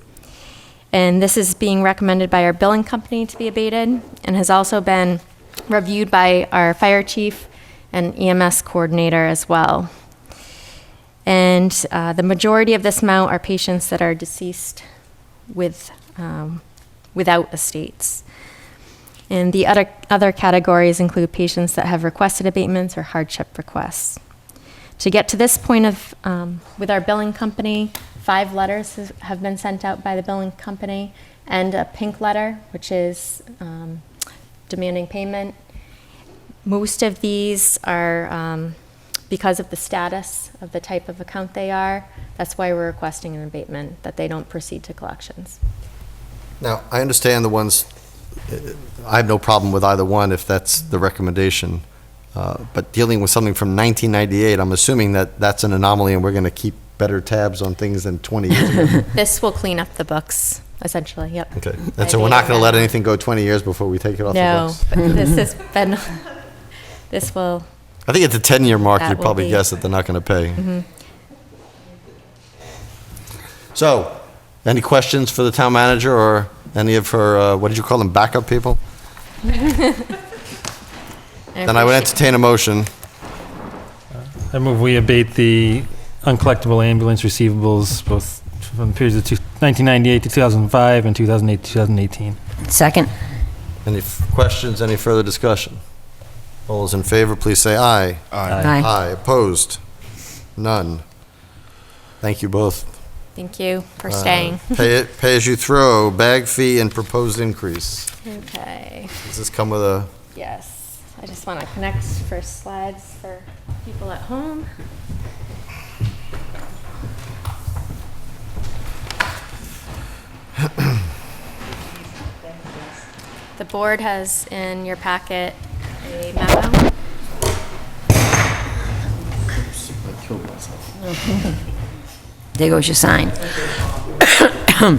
And this is being recommended by our billing company to be abated and has also been reviewed by our fire chief and EMS coordinator as well. And the majority of this amount are patients that are deceased without estates. And the other categories include patients that have requested abatements or hardship requests. To get to this point with our billing company, 5 letters have been sent out by the billing company and a pink letter, which is demanding payment. Most of these are because of the status of the type of account they are. That's why we're requesting an abatement, that they don't proceed to collections. Now, I understand the ones, I have no problem with either one if that's the recommendation. But dealing with something from 1998, I'm assuming that that's an anomaly and we're going to keep better tabs on things than 20 years ago. This will clean up the books, essentially, yep. Okay, and so we're not going to let anything go 20 years before we take it off the No, books? but this has been, this will, I think at the 10-year mark, That you'd will probably be- guess that they're not going to pay. mhm. So, any questions for the town manager or any of her, what did you call them, backup people? Then I would entertain a motion. I move we abate the uncollectible ambulance receivables both from the periods of 1998 to 2005 and 2008 to 2018. Second. Any questions, any further discussion? All those in favor, please say aye. Aye. Aye, opposed? None. Thank you both. thank you for staying. Pay as you throw, bag fee and proposed increase. Okay, Does this come with a, yes. I just want to connect for slides for people at home. The board has in your packet a memo. There goes your sign. yeah.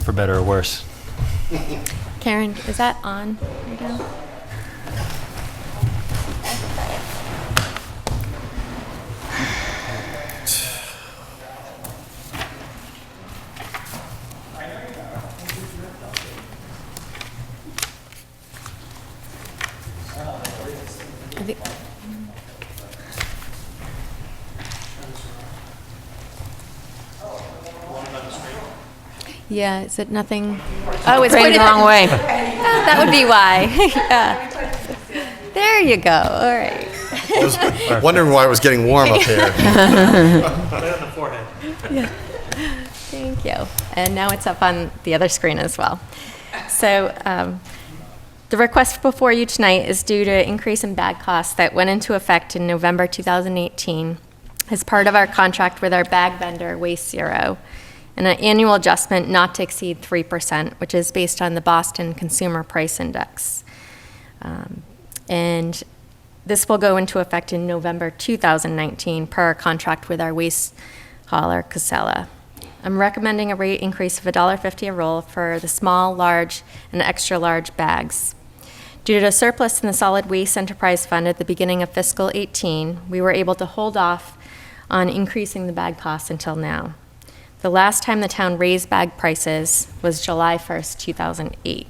For better or worse. Karen, is that on right now? I think- Yeah, is it nothing? Oh, it's Framed pointed the wrong way. Oh, that would be why. Yeah. There you go. All right. I was wondering why it was getting warm up here. Right on the forehead. Yeah. Thank you. And now it's up on the other screen as well. So the request before you tonight is due to increase in bag costs that went into effect in November 2018 as part of our contract with our bag vendor, Waste Zero, and an annual adjustment not to exceed 3%, which is based on the Boston Consumer Price Index. And this will go into effect in November 2019 per our contract with our waste hauler, Casella. I'm recommending a rate increase of $1.50 a roll for the small, large, and extra large bags. Due to a surplus in the Solid Waste Enterprise Fund at the beginning of fiscal 18, we were able to hold off on increasing the bag costs until now. The last time the town raised bag prices was July 1st, 2008.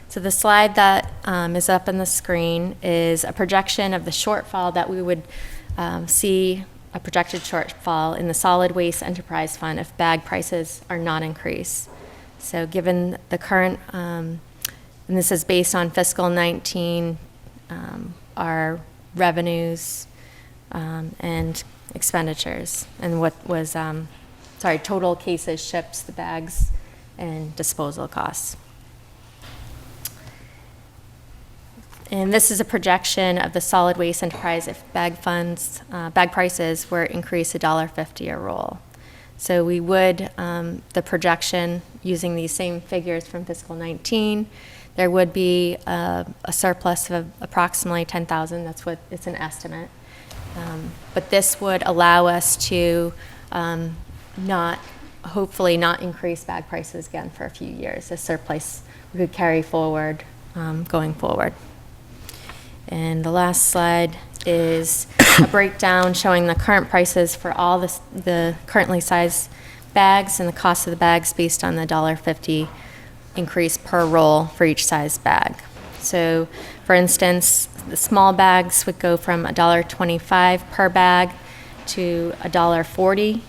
So the slide that is up on the screen is a projection of the shortfall that we would see, a projected shortfall in the Solid Waste Enterprise Fund if bag prices are not increased. So given the current, and this is based on fiscal 19, our revenues and expenditures, and what was, total cases, ships, the bags, and disposal costs. And this is a projection of the solid waste enterprise if bag prices were increased $1.50 a roll. So we would, the projection using these same figures from fiscal 19, there would be a surplus of approximately 10,000. That's what, it's an estimate. But this would allow us to hopefully not increase bag prices again for a few years. A surplus we could carry forward going forward. And the last slide is a breakdown showing the current prices for all the currently sized bags and the cost of the bags based on the $1.50 increase per roll for each size bag. So, for instance, the small bags would go from $1.25 per bag to $1.40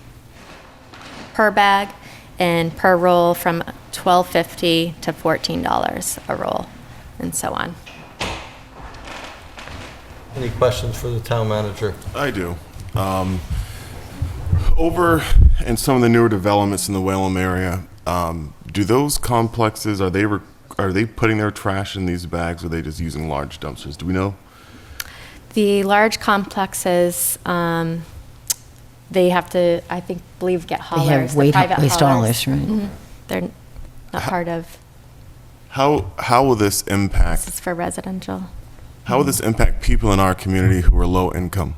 per bag, and per roll from $12.50 to $14 a roll, and so on. Any questions for the town manager? I do. Over in some of the newer developments in the Whalum area, do those complexes, are they putting their trash in these bags, or are they just using large dumpsters? Do we know? The large complexes, they have to, believe, get haulers. They have the private waste haulers, right? Mhm. They're not part of, How will this impact? this is for residential. How will this impact people in our community who are low income?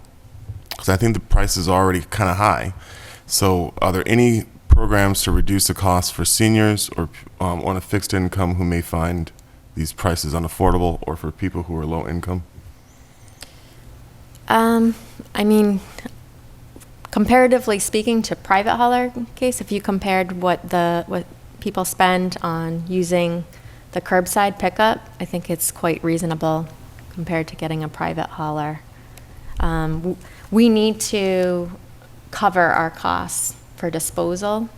Because I think the price is already kind of high. So are there any programs to reduce the cost for seniors or on a fixed income who may find these prices unaffordable, or for people who are low income? Comparatively speaking to private hauler case, if you compared what people spend on using the curbside pickup, I think it's quite reasonable compared to getting a private hauler. We need to cover our costs for disposal.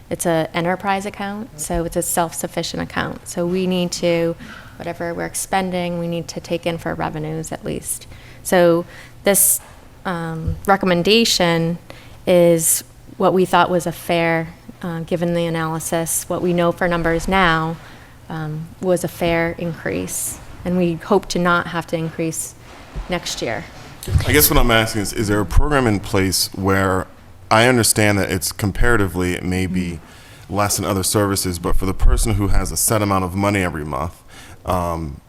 It's an enterprise account, so it's a self-sufficient account. So we need to, whatever we're expending, we need to take in for revenues at least. So this recommendation is what we thought was a fair, given the analysis, what we know for numbers now, was a fair increase. And we hope to not have to increase next year. I guess what I'm asking is there a program in place where I understand that it's comparatively, it may be less than other services, but for the person who has a set amount of money every month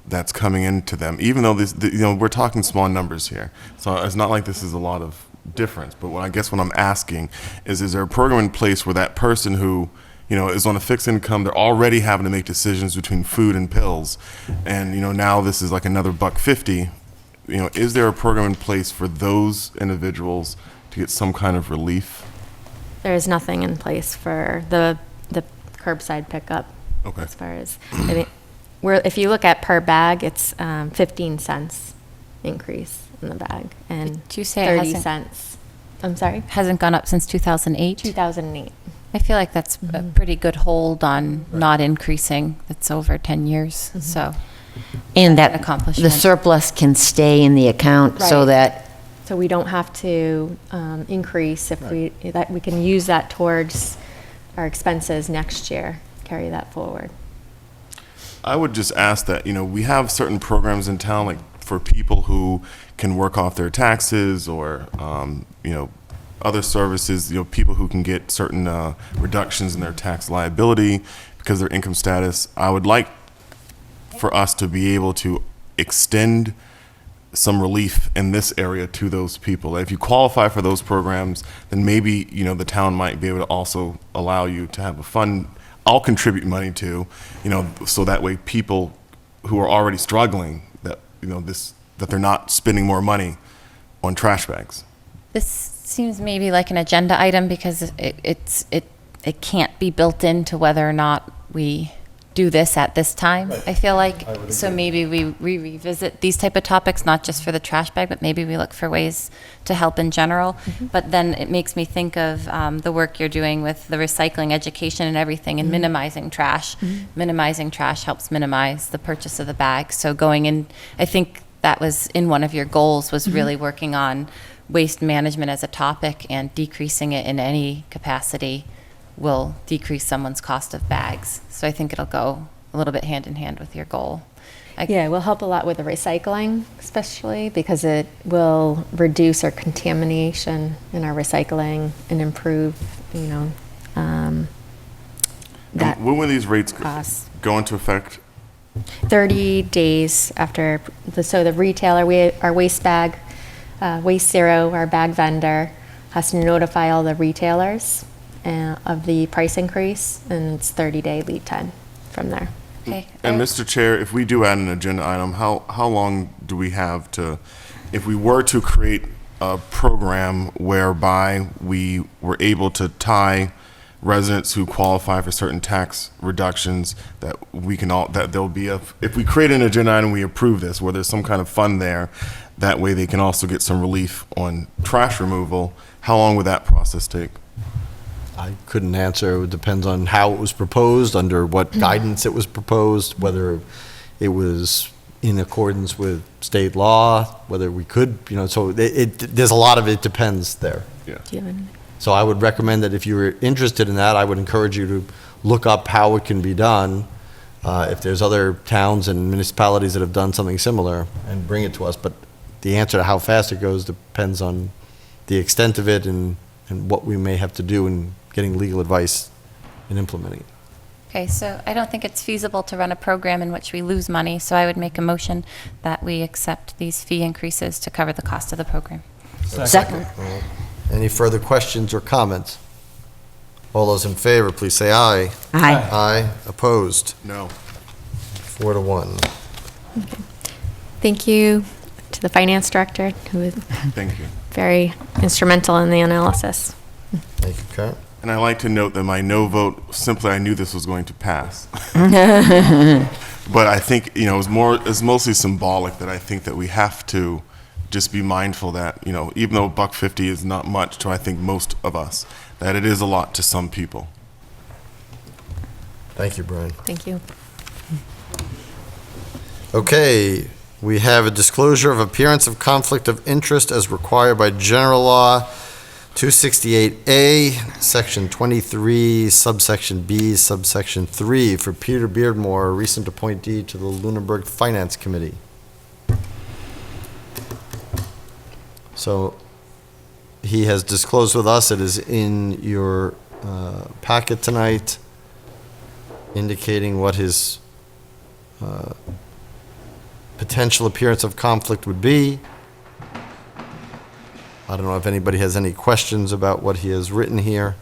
that's coming into them, even though we're talking small numbers here, so it's not like this is a lot of difference. But what I'm asking is there a program in place where that person who is on a fixed income. They're already having to make decisions between food and pills. And, now this is like another $1.50. Is there a program in place for those individuals to get some kind of relief? There is nothing in place for the curbside pickup. Okay. As far as, if you look at per bag, it's 15 cents increase in the bag and Did you say it 30 hasn't- cents. I'm sorry? Hasn't gone up since 2008? 2008. I feel like that's a pretty good hold on not increasing. That's over 10 years, so. And that's that an accomplishment. the surplus can stay in the account so Right. that, So we don't have to increase if we can use that towards our expenses next year, carry that forward. I would just ask that, we have certain programs in town, like for people who can work off their taxes or, other services, people who can get certain reductions in their tax liability because of their income status. I would like for us to be able to extend some relief in this area to those people. If you qualify for those programs, then maybe, the town might be able to also allow you to have a fund I'll contribute money to, so that way people who are already struggling, that, that they're not spending more money on trash bags. This seems maybe like an agenda item because it can't be built into whether or not we do this at this time, I feel like. So maybe we revisit these type of topics, not just for the trash bag, but maybe we look for ways to help in general. But then it makes me think of the work you're doing with the recycling education and everything and minimizing trash. Minimizing trash helps minimize the purchase of the bag. So going in, I think that was in one of your goals, was really working on waste management as a topic, and decreasing it in any capacity will decrease someone's cost of bags. So I think it'll go a little bit hand in hand with your goal. Yeah, it will help a lot with the recycling, especially because it will reduce our contamination in our recycling and improve, that When will these rates cost. go into effect? 30 days after, so the retailer, our Waste Bag, Waste Zero, our bag vendor, has to notify all the retailers of the price increase, and it's 30-day lead time from there. Okay. And Mr. Chair, if we do add an agenda item, how long do we have to, if we were to create a program whereby we were able to tie residents who qualify for certain tax reductions, that we can all, that there'll be if we create an agenda item, we approve this, where there's some kind of fund there, that way they can also get some relief on trash removal, how long would that process take? I couldn't answer. It depends on how it was proposed, under what guidance it was proposed, whether it was in accordance with state law, whether we could, so there's a lot of it depends there. Yeah. Do you have any? So I would recommend that if you were interested in that, I would encourage you to look up how it can be done. If there's other towns and municipalities that have done something similar, and bring it to us. But the answer to how fast it goes depends on the extent of it and what we may have to do in getting legal advice and implementing it. Okay, so I don't think it's feasible to run a program in which we lose money, so I would make a motion that we accept these fee increases to cover the cost of the program. second. Any further questions or comments? All those in favor, please say aye. Aye. Aye. Opposed? No. 4-1. Thank you to the finance director, who was Thank you. very instrumental in the analysis. Thank you, Kurt. And I like to note that my no vote, simply I knew this was going to pass. But I think, it's mostly symbolic, that I think that we have to just be mindful that, even though $1.50 is not much to, I think, most of us, that it is a lot to some people. Thank you, Brian. Thank you. Okay, we have a disclosure of appearance of conflict of interest as required by General Law 268A, Section 23, subsection B, subsection 3, for Peter Beardmore, a recent appointee to the Lunenburg Finance Committee. So he has disclosed with us, it is in your packet tonight, indicating what his potential appearance of conflict would be. I don't know if anybody has any questions about what he has written here.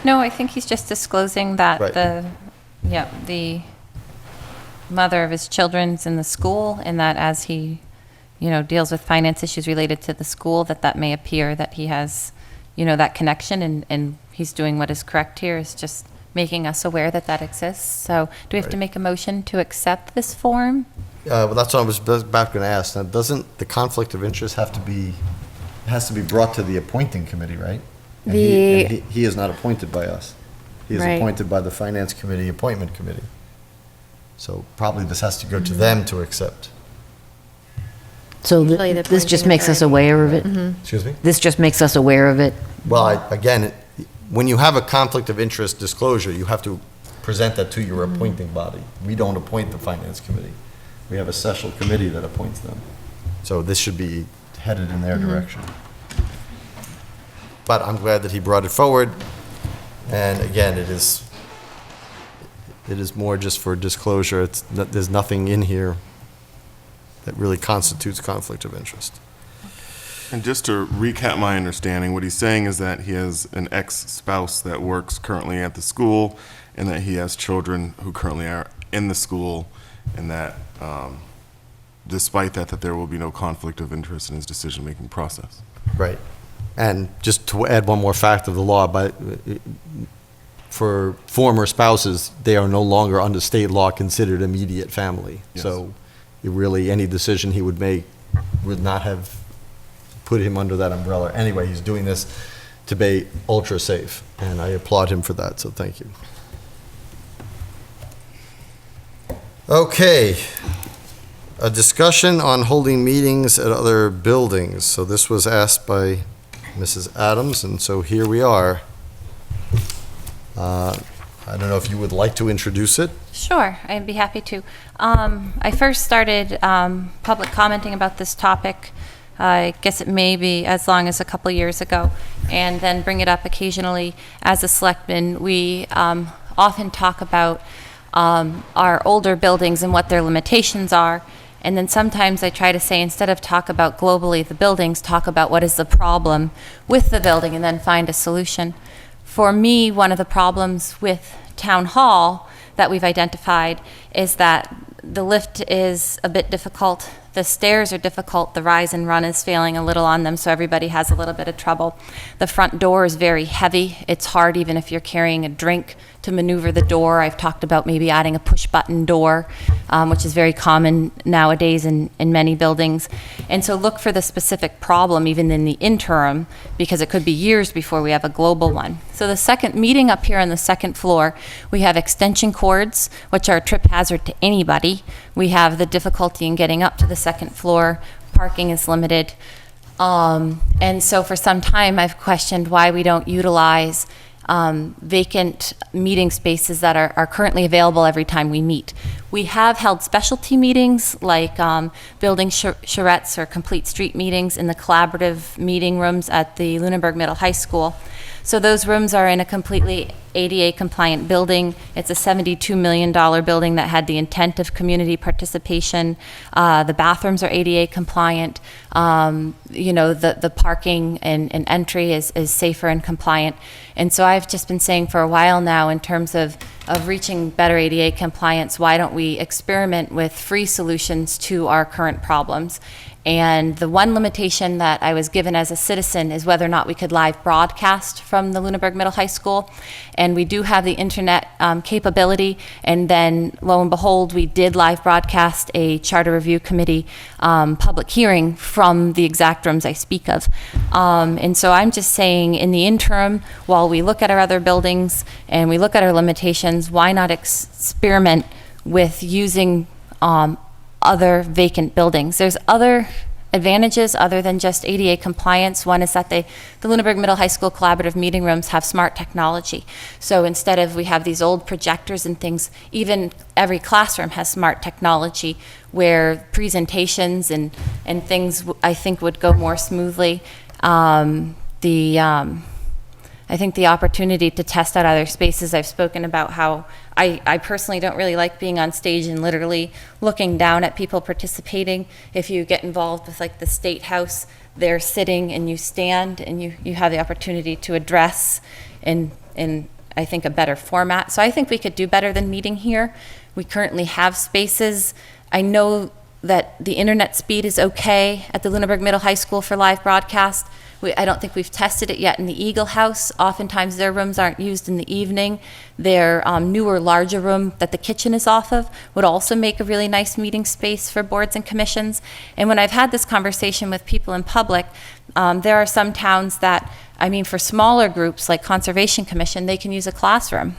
No, I think he's just disclosing that Right. the mother of his children's in the school, and that as he, deals with finance issues related to the school, that may appear that he has, that connection, and he's doing what is correct here, is just making us aware that exists. So do we have to make a motion to accept this form? Well, that's what I was about going to ask. Now, doesn't the conflict of interest has to be brought to the appointing committee, right? And he is not appointed by us. He is Right. appointed by the finance committee, appointment committee. So probably this has to go to them to accept. So Usually the this just appointing makes us aware of it? Excuse me? This just makes us aware of it? Well, again, when you have a conflict of interest disclosure, you have to present that to your appointing body. We don't appoint the finance committee. We have a special committee that appoints them. So this should be headed in their direction. But I'm glad that he brought it forward. And again, it is more just for disclosure. There's nothing in here that really constitutes conflict of interest. And just to recap my understanding, what he's saying is that he has an ex-spouse that works currently at the school, and that he has children who currently are in the school, and that despite that there will be no conflict of interest in his decision-making process. Right. And just to add one more fact of the law, for former spouses, they are no longer under state law considered immediate family. Yes. So really, any decision he would make would not have put him under that umbrella. Anyway, he's doing this to be ultra safe, and I applaud him for that, so thank you. Okay. A discussion on holding meetings at other buildings. So this was asked by Mrs. Adams, and so here we are. I don't know if you would like to introduce it. Sure, I'd be happy to. I first started public commenting about this topic, I guess it may be as long as a couple years ago, and then bring it up occasionally as a selectman. We often talk about our older buildings and what their limitations are. And then sometimes I try to say, instead of talk about globally the buildings, talk about what is the problem with the building and then find a solution. For me, one of the problems with Town Hall that we've identified is that the lift is a bit difficult. The stairs are difficult. The rise and run is failing a little on them, so everybody has a little bit of trouble. The front door is very heavy. It's hard even if you're carrying a drink to maneuver the door. I've talked about maybe adding a push-button door, which is very common nowadays in many buildings. And so look for the specific problem even in the interim, because it could be years before we have a global one. So the second meeting up here on the second floor, we have extension cords, which are a trip hazard to anybody. We have the difficulty in getting up to the second floor. Parking is limited. And so for some time, I've questioned why we don't utilize vacant meeting spaces that are currently available every time we meet. We have held specialty meetings like building charrettes or complete street meetings in the collaborative meeting rooms at the Lunenburg Middle High School. So those rooms are in a completely ADA compliant building. It's a $72 million building that had the intent of community participation. The bathrooms are ADA compliant. The parking and entry is safer and compliant. And so I've just been saying for a while now, in terms of reaching better ADA compliance, why don't we experiment with free solutions to our current problems? And the one limitation that I was given as a citizen is whether or not we could live broadcast from the Lunenburg Middle High School. And we do have the internet capability. And then, lo and behold, we did live broadcast a Charter Review Committee public hearing from the exact rooms I speak of. And so I'm just saying, in the interim, while we look at our other buildings and we look at our limitations, why not experiment with using other vacant buildings? There's other advantages other than just ADA compliance. One is that the Lunenburg Middle High School collaborative meeting rooms have smart technology. So instead of we have these old projectors and things, even every classroom has smart technology where presentations and things I think would go more smoothly. I think the opportunity to test out other spaces, I've spoken about how I personally don't really like being on stage and literally looking down at people participating. If you get involved with like the State House, they're sitting and you stand and you have the opportunity to address and in, I think, a better format. So I think we could do better than meeting here. We currently have spaces. I know that the internet speed is okay at the Lunenburg Middle High School for live broadcast. I don't think we've tested it yet in the Eagle House. Oftentimes their rooms aren't used in the evening. Their newer, larger room that the kitchen is off of would also make a really nice meeting space for boards and commissions. And when I've had this conversation with people in public, there are some towns that, I mean, for smaller groups like Conservation Commission, they can use a classroom.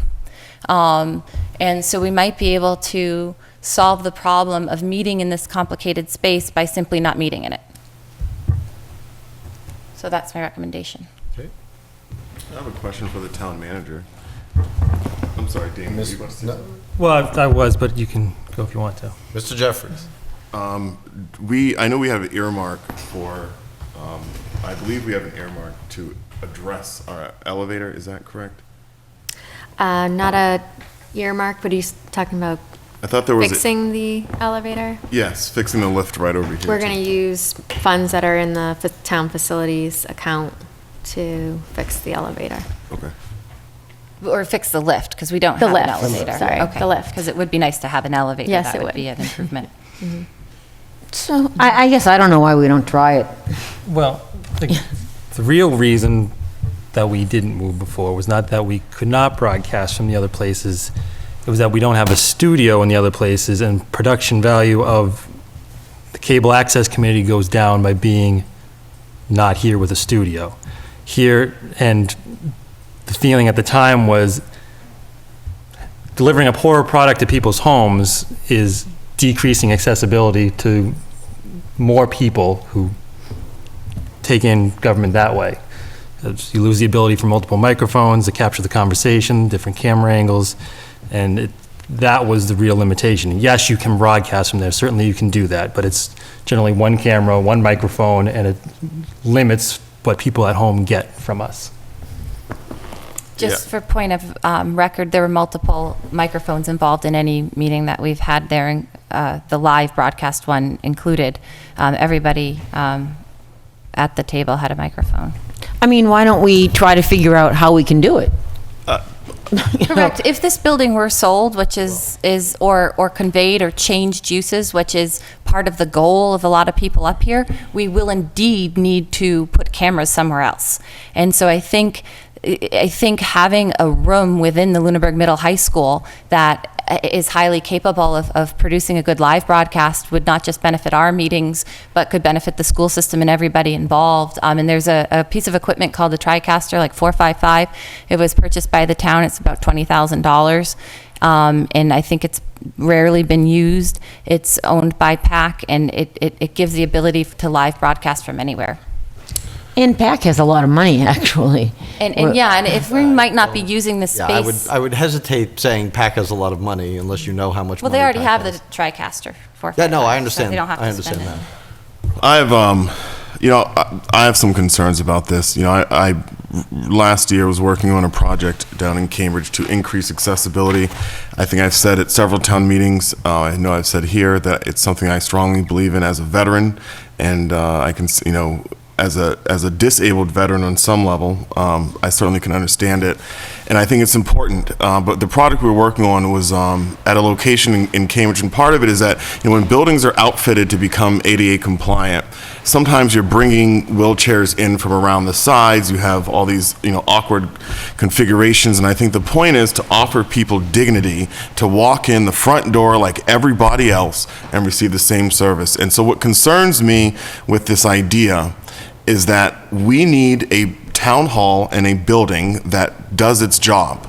And so we might be able to solve the problem of meeting in this complicated space by simply not meeting in it. So that's my recommendation. Okay. I have a question for the town manager. I'm sorry, Dean. You want to say something? Well, I was, but you can go if you want to. Mr. Jeffries. I know we have an earmark for, I believe we have an earmark to address our elevator. Is that correct? Not a earmark, but he's talking about I thought there was fixing the elevator. Yes, fixing the lift right over here. We're going to use funds that are in the town facilities account to fix the elevator. Okay. Or fix the lift, because we don't The have lift, an elevator. sorry, Okay. the lift. Because it would be nice to have an elevator. Yes, That it would would. be an improvement. So I guess I don't know why we don't try it. Well, the real reason that we didn't move before was not that we could not broadcast from the other places. It was that we don't have a studio in the other places, and production value of the cable access committee goes down by being not here with a studio. Here, and the feeling at the time was delivering a poorer product to people's homes is decreasing accessibility to more people who take in government that way. You lose the ability for multiple microphones to capture the conversation, different camera angles, and that was the real limitation. Yes, you can broadcast from there, certainly you can do that, but it's generally one camera, one microphone, and it limits what people at home get from us. Just for point of record, there were multiple microphones involved in any meeting that we've had there, the live broadcast one included. Everybody at the table had a microphone. I mean, why don't we try to figure out how we can do it? Correct. If this building were sold, which is or conveyed or changed uses, which is part of the goal of a lot of people up here, we will indeed need to put cameras somewhere else. And so I think having a room within the Lunenburg Middle High School that is highly capable of producing a good live broadcast would not just benefit our meetings, but could benefit the school system and everybody involved. And there's a piece of equipment called the TriCaster, like 455. It was purchased by the town. It's about $20,000. And I think it's rarely been used. It's owned by PAC, and it gives the ability to live broadcast from anywhere. And PAC has a lot of money, actually. And if we might not be using this Yeah, space. I would hesitate saying PAC has a lot of money unless you know how much Well, money they already PAC have has. the TriCaster. Yeah, no, I So understand. they don't have to I understand spend that. it. I have, I have some concerns about this. I last year was working on a project down in Cambridge to increase accessibility. I think I've said at several town meetings, I know I've said here, that it's something I strongly believe in as a veteran, and I can, as a disabled veteran on some level, I certainly can understand it, and I think it's important. But the project we were working on was at a location in Cambridge, and part of it is that when buildings are outfitted to become ADA compliant, sometimes you're bringing wheelchairs in from around the sides. You have all these awkward configurations, and I think the point is to offer people dignity to walk in the front door like everybody else and receive the same service. And so what concerns me with this idea is that we need a town hall and a building that does its job,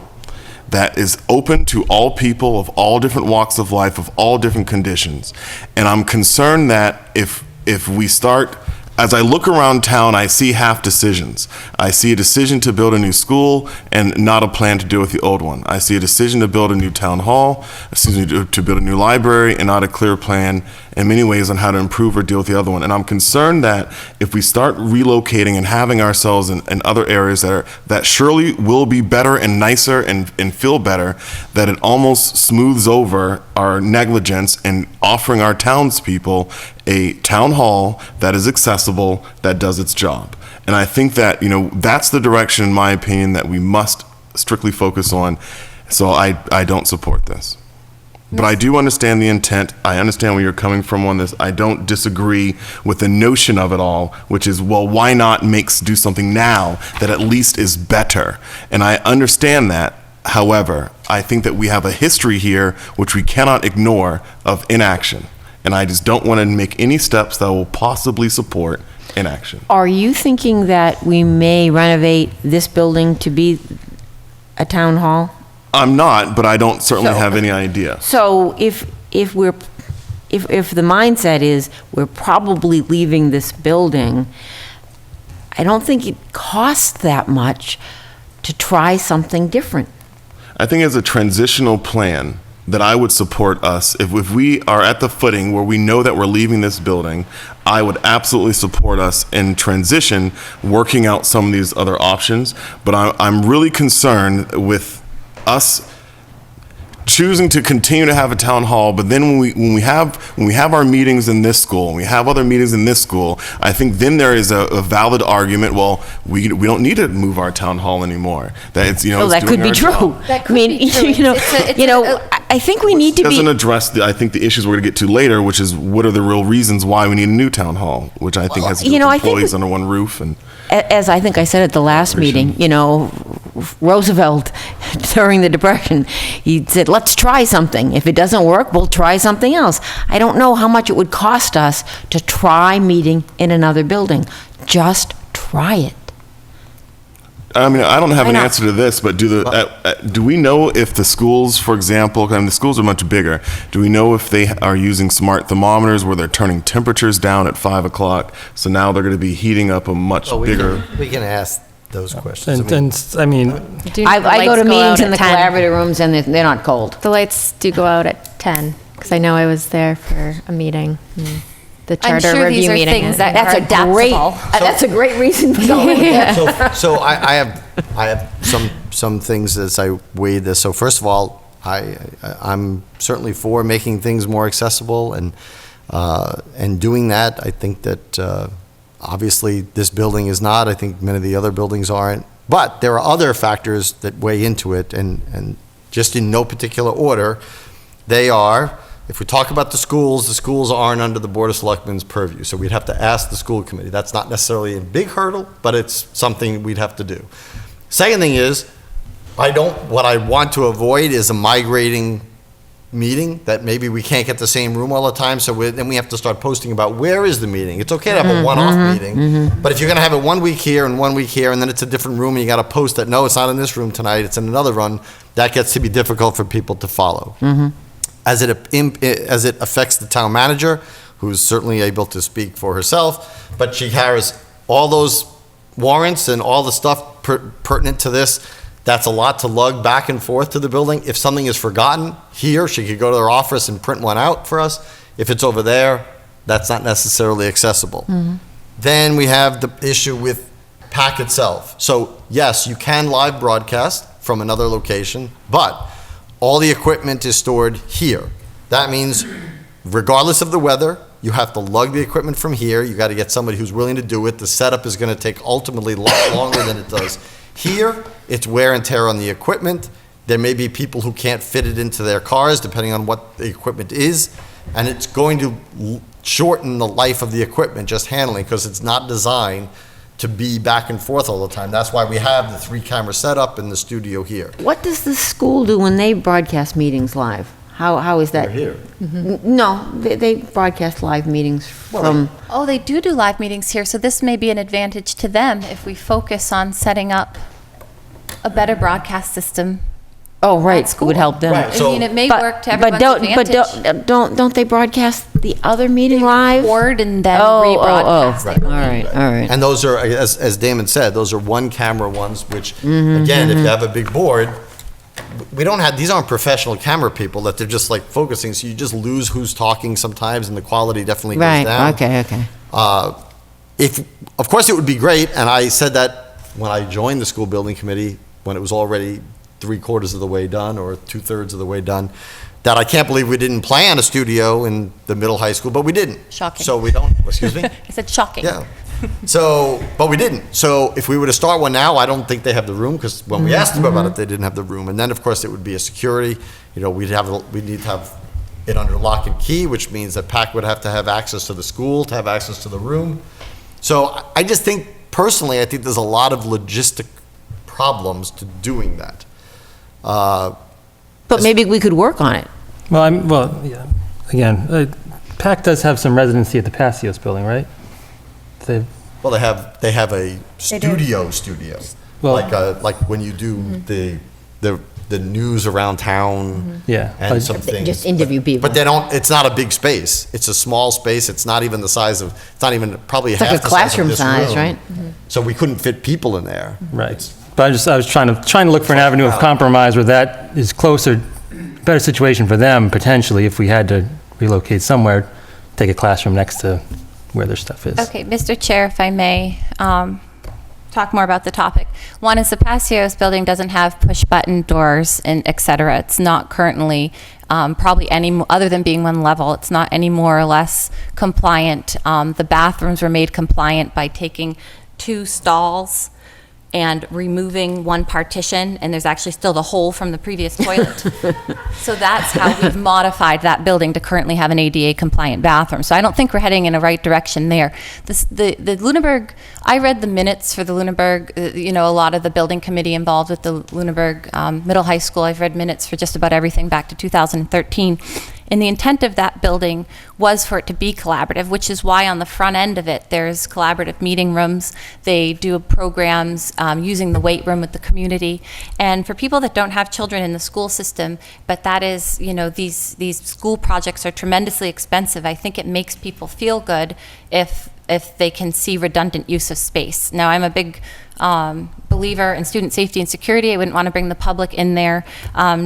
that is open to all people of all different walks of life, of all different conditions. And I'm concerned that if we start, as I look around town, I see half decisions. I see a decision to build a new school and not a plan to deal with the old one. I see a decision to build a new town hall, to build a new library, and not a clear plan in many ways on how to improve or deal with the other one. And I'm concerned that if we start relocating and having ourselves in other areas that surely will be better and nicer and feel better, that it almost smooths over our negligence in offering our townspeople a town hall that is accessible, that does its job. And I think that, that's the direction, in my opinion, that we must strictly focus on. So I don't support this. But I do understand the intent. I understand where you're coming from on this. I don't disagree with the notion of it all, which is, well, why not do something now that at least is better? And I understand that. However, I think that we have a history here which we cannot ignore of inaction. And I just don't want to make any steps that will possibly support inaction. Are you thinking that we may renovate this building to be a town hall? I'm not, but I don't certainly have any idea. So if the mindset is we're probably leaving this building, I don't think it costs that much to try something different. I think as a transitional plan that I would support us, if we are at the footing where we know that we're leaving this building, I would absolutely support us in transition, working out some of these other options. But I'm really concerned with us choosing to continue to have a town hall, but then when we have our meetings in this school, and we have other meetings in this school, I think then there is a valid argument. Well, we don't need to move our town hall anymore. That it's that could be true. That could be true. I think we need to be. Doesn't address I think the issues we're going to get to later, which is what are the real reasons why we need a new town hall, which I think has to do with employees under one roof. And as I think I said at the last meeting, Roosevelt, during the Depression, he said, let's try something. If it doesn't work, we'll try something else. I don't know how much it would cost us to try meeting in another building. Just try it. I mean, I don't have an answer to this, but do we know if the schools, for example, the schools are much bigger, do we know if they are using smart thermometers where they're turning temperatures down at 5 o'clock, so now they're going to be heating up a much bigger... We can ask those questions. I mean, I go to meetings in the collaborative rooms and they're not cold. The lights do go out at 10, because I know I was there for a meeting. The I'm charter sure review these are meeting. things that That's are a great. adaptable. That's a great reason to go in there. So I have some things as I weigh this. So first of all, I'm certainly for making things more accessible and doing that. I think that obviously this building is not. I think many of the other buildings aren't. But there are other factors that weigh into it, and just in no particular order, they are. If we talk about the schools aren't under the Board of Selectmen's purview, so we'd have to ask the school committee. That's not necessarily a big hurdle, but it's something we'd have to do. Second thing is, what I want to avoid is a migrating meeting that maybe we can't get the same room all the time, so then we have to start posting about where is the meeting. It's okay to have a one-off meeting, but if you're going to have it 1 week here and 1 week here, and then it's a different room, and you got to post that, no, it's not in this room tonight, it's in another room, that gets to be difficult for people to follow. As it affects the town manager, who's certainly able to speak for herself, but she has all those warrants and all the stuff pertinent to this. That's a lot to lug back and forth to the building. If something is forgotten here, she could go to her office and print one out for us. If it's over there, that's not necessarily accessible. Then we have the issue with PAC itself. So yes, you can live broadcast from another location, but all the equipment is stored here. That means regardless of the weather, you have to lug the equipment from here. You got to get somebody who's willing to do it. The setup is going to take ultimately a lot longer than it does here. It's wear and tear on the equipment. There may be people who can't fit it into their cars depending on what the equipment is, and it's going to shorten the life of the equipment just handling, because it's not designed to be back and forth all the time. That's why we have the 3-camera setup in the studio here. What does the school do when they broadcast meetings live? How is that? We're here. No, they broadcast live meetings from. Oh, they do live meetings here, so this may be an advantage to them if we focus on setting up a better broadcast system. Oh, right, it would help them. Right, I mean, it may work to everyone's advantage. But don't they broadcast the other meeting live? Record and then rebroadcast. Right. All right. And those are, as Damon said, those are 1-camera ones, which, again, if you have a big board, these aren't professional camera people that they're just like focusing, so you just lose who's talking sometimes, and the quality definitely goes down. Okay. Of course, it would be great, and I said that when I joined the school building committee, when it was already 3/4 of the way done, or 2/3 of the way done, that I can't believe we didn't plan a studio in the middle high school, but we didn't. Shocking. So we don't, excuse me? I said shocking. Yeah. So, but we didn't. So if we were to start one now, I don't think they have the room, because when we asked them about it, they didn't have the room. And then, of course, it would be a security, we'd need to have it under lock and key, which means that PAC would have to have access to the school, to have access to the room. So I just think, personally, I think there's a lot of logistic problems to doing that. But maybe we could work on it. Well, yeah. Again, PAC does have some residency at the Passios building, right? Well, they have a studio. Well- like when you do the news around town. Yeah. And some things. Just interview people. But it's not a big space. It's a small space. It's not even the size of, it's not even probably It's half like a the size of classroom this size, room. right? So we couldn't fit people in there. Right. But I was trying to look for an avenue of compromise where that is closer, better situation for them, potentially, if we had to relocate somewhere, take a classroom next to where their stuff is. Okay, Mr. Chair, if I may, talk more about the topic. One is the Passios building doesn't have push-button doors and et cetera. It's not currently probably any, other than being one level, it's not any more or less compliant. The bathrooms were made compliant by taking 2 stalls and removing one partition, and there's actually still the hole from the previous toilet. So that's how we've modified that building to currently have an ADA compliant bathroom. So I don't think we're heading in the right direction there. The Lunenburg, I read the minutes for the Lunenburg, a lot of the building committee involved with the Lunenburg Middle High School. I've read minutes for just about everything back to 2013. And the intent of that building was for it to be collaborative, which is why on the front end of it, there's collaborative meeting rooms. They do programs using the weight room with the community. And for people that don't have children in the school system, but that is, these school projects are tremendously expensive. I think it makes people feel good if they can see redundant use of space. Now, I'm a big believer in student safety and security. I wouldn't want to bring the public in there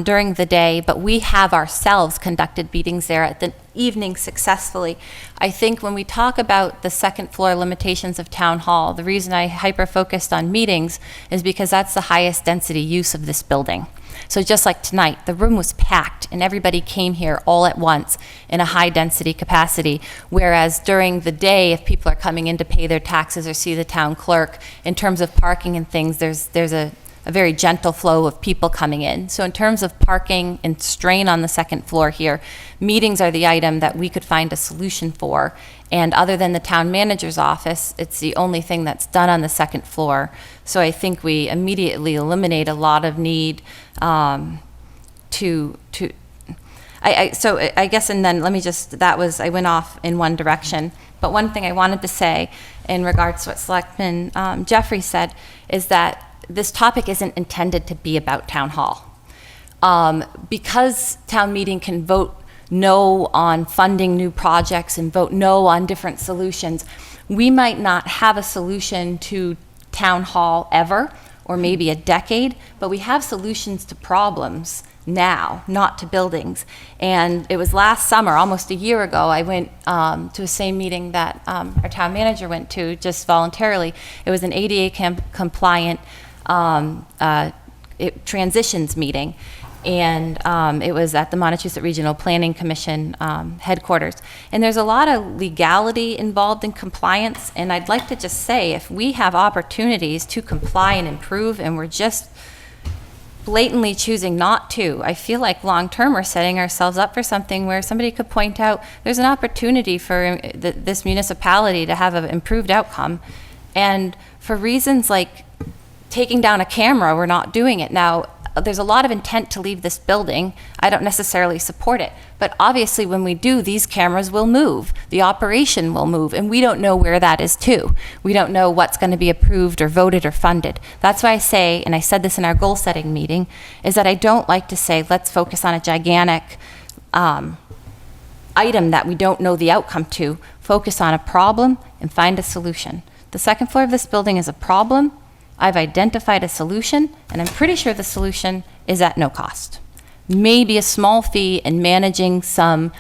during the day, but we have ourselves conducted meetings there at the evening successfully. I think when we talk about the second floor limitations of Town Hall, the reason I hyper-focused on meetings is because that's the highest density use of this building. So just like tonight, the room was packed and everybody came here all at once in a high density capacity. Whereas during the day, if people are coming in to pay their taxes or see the town clerk, in terms of parking and things, there's a very gentle flow of people coming in. So in terms of parking and strain on the second floor here, meetings are the item that we could find a solution for. And other than the town manager's office, it's the only thing that's done on the second floor. So I think we immediately eliminate a lot of need so I guess, and then let me just, I went off in one direction. But one thing I wanted to say in regards to what Selectman Jeffrey said is that this topic isn't intended to be about Town Hall. Because town meeting can vote no on funding new projects and vote no on different solutions, we might not have a solution to Town Hall ever, or maybe a decade, but we have solutions to problems now, not to buildings. And it was last summer, almost a year ago, I went to the same meeting that our town manager went to just voluntarily. It was an ADA compliant transitions meeting. And it was at the Montechusett Regional Planning Commission headquarters. And there's a lot of legality involved in compliance, and I'd like to just say, if we have opportunities to comply and improve, and we're just blatantly choosing not to, I feel like long-term we're setting ourselves up for something where somebody could point out there's an opportunity for this municipality to have an improved outcome. And for reasons like taking down a camera, we're not doing it. Now, there's a lot of intent to leave this building. I don't necessarily support it. But obviously when we do, these cameras will move. The operation will move. And we don't know where that is to. We don't know what's going to be approved or voted or funded. That's why I say, and I said this in our goal setting meeting, is that I don't like to say, let's focus on a gigantic item that we don't know the outcome to. Focus on a problem and find a solution. The second floor of this building is a problem. I've identified a solution, and I'm pretty sure the solution is at no cost. Maybe a small fee in managing some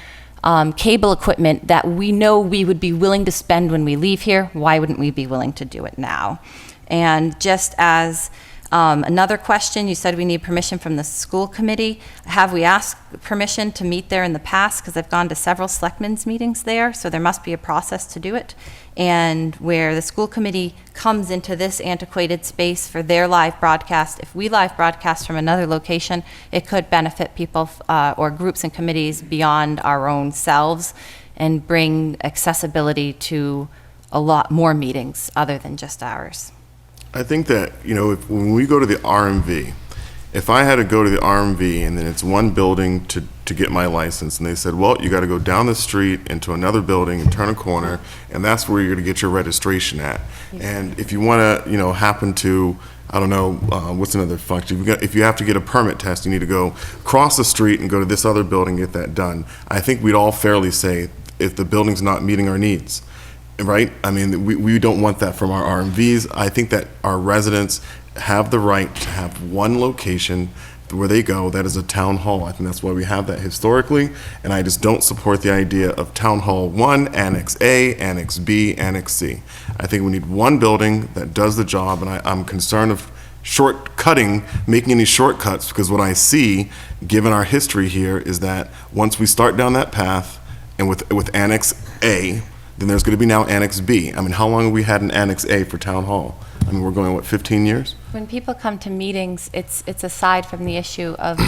cable equipment that we know we would be willing to spend when we leave here. Why wouldn't we be willing to do it now? And just as Another question, you said we need permission from the school committee. Have we asked permission to meet there in the past? Because I've gone to several selectmen's meetings there, so there must be a process to do it. And where the school committee comes into this antiquated space for their live broadcast, if we live broadcast from another location, it could benefit people or groups and committees beyond our own selves and bring accessibility to a lot more meetings other than just ours. I think that, when we go to the RMV, if I had to go to the RMV and then it's one building to get my license, and they said, well, you got to go down the street into another building and turn a corner, and that's where you're going to get your registration at. And if you want to, happen to, I don't know, what's another function? If you have to get a permit test, you need to go cross the street and go to this other building and get that done. I think we'd all fairly say if the building's not meeting our needs. Right? I mean, we don't want that from our RMVs. I think that our residents have the right to have one location where they go, that is a town hall. I think that's why we have that historically, and I just don't support the idea of Town Hall 1, Annex A, Annex B, Annex C. I think we need one building that does the job, and I'm concerned of making any shortcuts, because what I see, given our history here, is that once we start down that path, and with Annex A, then there's going to be now Annex B. I mean, how long have we had an Annex A for Town Hall? I mean, we're going, 15 years? When people come to meetings, it's aside from the issue of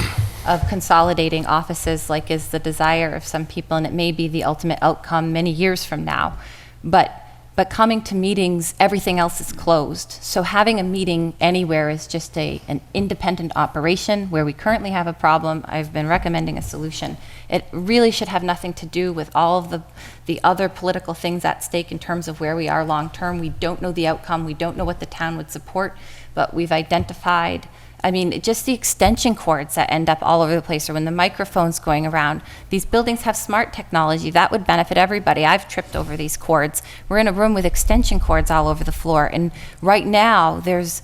consolidating offices, like is the desire of some people, and it may be the ultimate outcome many years from now. But coming to meetings, everything else is closed. So having a meeting anywhere is just an independent operation. Where we currently have a problem, I've been recommending a solution. It really should have nothing to do with all of the other political things at stake in terms of where we are long term. We don't know the outcome. We don't know what the town would support, but we've identified, just the extension cords that end up all over the place, or when the microphone's going around. These buildings have smart technology. That would benefit everybody. I've tripped over these cords. We're in a room with extension cords all over the floor, and right now there's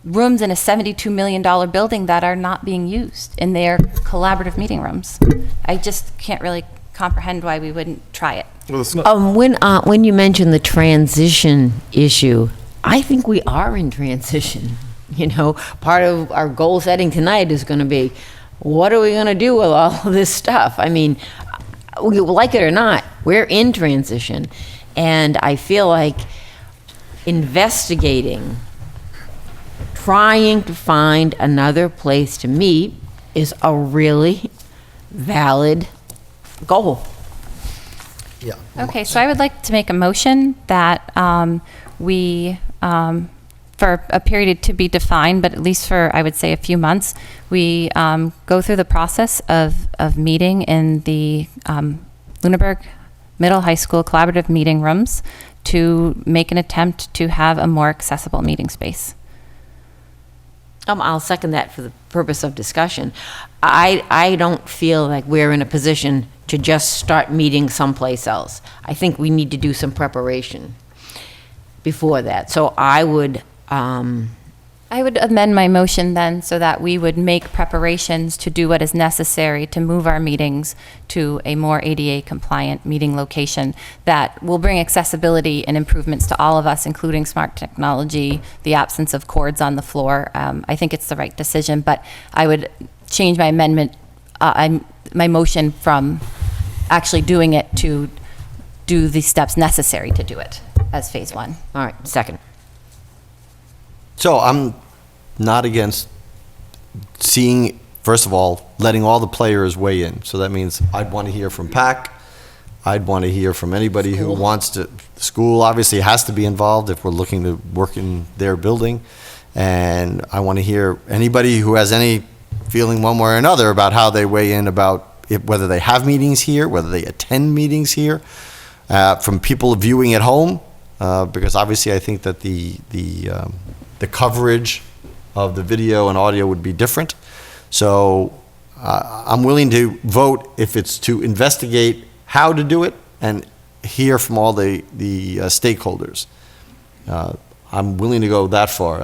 rooms in a $72 million building that are not being used, and they are collaborative meeting rooms. I just can't really comprehend why we wouldn't try it. When you mention the transition issue, I think we are in transition. Part of our goal setting tonight is going to be, what are we going to do with all of this stuff? I mean, we like it or not, we're in transition. And I feel like investigating, trying to find another place to meet is a really valid goal. Yeah. Okay, so I would like to make a motion that we, for a period to be defined, but at least for, I would say, a few months, we go through the process of meeting in the Lunenburg Middle High School collaborative meeting rooms to make an attempt to have a more accessible meeting space. I'll second that for the purpose of discussion. I don't feel like we're in a position to just start meeting someplace else. I think we need to do some preparation before that. So I would amend my motion then so that we would make preparations to do what is necessary to move our meetings to a more ADA compliant meeting location that will bring accessibility and improvements to all of us, including smart technology, the absence of cords on the floor. I think it's the right decision, but I would change my amendment, my motion from actually doing it to do the steps necessary to do it as phase one. All right, second. So I'm not against seeing, first of all, letting all the players weigh in. So that means I'd want to hear from PAC. I'd want to hear from anybody who wants to. School obviously has to be involved if we're looking to work in their building. And I want to hear anybody who has any feeling one way or another about how they weigh in about whether they have meetings here, whether they attend meetings here, from people viewing at home, because obviously I think that the coverage of the video and audio would be different. So I'm willing to vote if it's to investigate how to do it and hear from all the stakeholders. I'm willing to go that far.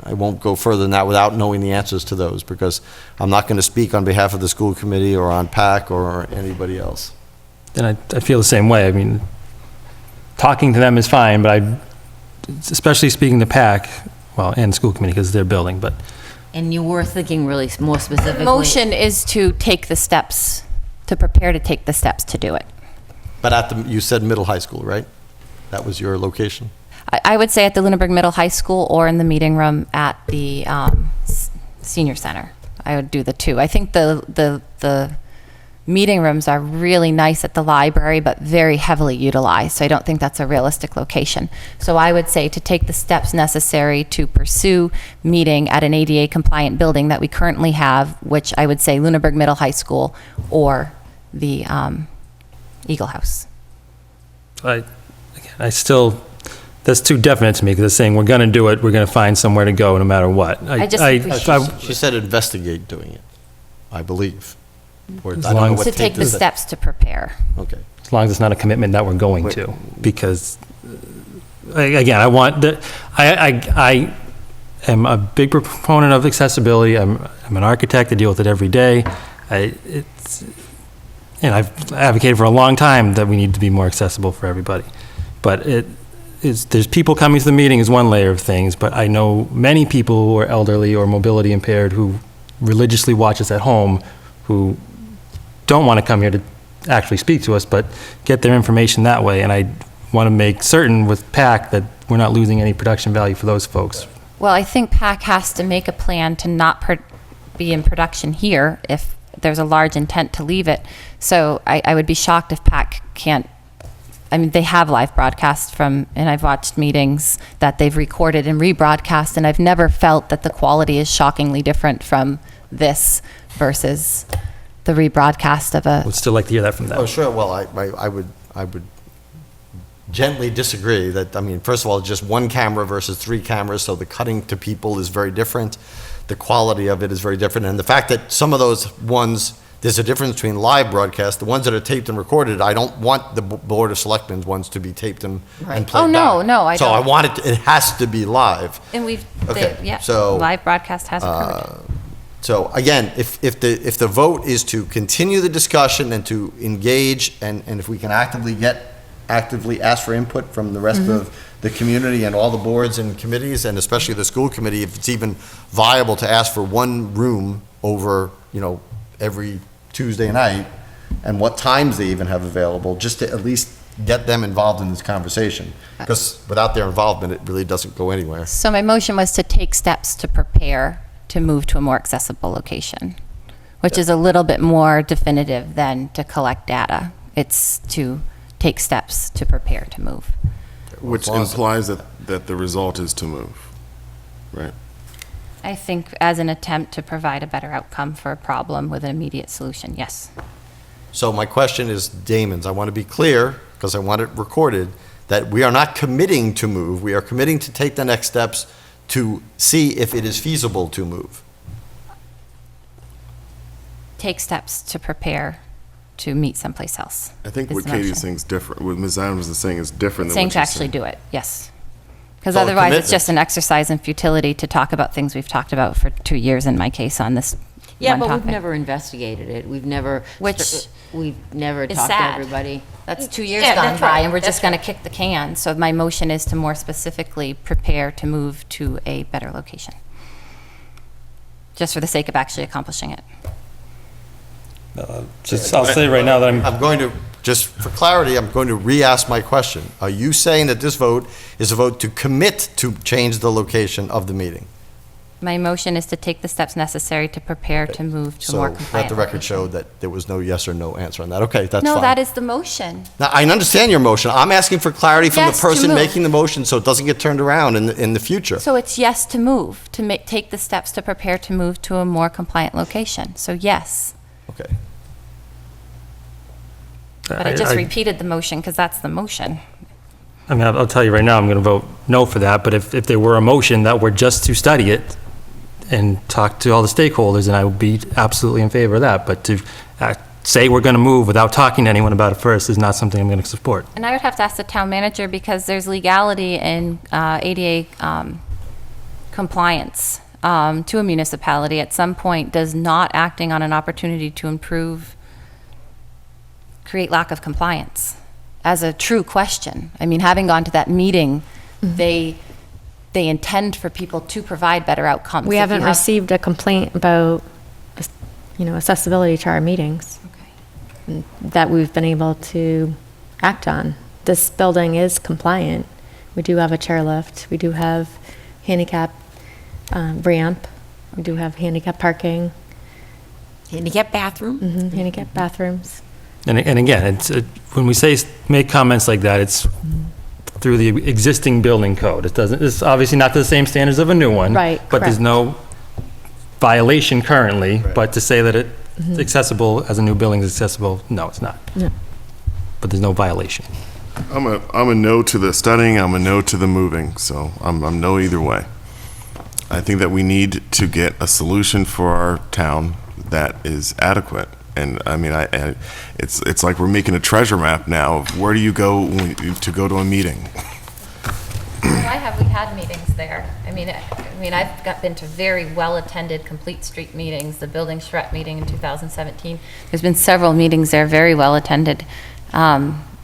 I won't go further than that without knowing the answers to those, because I'm not going to speak on behalf of the school committee or on PAC or anybody else. And I feel the same way. I mean, talking to them is fine, but especially speaking to PAC, well, and the school committee, because it's their building, but And you were thinking really more specifically. Motion is to take the steps, to prepare to take the steps to do it. But you said middle high school, right? That was your location? I would say at the Lunenburg Middle High School or in the meeting room at the senior center. I would do the two. I think the meeting rooms are really nice at the library, but very heavily utilized. So I don't think that's a realistic location. So I would say to take the steps necessary to pursue meeting at an ADA compliant building that we currently have, which I would say Lunenburg Middle High School or the Eagle House. I still, that's too definite to me, because it's saying we're going to do it, we're going to find somewhere to go no matter what. She said investigate doing it, I believe. Or I don't know what To take the steps to prepare. Okay. As long as it's not a commitment that we're going to, because, again, I am a big proponent of accessibility. I'm an architect, I deal with it every day. And I've advocated for a long time that we need to be more accessible for everybody. But there's people coming to the meeting is one layer of things, but I know many people who are elderly or mobility impaired who religiously watch us at home, who don't want to come here to actually speak to us, but get their information that way. And I want to make certain with PAC that we're not losing any production value for those folks. Well, I think PAC has to make a plan to not be in production here if there's a large intent to leave it. So I would be shocked if PAC can't. I mean, they have live broadcasts and I've watched meetings that they've recorded and rebroadcast, and I've never felt that the quality is shockingly different from this versus the rebroadcast of a. Would still like to hear that from them. Oh, sure. Well, I would gently disagree that, I mean, first of all, just one camera versus 3 cameras, so the cutting to people is very different. The quality of it is very different. And the fact that some of those ones, there's a difference between live broadcasts, the ones that are taped and recorded, I don't want the Board of Selectmen ones to be taped and played back. Oh, no, I don't. So I want it has to be live. And Okay, so, live broadcast has occurred. So again, if the vote is to continue the discussion and to engage, and if we can actively ask for input from the rest of the community and all the boards and committees, and especially the school committee, if it's even viable to ask for one room over, every Tuesday night, and what times they even have available, just to at least get them involved in this conversation. Because without their involvement, it really doesn't go anywhere. So my motion was to take steps to prepare to move to a more accessible location, which is a little bit more definitive than to collect data. It's to take steps to prepare to move. Which implies that the result is to move, right? I think as an attempt to provide a better outcome for a problem with an immediate solution, yes. So my question is Damon's. I want to be clear, because I want it recorded, that we are not committing to move. We are committing to take the next steps to see if it is feasible to move. Take steps to prepare to meet someplace else. I think is what the Katie's motion. saying is different. What Ms. Adams is saying is different than Saying what to she's actually saying. do it, yes. Because So a otherwise, it's commitment. just an exercise in futility to talk about things we've talked about for 2 years in my case on this Yeah, one but topic. we've never investigated it. We've never Which never is talked sad. to everybody. That's 2 years Yeah, gone that's by, right. and we're That's just going to kick the can. So my motion is to more specifically prepare to move to a better location, just for the sake of actually accomplishing it. I'll say right now that I'm going to, just for clarity, I'm going to re-ask my question. Are you saying that this vote is a vote to commit to change the location of the meeting? My motion is to take the steps necessary to prepare to move to a more So compliant let the record location. show that there was no yes or no answer on that. Okay, that's No, fine. that is the motion. Now, I understand your motion. I'm asking for clarity from Yes, the to person move. making the motion so it doesn't get turned around in the future. So it's yes to move, to take the steps to prepare to move to a more compliant location. So yes. Okay. But I just repeated the motion because that's the motion. I mean, I'll tell you right now, I'm going to vote no for that, but if there were a motion that were just to study it and talk to all the stakeholders, then I would be absolutely in favor of that. But to say we're going to move without talking to anyone about it first is not something I'm going to support. And I would have to ask the town manager because there's legality in ADA compliance to a municipality at some point. Does not acting on an opportunity to improve create lack of compliance as a true question? I mean, having gone to that meeting, they they intend for people to provide better outcomes. We If you haven't have- received a complaint about, accessibility to our meetings that we've been able to act on. This building is compliant. We do have a chairlift. We do have handicap ramp. We do have handicap parking. Handicap bathroom? Handicap bathrooms. And again, when we say make comments like that, it's through the existing building code. It's obviously not to the same standards of a new one. Right, But there's correct. no violation currently, but to say that it's accessible as a new building is accessible, no, it's not. No. But there's no violation. I'm a no to the studying, I'm a no to the moving, so I'm no either way. I think that we need to get a solution for our town that is adequate. And I mean, it's like we're making a treasure map now of where do you go to go to a meeting. Why have we had meetings there? I mean, I've been to very well-attended complete street meetings, the building charrette meeting in 2017. There's been several meetings there, very well-attended.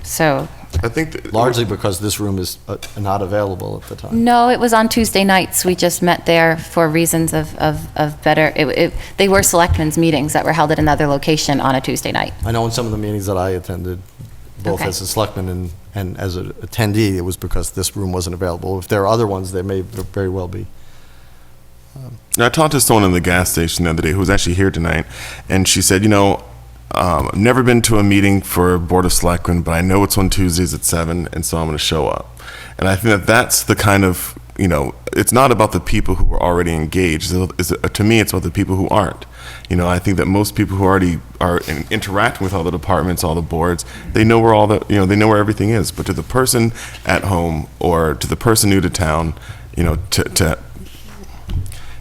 So, I think Largely because this room is not available at the time. no, it was on Tuesday nights. We just met there for reasons of better, they were selectmen's meetings that were held at another location on a Tuesday night. I know in some of the meetings that I attended, both Okay. as a selectman and as an attendee, it was because this room wasn't available. If there are other ones, there may very well be. Now, I talked to someone in the gas station the other day who was actually here tonight, and she said, I've never been to a meeting for Board of Selectmen, but I know it's on Tuesdays at 7, and so I'm going to show up. And I think that that's the kind of, it's not about the people who are already engaged. To me, it's about the people who aren't. I think that most people who already are interacting with all the departments, all the boards, they know where they know where everything is. But to the person at home or to the person new to town,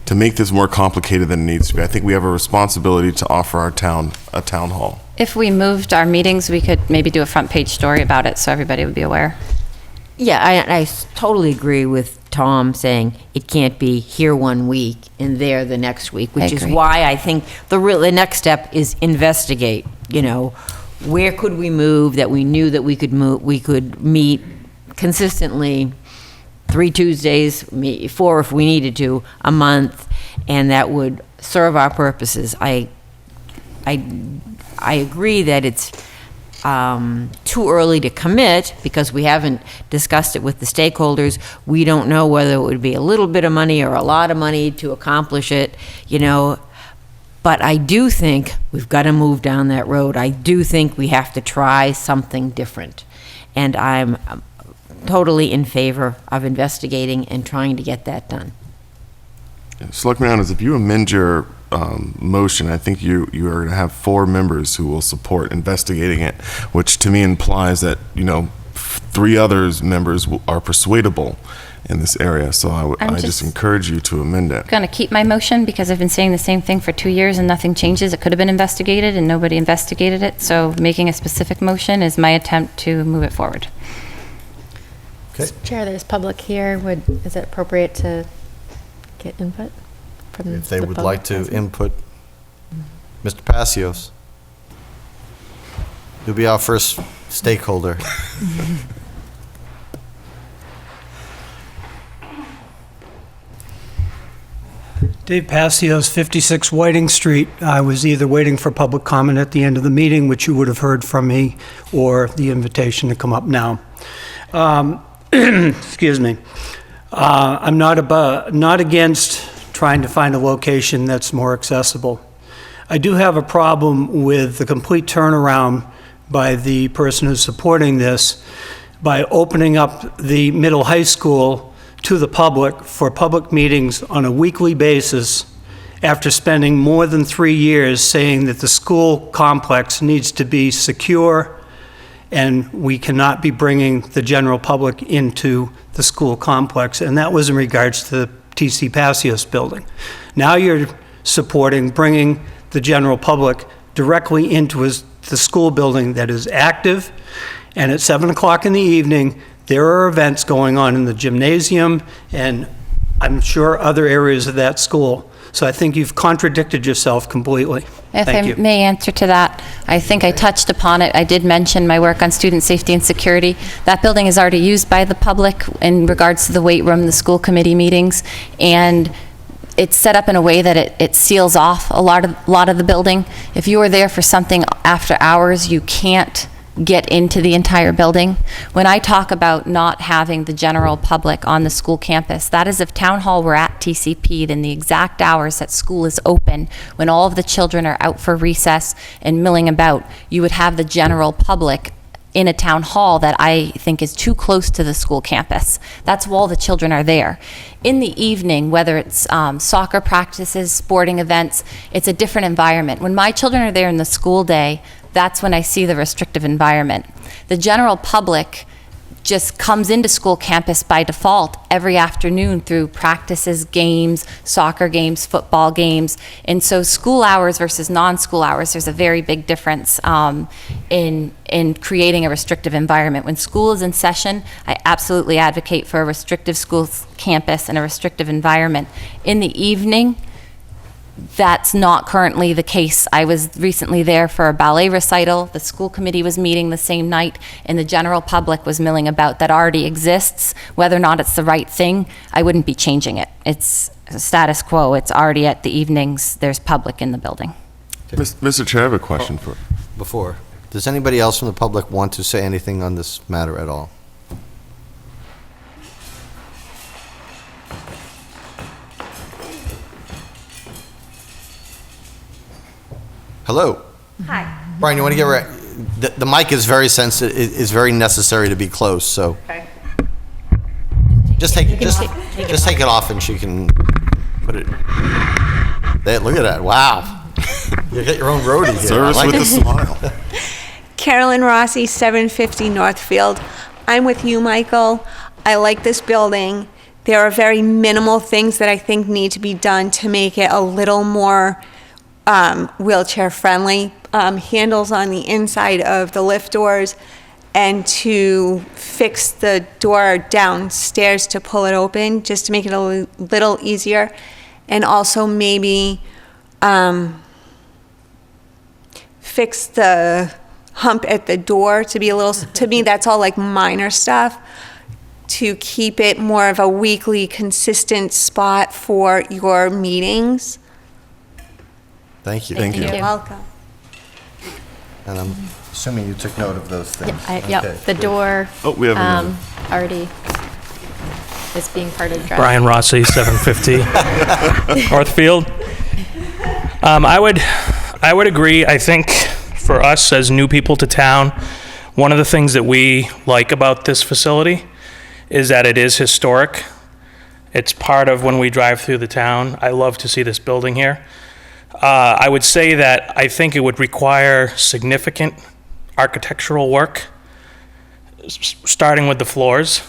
to make this more complicated than it needs to be, I think we have a responsibility to offer our town a town hall. If we moved our meetings, we could maybe do a front page story about it so everybody would be aware. Yeah, I totally agree with Tom saying it can't be here one week and there the next week, which is agree. why I think the next step is investigate, where could we move that we knew that we could meet consistently 3 Tuesdays, 4 if we needed to, a month, and that would serve our purposes. I agree that it's too early to commit because we haven't discussed it with the stakeholders. We don't know whether it would be a little bit of money or a lot of money to accomplish it, But I do think we've got to move down that road. I do think we have to try something different. And I'm totally in favor of investigating and trying to get that done. Selectman Adams, if you amend your motion, I think you are going to have 4 members who will support investigating it, which to me implies that 3 other members are persuadable in this area. So I just encourage you to amend it. I'm going to keep my motion because I've been saying the same thing for 2 years and nothing changes. It could have been investigated and nobody investigated it. So making a specific motion is my attempt to move it forward. Okay. Chair, there's public here. Is it appropriate to get input from If they the would public like to present? input, Mr. Passios, you'll be our first stakeholder. Dave Passios, 56 Whiting Street. I was either waiting for public comment at the end of the meeting, which you would have heard from me, or the invitation to come up now. Excuse me. I'm not against trying to find a location that's more accessible. I do have a problem with the complete turnaround by the person who's supporting this by opening up the middle high school to the public for public meetings on a weekly basis after spending more than 3 years saying that the school complex needs to be secure and we cannot be bringing the general public into the school complex. And that was in regards to the TC Passios building. Now you're supporting bringing the general public directly into the school building that is active, and at 7 o'clock in the evening, there are events going on in the gymnasium and I'm sure other areas of that school. So I think you've contradicted yourself completely. If Thank I you. may answer to that, I think I touched upon it. I did mention my work on student safety and security. That building is already used by the public in regards to the weight room, the school committee meetings, and it's set up in a way that it seals off a lot of the building. If you are there for something after hours, you can't get into the entire building. When I talk about not having the general public on the school campus, that is if town hall were at TCP, then the exact hours that school is open, when all of the children are out for recess and milling about, you would have the general public in a town hall that I think is too close to the school campus. That's while the children are there. In the evening, whether it's soccer practices, sporting events, it's a different environment. When my children are there in the school day, that's when I see the restrictive environment. The general public just comes into school campus by default every afternoon through practices, games, soccer games, football games. And so school hours versus non-school hours, there's a very big difference in creating a restrictive environment. When school is in session, I absolutely advocate for a restrictive school campus and a restrictive environment. In the evening, that's not currently the case. I was recently there for a ballet recital. The school committee was meeting the same night, and the general public was milling about. That already exists. Whether or not it's the right thing, I wouldn't be changing it. It's status quo. It's already at the evenings. There's public in the building. Mr. Chair, I have a question for. Before, does anybody else from the public want to say anything on this matter at all? Hello. Hi. Brian, you want to get right? The mic is very sensitive. Is very necessary to be close. So Okay. just take it off, and she can put it. There, look at that! Wow, you get your own roadie here. Service I like with it. a smile. Carolyn Rossi, 750 Northfield. I'm with you, Michael. I like this building. There are very minimal things that I think need to be done to make it a little more wheelchair friendly. Handles on the inside of the lift doors, and to fix the door downstairs to pull it open, just to make it a little easier. And also maybe fix the hump at the door to be a little, to me, that's all like minor stuff, to keep it more of a weekly consistent spot for your meetings. Thank you. Thank you. You're welcome. And I'm assuming you took note of those things. Yep, Okay, the good. door Oh, we have another. already is being part of the draft. Brian Rossi, 750 Northfield. I would agree. I think for us as new people to town, one of the things that we like about this facility is that it is historic. It's part of when we drive through the town. I love to see this building here. I would say that I think it would require significant architectural work, starting with the floors,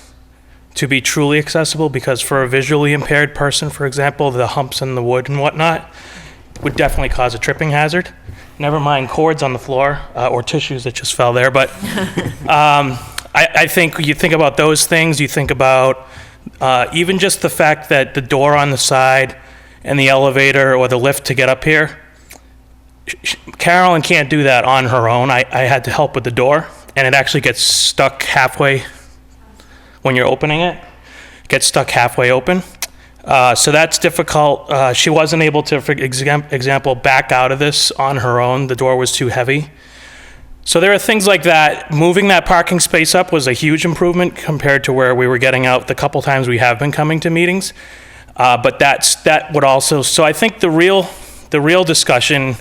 to be truly accessible, because for a visually impaired person, for example, the humps in the wood and whatnot would definitely cause a tripping hazard. Never mind cords on the floor or tissues that just fell there. But I think you think about those things, you think about even just the fact that the door on the side and the elevator or the lift to get up here, Carolyn can't do that on her own. I had to help with the door, and it actually gets stuck halfway when you're opening it. It gets stuck halfway open. So that's difficult. She wasn't able to, for example, back out of this on her own. The door was too heavy. So there are things like that. Moving that parking space up was a huge improvement compared to where we were getting out the couple times we have been coming to meetings. But that would also, so I think the real discussion,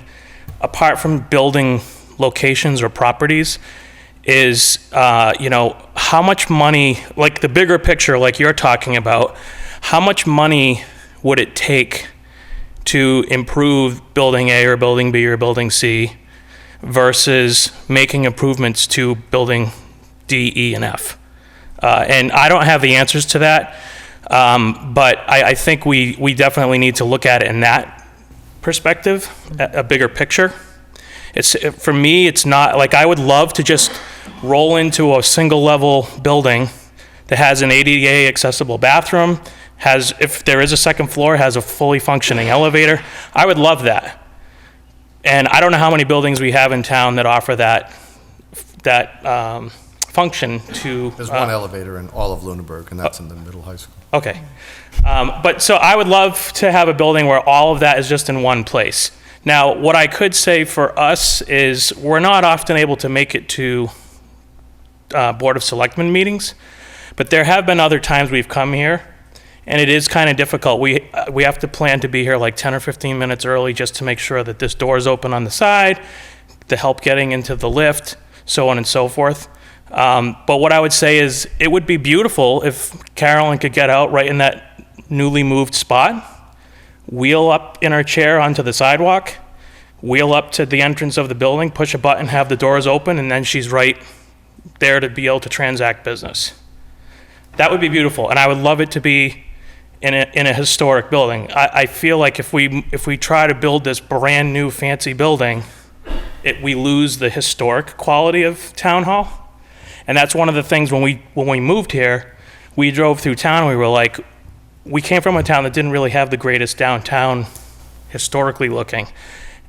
apart from building locations or properties, is how much money, like the bigger picture, like you're talking about, how much money would it take to improve building A or building B or building C versus making improvements to building D, E, and F? And I don't have the answers to that. But I think we definitely need to look at it in that perspective, a bigger picture. For me, it's not, like, I would love to just roll into a single level building that has an ADA accessible bathroom, if there is a second floor, has a fully functioning elevator. I would love that. And I don't know how many buildings we have in town that offer that function to. There's one elevator in all of Lunenburg, and that's in the middle high school. Okay. But so I would love to have a building where all of that is just in one place. Now, what I could say for us is we're not often able to make it to Board of Selectmen meetings, but there have been other times we've come here, and it is kind of difficult. We have to plan to be here like 10 or 15 minutes early just to make sure that this door is open on the side, to help getting into the lift, so on and so forth. But what I would say is it would be beautiful if Carolyn could get out right in that newly moved spot, wheel up in her chair onto the sidewalk, wheel up to the entrance of the building, push a button, have the doors open, and then she's right there to be able to transact business. That would be beautiful, and I would love it to be in a historic building. I feel like if we try to build this brand new fancy building, we lose the historic quality of Town Hall. And that's one of the things when we moved here, we drove through town and we were like, we came from a town that didn't really have the greatest downtown historically looking.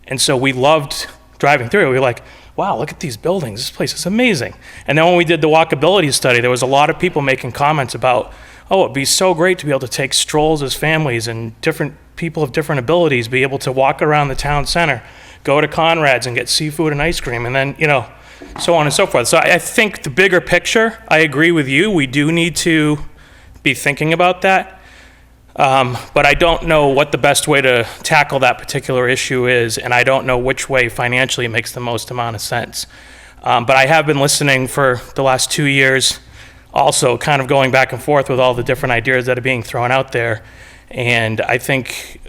And so we loved driving through. We were like, wow, look at these buildings. This place is amazing. And then when we did the walkability study, there was a lot of people making comments about, oh, it'd be so great to be able to take strolls as families and different people of different abilities, be able to walk around the town center, go to Conrad's and get seafood and ice cream, and then, so on and so forth. So I think the bigger picture, I agree with you. We do need to be thinking about that. But I don't know what the best way to tackle that particular issue is, and I don't know which way financially makes the most amount of sense. But I have been listening for the last 2 years, also kind of going back and forth with all the different ideas that are being thrown out there. And I think,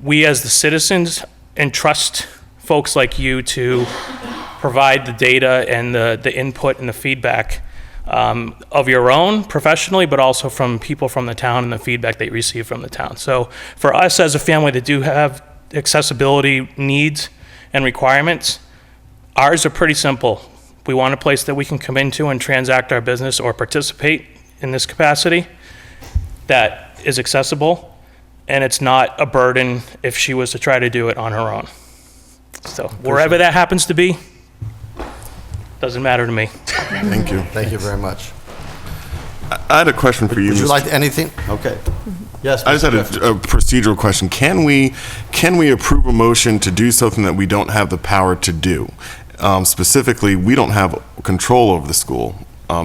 we as the citizens entrust folks like you to provide the data and the input and the feedback of your own professionally, but also from people from the town and the feedback they receive from the town. So for us as a family that do have accessibility needs and requirements, ours are pretty simple. We want a place that we can come into and transact our business or participate in this capacity that is accessible, and it's not a burden if she was to try to do it on her own. So wherever that happens to be, doesn't matter to me. Thank you. Thank you very much. I had a question for you. Would you Mr. like anything? Okay. Yes. I just had a procedural question. Can we approve a motion to do something that we don't have the power to do? Specifically, we don't have control over the school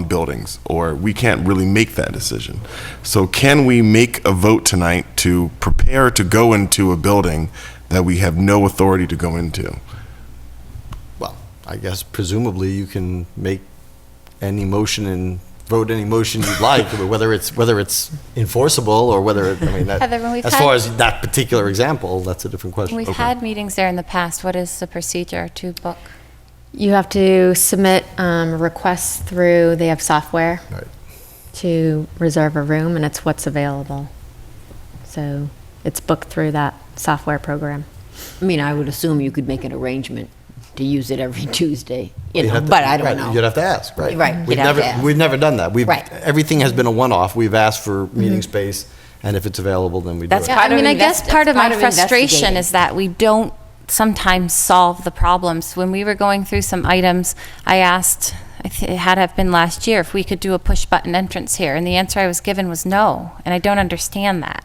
buildings, or we can't really make that decision. So can we make a vote tonight to prepare to go into a building that we have no authority to go into? Well, I guess presumably you can make any motion and vote any motion you'd like, whether it's enforceable or whether Heather, when we've as had- far as that particular example, that's a different question. We've had meetings there in the past. What is the procedure to book? You have to submit requests through, they have software to reserve a room, and it's what's available. So it's booked through that software program. I mean, I would assume you could make an arrangement to use it every Tuesday, You'd have to- but I don't right, know. You'd have to ask, right? Right, We've you'd have never to ask. we've never done that. Right. Everything has been a one-off. We've asked for meeting space, and if it's available, then we do That's it. part of I guess part of my part of frustration investigating. is that we don't sometimes solve the problems. When we were going through some items, I asked, it had to have been last year, if we could do a push-button entrance here, and the answer I was given was no, and I don't understand that.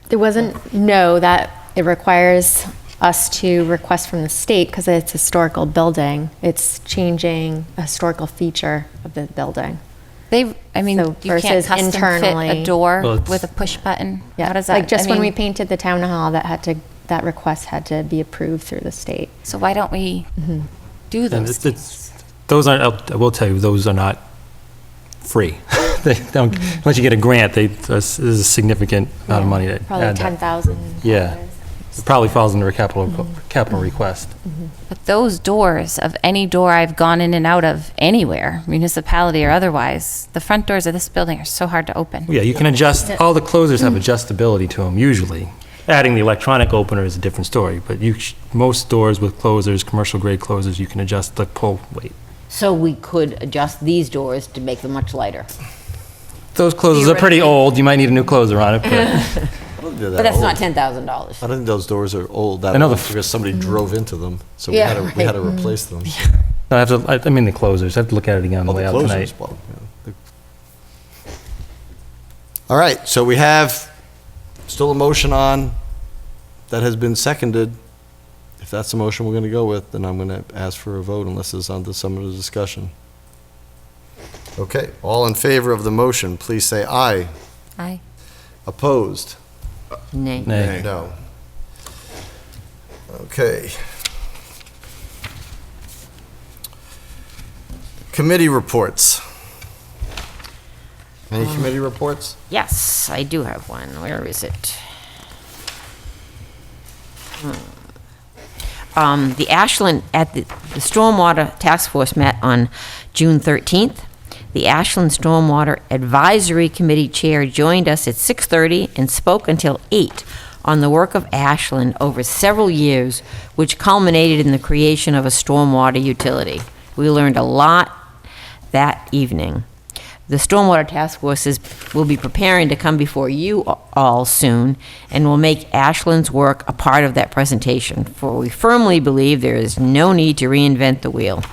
There wasn't, no, that it requires us to request from the state because it's a historical building. It's changing a historical feature of the building. You can't versus custom internally. fit a door Well, it's- with a push button? Yeah, How does that, like just I when we mean, painted the town hall, that request had to be approved through the state. So why don't we do And those? those aren't, I will tell you, those are not free. They don't, unless you get a grant, this is a significant amount of money to Probably add that. 10,000. Yeah. It probably falls under a capital request. But those doors, of any door I've gone in and out of anywhere, municipality or otherwise, the front doors of this building are so hard to open. Yeah, you can adjust, all the closers have adjustability to them usually. Adding the electronic opener is a different story, but most doors with closers, commercial grade closers, you can adjust the pull weight. So we could adjust these doors to make them much lighter. Those closers are pretty old. You might need a new closer on it, but But that's not $10,000. I don't think those doors are old, I know the because somebody drove into them, so we Yeah, had to right. replace them. no, I mean the closers. I have to look at it again on the way out Closers, tonight. well, yeah. All right, so we have still a motion on that has been seconded. If that's the motion we're going to go with, then I'm going to ask for a vote unless it's under some of the discussion. Okay, all in favor of the motion, please say aye. Aye. Opposed? Nay. Nay. No. Okay. Committee reports. Any committee reports? Yes, I do have one. Where is it? The Ashland, the Stormwater Task Force met on June 13th. The Ashland Stormwater Advisory Committee Chair joined us at 6:30 and spoke until 8 on the work of Ashland over several years, which culminated in the creation of a stormwater utility. We learned a lot that evening. The Stormwater Task Force will be preparing to come before you all soon and will make Ashland's work a part of that presentation, for we firmly believe there is no need to reinvent the wheel.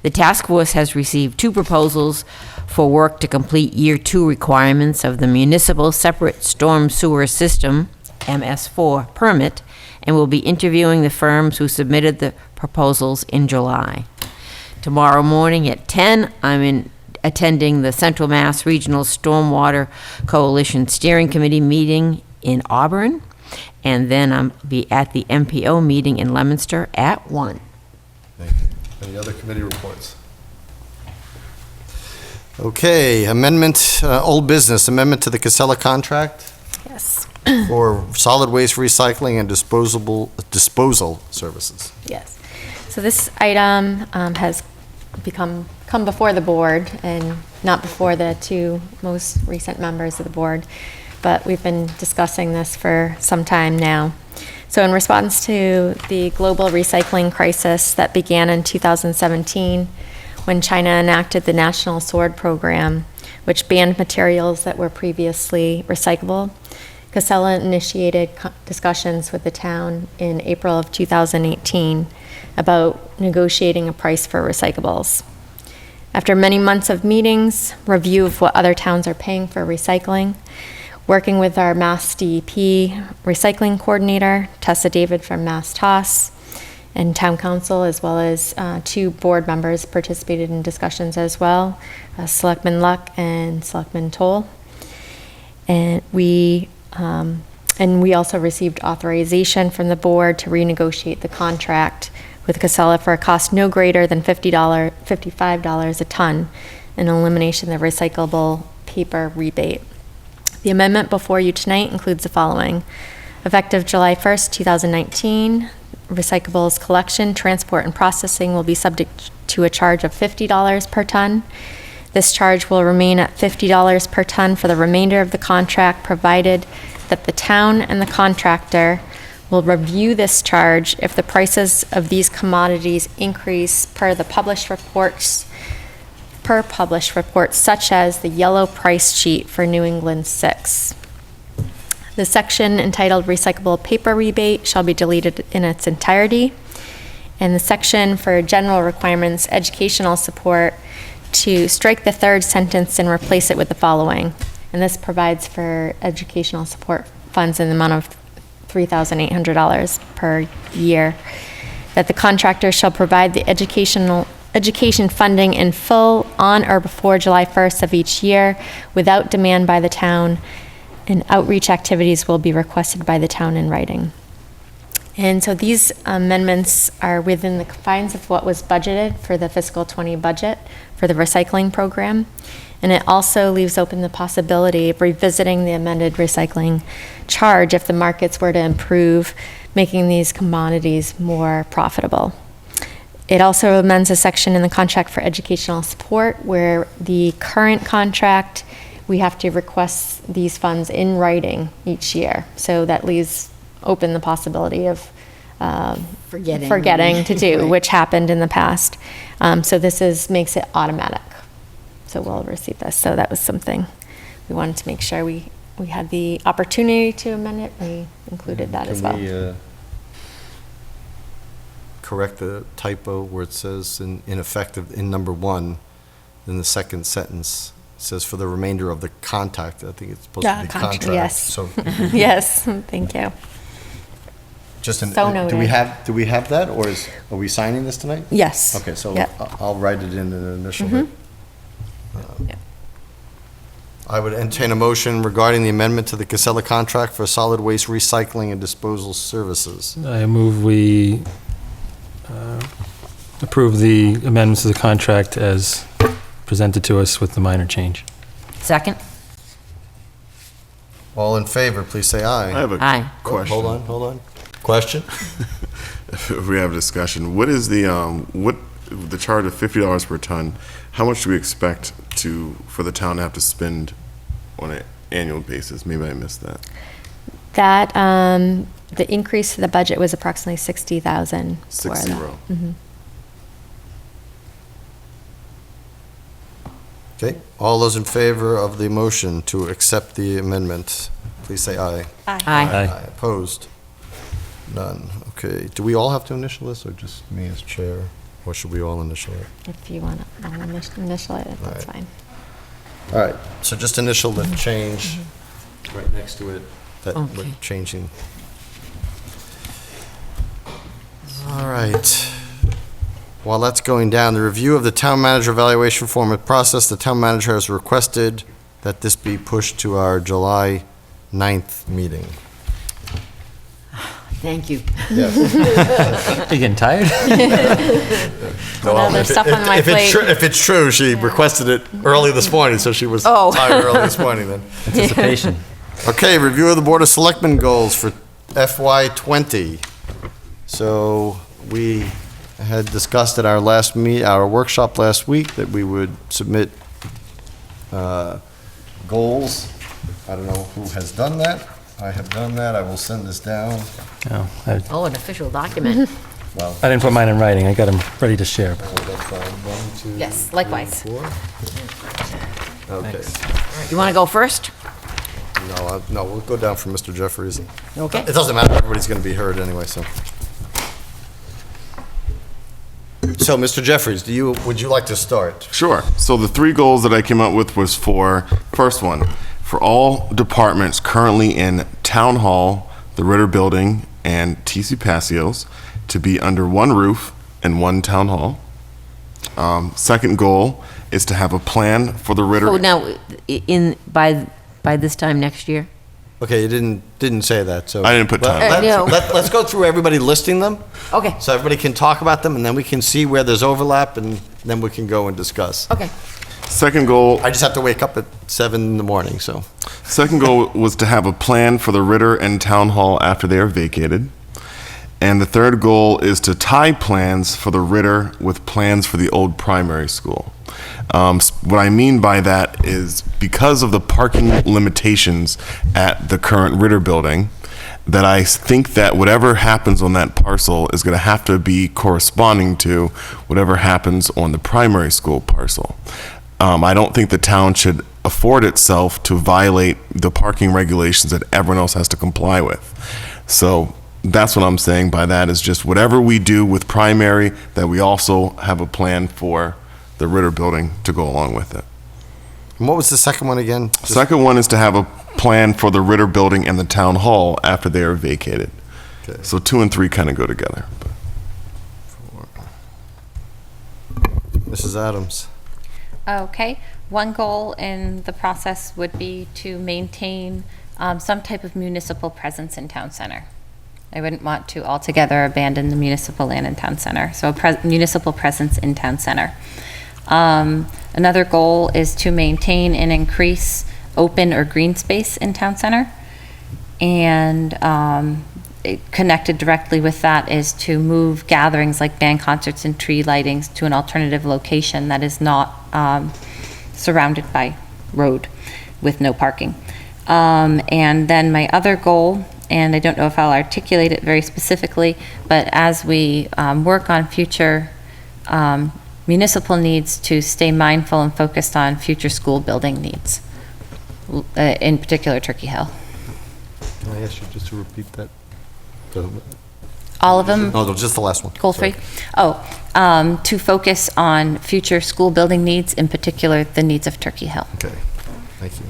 The task force has received 2 proposals for work to complete Year 2 requirements of the Municipal Separate Storm Sewer System, MS4, permit, and will be interviewing the firms who submitted the proposals in July. Tomorrow morning at 10, I'm attending the Central Mass Regional Stormwater Coalition Steering Committee meeting in Auburn, and then I'll be at the MPO meeting in Leominster at 1. Thank you. Any other committee reports? Okay, amendment, old business, amendment to the Casella contract Yes. for solid waste recycling and disposal services. Yes. So this item has come before the board, and not before the 2 most recent members of the board, but we've been discussing this for some time now. So in response to the global recycling crisis that began in 2017, when China enacted the National Sword Program, which banned materials that were previously recyclable, Casella initiated discussions with the town in April of 2018 about negotiating a price for recyclables. After many months of meetings, review of what other towns are paying for recycling, working with our Mass DEP recycling coordinator, Tessa David from Mass TOS, and town council, as well as 2 board members participated in discussions as well, Selectman Luck and Selectman Toll. And we also received authorization from the board to renegotiate the contract with Casella for a cost no greater than $55 a ton, and elimination of the recyclable paper rebate. The amendment before you tonight includes the following. Effective July 1st, 2019, recyclables collection, transport, and processing will be subject to a charge of $50 per ton. This charge will remain at $50 per ton for the remainder of the contract, provided that the town and the contractor will review this charge if the prices of these commodities increase per published reports, such as the yellow price sheet for New England 6. The section entitled Recyclable Paper Rebate shall be deleted in its entirety, and the section for general requirements, educational support, to strike the 3rd sentence and replace it with the following. And this provides for educational support funds in the amount of $3,800 per year, that the contractor shall provide the education funding in full on or before July 1st of each year without demand by the town, and outreach activities will be requested by the town in writing. And so these amendments are within the confines of what was budgeted for the fiscal 20 budget for the recycling program. And it also leaves open the possibility of revisiting the amended recycling charge if the markets were to improve, making these commodities more profitable. It also amends a section in the contract for educational support where the current contract, we have to request these funds in writing each year. So that leaves open the possibility of Forgetting to do, Right. which happened in the past. So this makes it automatic. So we'll receive this. So that was something we wanted to make sure we had the opportunity to amend it. We included that as well. Can we correct the typo where it says in effect in number 1, in the second sentence, it says for the remainder of the contract. I think it's supposed to be contract. Yes. So Yes, thank you. just in, So do we noted. have that, or are we signing this tonight? Yes. Okay, so Yep. I'll write it in an initial. Mhm. Yep. I would entertain a motion regarding the amendment to the Casella contract for solid waste recycling and disposal services. I move we approve the amendments to the contract as presented to us with the minor change. Second? All in favor, please say aye. I have a Aye. question. Hold on. Question? If we have a discussion, what is the charge of $50 per ton? How much do we expect for the town to have to spend on an annual basis? Maybe I missed that. That, the increase to the budget was approximately 60,000. 60. Mm-hmm. Okay, all those in favor of the motion to accept the amendment, please say aye. Aye. Aye. Opposed? None. Okay, do we all have to initial this, or just me as chair? Or should we all initial it? If you want to initial it, that's fine. All right, so just initial the change right next to it, that we're Okay. changing. All right. While that's going down, the review of the town manager evaluation form and process, the town manager has requested that this be pushed to our July 9th meeting. Thank you. Yes. You getting tired? Well, there's stuff on my plate. If it's true, she requested it early this morning, so she was tired early this morning then. Anticipation. Okay, review of the Board of Selectmen goals for FY '20. So we had discussed at our our workshop last week that we would submit goals. I don't know who has done that. I have done that. I will send this down. No, Oh, an official document. Well, I didn't put mine in writing. I got them ready to share. that's fine. 1, 2, Yes, likewise. 3, 4. Okay. You want to go first? No, we'll go down from Mr. Jeffries. Okay. It doesn't matter. Everybody's going to be heard anyway, so. So, Mr. Jeffries, would you like to start? Sure. So the 3 goals that I came up with was first one, for all departments currently in Town Hall, the Ritter Building, and TC Passios to be under one roof in one Town Hall. Second goal is to have a plan for the Ritter. So now, by this time next year? Okay, you didn't say that, so. I didn't put time. No. Let's go through everybody listing them, Okay, so everybody can talk about them, and then we can see where there's overlap, and then we can go and discuss. okay. Second goal, I just have to wake up at 7 in the morning, so. Second goal was to have a plan for the Ritter and Town Hall after they are vacated. And the third goal is to tie plans for the Ritter with plans for the old primary school. What I mean by that is because of the parking limitations at the current Ritter building, that I think that whatever happens on that parcel is going to have to be corresponding to whatever happens on the primary school parcel. I don't think the town should afford itself to violate the parking regulations that everyone else has to comply with. So that's what I'm saying by that, is just whatever we do with primary, that we also have a plan for the Ritter building to go along with it. And what was the second one again? Second one is to have a plan for the Ritter building and the town hall after they are vacated. Okay. So 2 and 3 kind of go together. Mrs. Adams. Okay, one goal in the process would be to maintain some type of municipal presence in town center. I wouldn't want to altogether abandon the municipal land in town center, so a municipal presence in town center. Another goal is to maintain and increase open or green space in town center. And connected directly with that is to move gatherings like band concerts and tree lightings to an alternative location that is not surrounded by road with no parking. And then my other goal, and I don't know if I'll articulate it very specifically, but as we work on future municipal needs to stay mindful and focused on future school building needs, in particular Turkey Hill. Can I ask you just to repeat that? All of them? No, just the last one. Goal 3? Oh, to focus on future school building needs, in particular the needs of Turkey Hill. Okay, thank you.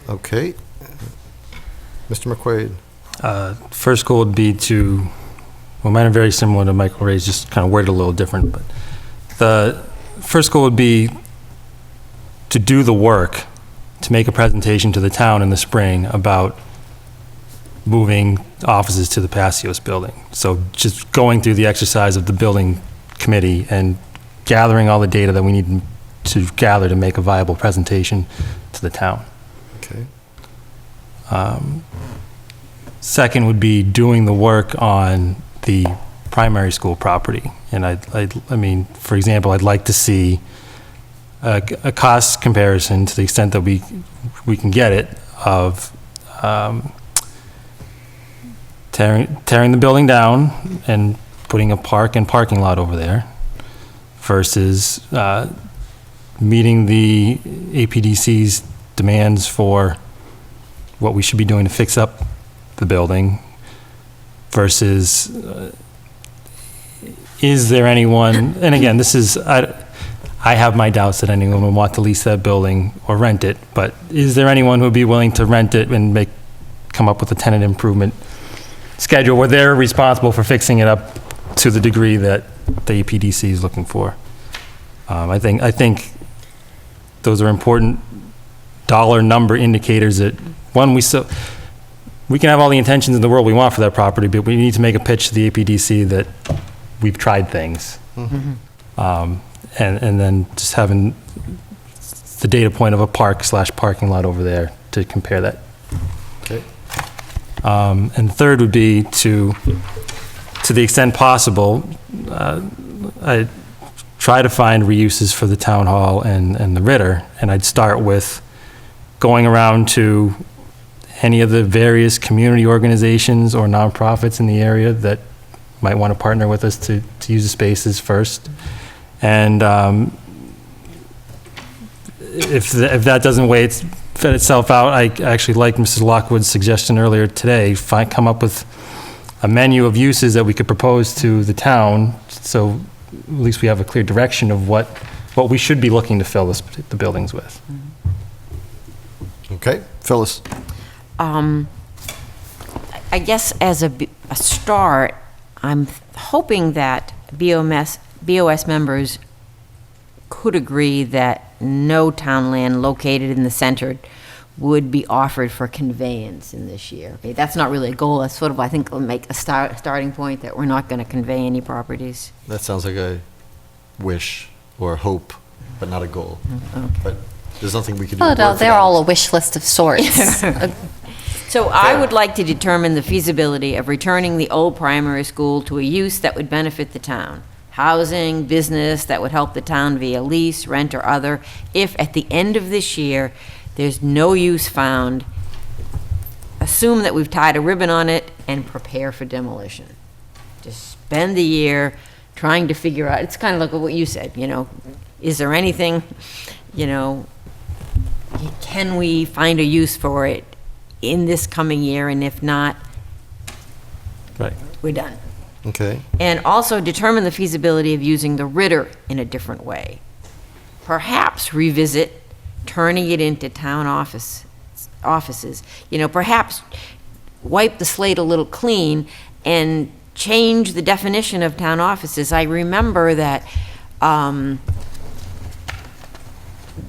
Okay. Mr. McQuaid. First goal would be to, well, mine are very similar to Michael Ray's, just kind of worded a little different, but the first goal would be to do the work, to make a presentation to the town in the spring about moving offices to the Passios building. So just going through the exercise of the building committee and gathering all the data that we need to gather to make a viable presentation to the town. Okay. Second would be doing the work on the primary school property. And I mean, for example, I'd like to see a cost comparison to the extent that we can get it of tearing the building down and putting a park and parking lot over there versus meeting the APDC's demands for what we should be doing to fix up the building versus is there anyone, and again, this is, I have my doubts that anyone would want to lease that building or rent it, but is there anyone who would be willing to rent it and come up with a tenant improvement schedule where they're responsible for fixing it up to the degree that the APDC is looking for? I think those are important dollar number indicators that, one, we can have all the intentions in the world we want for that property, but we need to make a pitch to the APDC that we've tried things. And then just having the data point of a park/parking lot over there to compare that. Okay. And third would be to the extent possible, I try to find reuses for the town hall and the Ritter, and I'd start with going around to any of the various community organizations or nonprofits in the area that might want to partner with us to use the spaces first. And if that doesn't fit itself out, I actually like Mrs. Lockwood's suggestion earlier today, come up with a menu of uses that we could propose to the town, so at least we have a clear direction of what we should be looking to fill the buildings with. Okay, Phyllis. I guess as a start, I'm hoping that BOS members could agree that no town land located in the center would be offered for conveyance in this year. Okay, that's not really a goal. That's sort of, I think, will make a starting point that we're not going to convey any properties. That sounds like a wish or a hope, but not a goal. Okay. But there's nothing we can do. Oh, no, they're all a wish list of sorts. So I would like to determine the feasibility of returning the old primary school to a use that would benefit the town. Housing, business that would help the town via lease, rent, or other. If at the end of this year, there's no use found, assume that we've tied a ribbon on it and prepare for demolition. Just spend the year trying to figure out, it's kind of like what you said, is there anything, can we find a use for it in this coming year, and if not, right, we're done. Okay. And also determine the feasibility of using the Ritter in a different way. Perhaps revisit turning it into town offices. Perhaps wipe the slate a little clean and change the definition of town offices. I remember that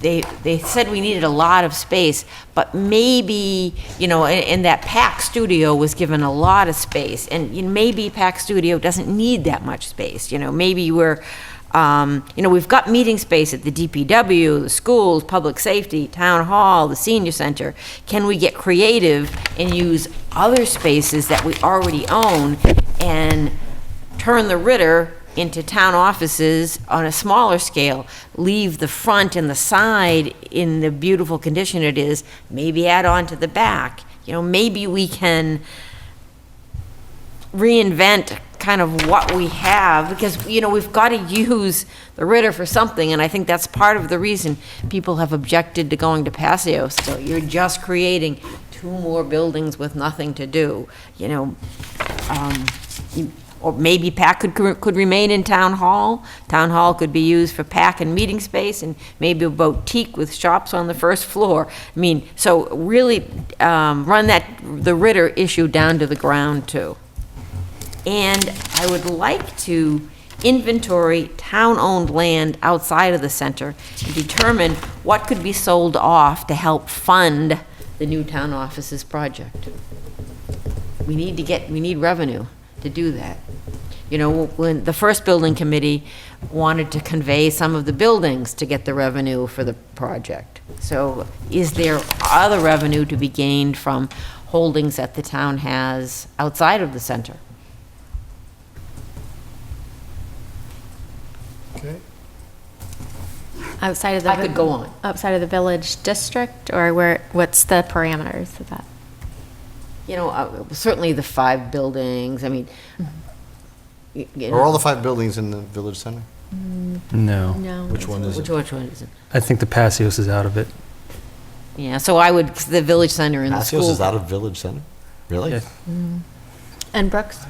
they said we needed a lot of space, but maybe, and that PAC studio was given a lot of space, and maybe PAC studio doesn't need that much space. Maybe we've got meeting space at the DPW, the schools, public safety, town hall, the senior center. Can we get creative and use other spaces that we already own and turn the Ritter into town offices on a smaller scale, leave the front and the side in the beautiful condition it is, maybe add on to the back. You know, maybe we can reinvent kind of what we have, because, you know, we've got to use the Ritter for something, and I think that's part of the reason people have objected to going to Passio still. You're just creating 2 more buildings with nothing to do, you know. Or maybe PAC could remain in Town Hall. Town Hall could be used for PAC and meeting space, and maybe a boutique with shops on the first floor. I mean, so really run the Ritter issue down to the ground, too. And I would like to inventory town-owned land outside of the center and determine what could be sold off to help fund the new town offices project. We need revenue to do that. You know, when the first building committee wanted to convey some of the buildings to get the revenue for the project. So is there other revenue to be gained from holdings that the town has outside of the center? Okay. Outside of the I could go on. outside of the village district, or what's the parameters of that? You know, certainly the 5 buildings, I mean. You know. Are all the 5 buildings in the village center? No. No. Which one is it? Which one is it? I think the Passios is out of it. Yeah, so I would, the village center and the Passios school. is out of village center? Really? Yeah. And Brooks?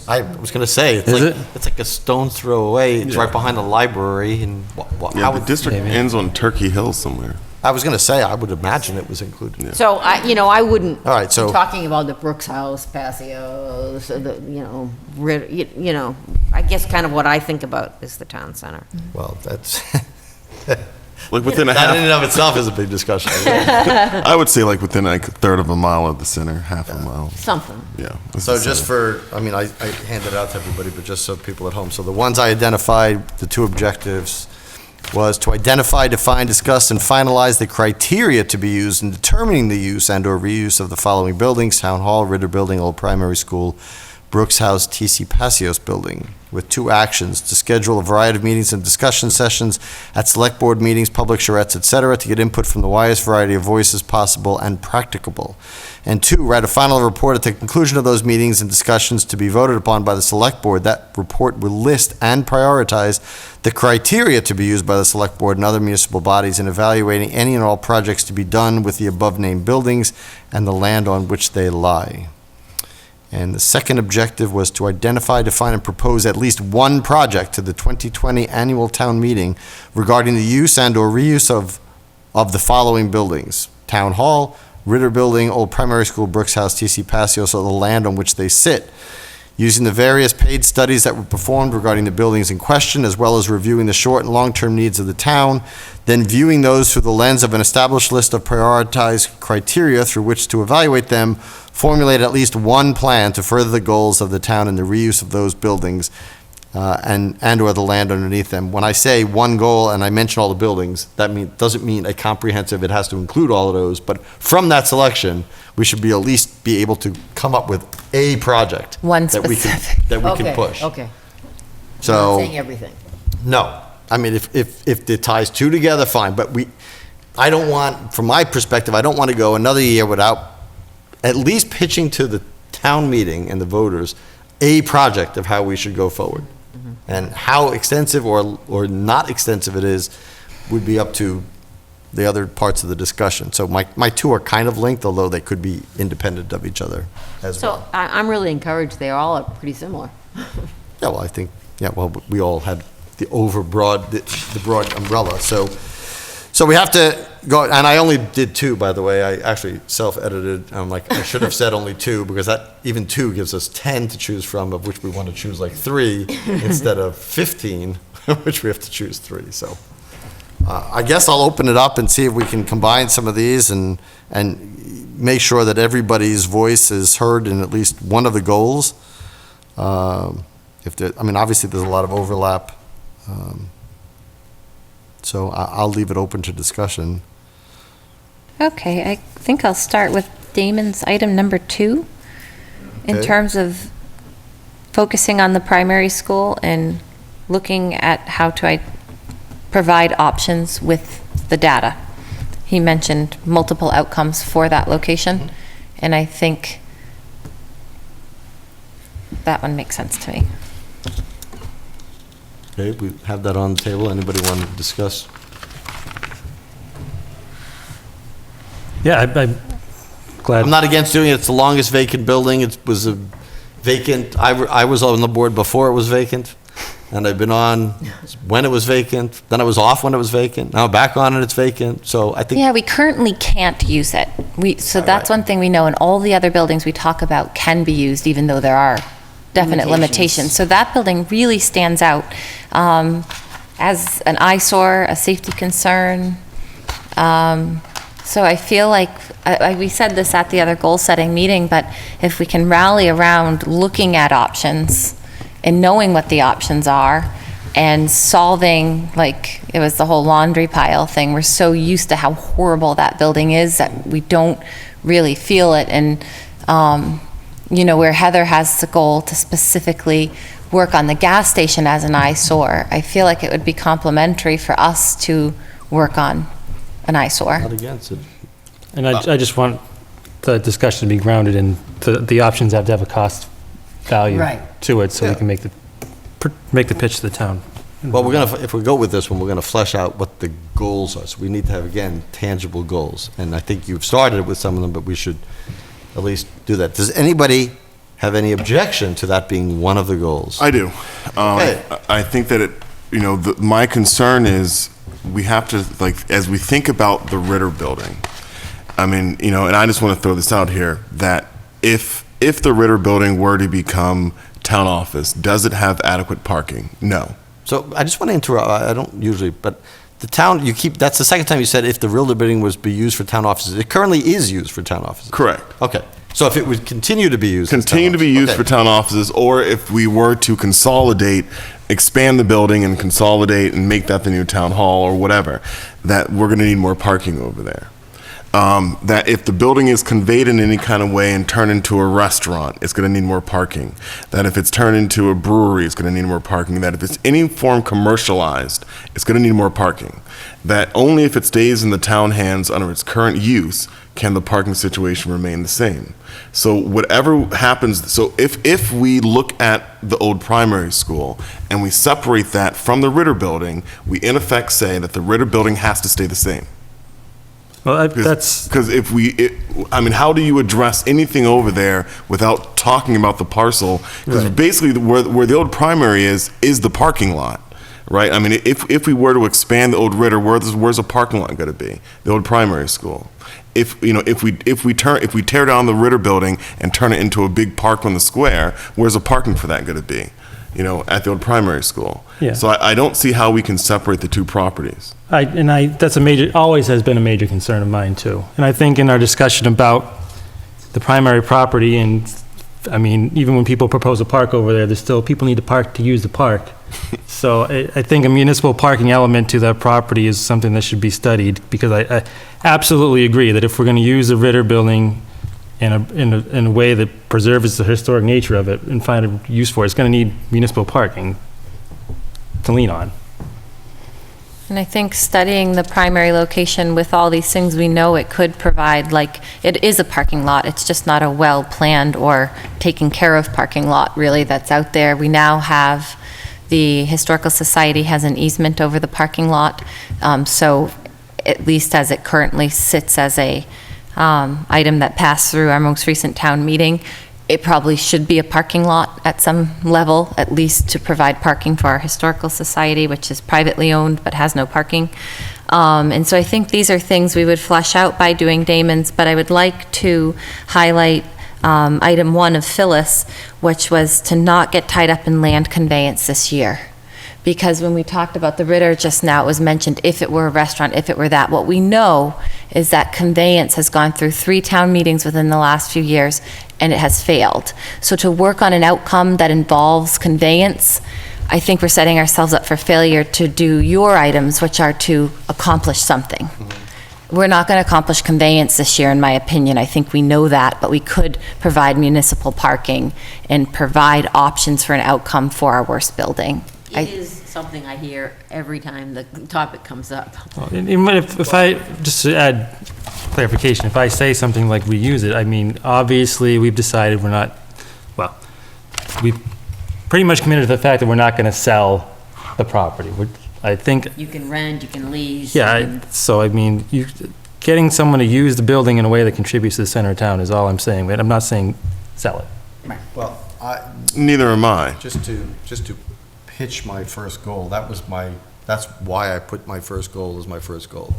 I was going to say, it's like a stone's throw away. It's right behind the library. And Yeah, the district ends on Turkey Hill somewhere. I was going to say, I would imagine it was included. So I wouldn't. All right, so- be talking about the Brooks House, Passios, I guess kind of what I think about is the town center. Well, that's Like within a that half. in and of itself is a big discussion. I would say like within like a third of a mile of the center, half a mile. Something. Yeah. it's So the just center. for, I mean, I handed it out to everybody, but just so people at home. So the ones I identified, the 2 objectives, was to identify, define, discuss, and finalize the criteria to be used in determining the use and/or reuse of the following buildings: Town Hall, Ritter Building, Old Primary School, Brooks House, TC Passios Building, with 2 actions: to schedule a variety of meetings and discussion sessions at select board meetings, public charrettes, etc., to get input from the widest variety of voices possible and practicable. And 2, write a final report at the conclusion of those meetings and discussions to be voted upon by the select board. That report will list and prioritize the criteria to be used by the select board and other municipal bodies in evaluating any and all projects to be done with the above-named buildings and the land on which they lie. And the second objective was to identify, define, and propose at least 1 project to the 2020 annual town meeting regarding the use and/or reuse of the following buildings: Town Hall, Ritter Building, Old Primary School, Brooks House, TC Passios, or the land on which they sit, using the various paid studies that were performed regarding the buildings in question, as well as reviewing the short and long-term needs of the town, then viewing those through the lens of an established list of prioritized criteria through which to evaluate them, formulate at least 1 plan to further the goals of the town in the reuse of those buildings and/or the land underneath them. When I say 1 goal and I mention all the buildings, that doesn't mean a comprehensive, it has to include all of those, but from that selection, we should at least be able to come up with a project. One that we can push. Okay. So. Not saying everything. No. I mean, if it ties 2 together, fine, but I don't want, from my perspective, I don't want to go another year without at least pitching to the town meeting and the voters a project of how we should go forward. And how extensive or not extensive it is would be up to the other parts of the discussion. So my 2 are kind of linked, although they could be independent of each other as well. So I'm really encouraged. They all are pretty similar. Yeah, well, I think, we all had the the broad umbrella. So we have to go, and I only did 2, by the way. I actually self-edited. I'm like, I should have said only 2, because that, even 2 gives us 10 to choose from, of which we want to choose like 3, instead of 15, which we have to choose 3. So I guess I'll open it up and see if we can combine some of these and make sure that everybody's voice is heard in at least one of the goals. Obviously there's a lot of overlap. So I'll leave it open to discussion. Okay, I think I'll start with Damon's item number 2, in Okay. terms of focusing on the primary school and looking at how to provide options with the data. He mentioned multiple outcomes for that location, and I think that one makes sense to me. Okay, we have that on the table. Anybody want to discuss? Yeah, I'm glad. I'm not against doing it. It's the longest vacant building. It was a vacant, I was on the board before it was vacant, and I've been on when it was vacant, then I was off when it was vacant, now I'm back on and it's vacant, so I think. Yeah, we currently can't use it. So that's one thing we know, and all the other buildings we talk about can be used, even though there are definite limitations. So that building really stands out as an eyesore, a safety concern. So I feel like, we said this at the other goal-setting meeting, but if we can rally around looking at options and knowing what the options are and solving, like, it was the whole laundry pile thing. We're so used to how horrible that building is that we don't really feel it. And, you know, where Heather has the goal to specifically work on the gas station as an eyesore, I feel like it would be complementary for us to work on an eyesore. Not against it. And I just want the discussion to be grounded in the options have to have a cost value to it, so we can make the pitch to the town. Well, if we go with this one, we're gonna flesh out what the goals are. So we need to have, again, tangible goals. And I think you've started with some of them, but we should at least do that. Does anybody have any objection to that being one of the goals? I do. Okay. I think that my concern is we have to, like, as we think about the Ritter building, I mean, and I just want to throw this out here, that if the Ritter building were to become town office, does it have adequate parking? No. So I just want to interrupt, I don't usually, but the town, that's the second time you said if the Ritter building was be used for town offices. It currently is used for town offices. Correct. Okay. So if it would continue to be used for town offices, or if we were to consolidate, expand the building and consolidate and make that the new town hall or whatever, that we're going to need more parking over there. That if the building is conveyed in any kind of way and turned into a restaurant, it's going to need more parking. That if it's turned into a brewery, it's going to need more parking. That if it's any form commercialized, it's going to need more parking. That only if it stays in the town hands under its current use can the parking situation remain the same. So whatever happens, so if we look at the old primary school and we separate that from the Ritter building, we in effect say that the Ritter building has to stay the same. Well, that's because I mean, how do you address anything over there without talking about the parcel? Because basically, where the old primary is the parking lot, right? I mean, if we were to expand the old Ritter, where's a parking lot going to be? The old primary school. If we tear down the Ritter building and turn it into a big park on the square, where's the parking for that going to be? At the old primary school. Yeah. So I don't see how we can separate the two properties. That's always has been a major concern of mine too. And I think in our discussion about the primary property, and I mean, even when people propose a park over there, there's still, people need to park to use the park. So I think a municipal parking element to that property is something that should be studied, because I absolutely agree that if we're going to use the Ritter building in a way that preserves the historic nature of it and find a use for it, it's going to need municipal parking to lean on. And I think studying the primary location with all these things we know it could provide, like, it is a parking lot, it's just not a well-planned or taken care of parking lot, really, that's out there. We now have, the Historical Society has an easement over the parking lot, so at least as it currently sits as a item that passed through our most recent town meeting, it probably should be a parking lot at some level, at least to provide parking for our Historical Society, which is privately owned but has no parking. And so I think these are things we would flesh out by doing Damon's, but I would like to highlight item 1 of Phyllis, which was to not get tied up in land conveyance this year. Because when we talked about the Ritter just now, it was mentioned if it were a restaurant, if it were that. What we know is that conveyance has gone through 3 town meetings within the last few years, and it has failed. So to work on an outcome that involves conveyance, I think we're setting ourselves up for failure to do your items, which are to accomplish something. We're not going to accomplish conveyance this year, in my opinion. I think we know that, but we could provide municipal parking and provide options for an outcome for our worst building. It is something I hear every time the topic comes up. And if I, just to add clarification, if I say something like we use it, I mean, obviously, we've decided we're not, well, we've pretty much committed to the fact that we're not going to sell the property. I think, You can rent, you can lease. yeah, you can- so I mean, getting someone to use the building in a way that contributes to the center of town is all I'm saying, but I'm not saying sell it. Well, Neither am I. just to pitch my first goal, that's why I put my first goal as my first goal.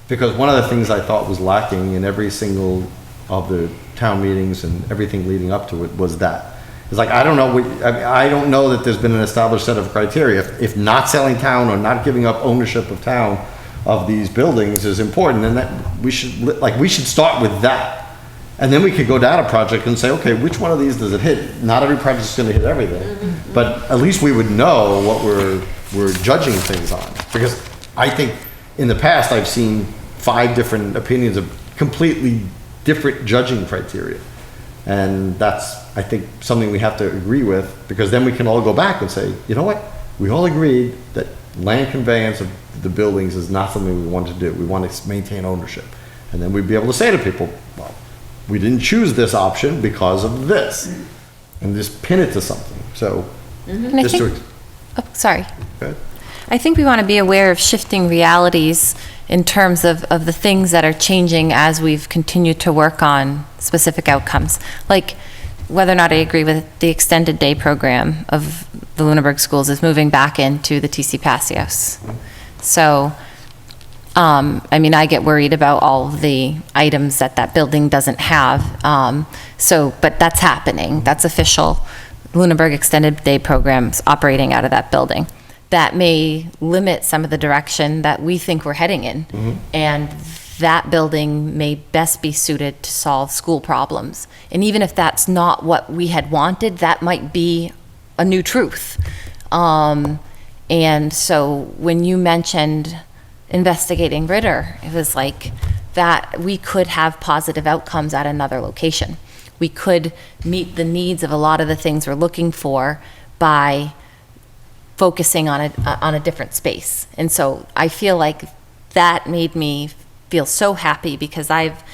Because one of the things I thought was lacking in every single of the town meetings and everything leading up to it was that. It's like, I don't know that there's been an established set of criteria. If not selling town or not giving up ownership of town of these buildings is important, then that we should start with that. And then we could go down a project and say, okay, which one of these does it hit? Not every project's gonna hit everything, but at least we would know what we're judging things on. Because I think in the past, I've seen 5 different opinions of completely different judging criteria. And that's, I think, something we have to agree with, because then we can all go back and say, you know what? We all agreed that land conveyance of the buildings is not something we want to do. We want to maintain ownership. And then we'd be able to say to people, well, we didn't choose this option because of this. And just pin it to something. So, And I just think- to, Oh, sorry. go ahead. I think we want to be aware of shifting realities in terms of the things that are changing as we've continued to work on specific outcomes. Like whether or not I agree with the extended day program of the Lunenburg schools is moving back into the TC Passios. So, I mean, I get worried about all of the items that building doesn't have. But that's happening. That's official. Lunenburg extended day programs operating out of that building. That may limit some of the direction that we think we're heading in. And that building may best be suited to solve school problems. And even if that's not what we had wanted, that might be a new truth. And so when you mentioned investigating Ritter, it was like that we could have positive outcomes at another location. We could meet the needs of a lot of the things we're looking for by focusing on a different space. And so I feel like that made me feel so happy, because I've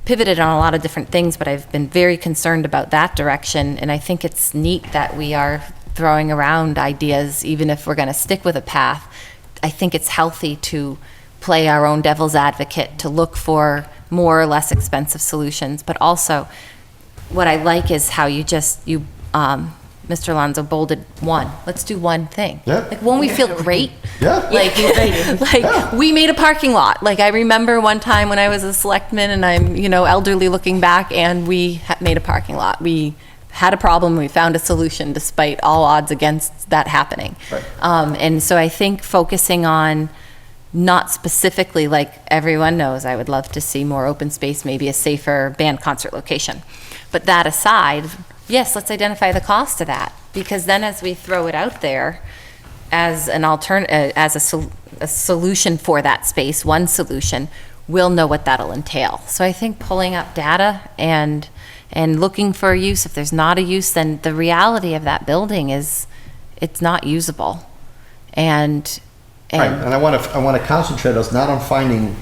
pivoted on a lot of different things, but I've been very concerned about that direction. And I think it's neat that we are throwing around ideas, even if we're going to stick with a path. I think it's healthy to play our own devil's advocate, to look for more or less expensive solutions. But also, what I like is how Mr. Alonso bolded one. Let's do one thing. Yeah. Like, won't we feel great? Yeah. Like we made a parking lot. Like, I remember one time when I was a selectman and I'm, elderly looking back, and we made a parking lot. We had a problem, we found a solution despite all odds against that happening. Right. And so I think focusing on not specifically, like everyone knows, I would love to see more open space, maybe a safer band concert location. But that aside, yes, let's identify the cost of that, because then as we throw it out there as an as a solution for that space, one solution, we'll know what that'll entail. So I think pulling up data and looking for a use. If there's not a use, then the reality of that building is it's not usable. And Right, and I want to concentrate us not on finding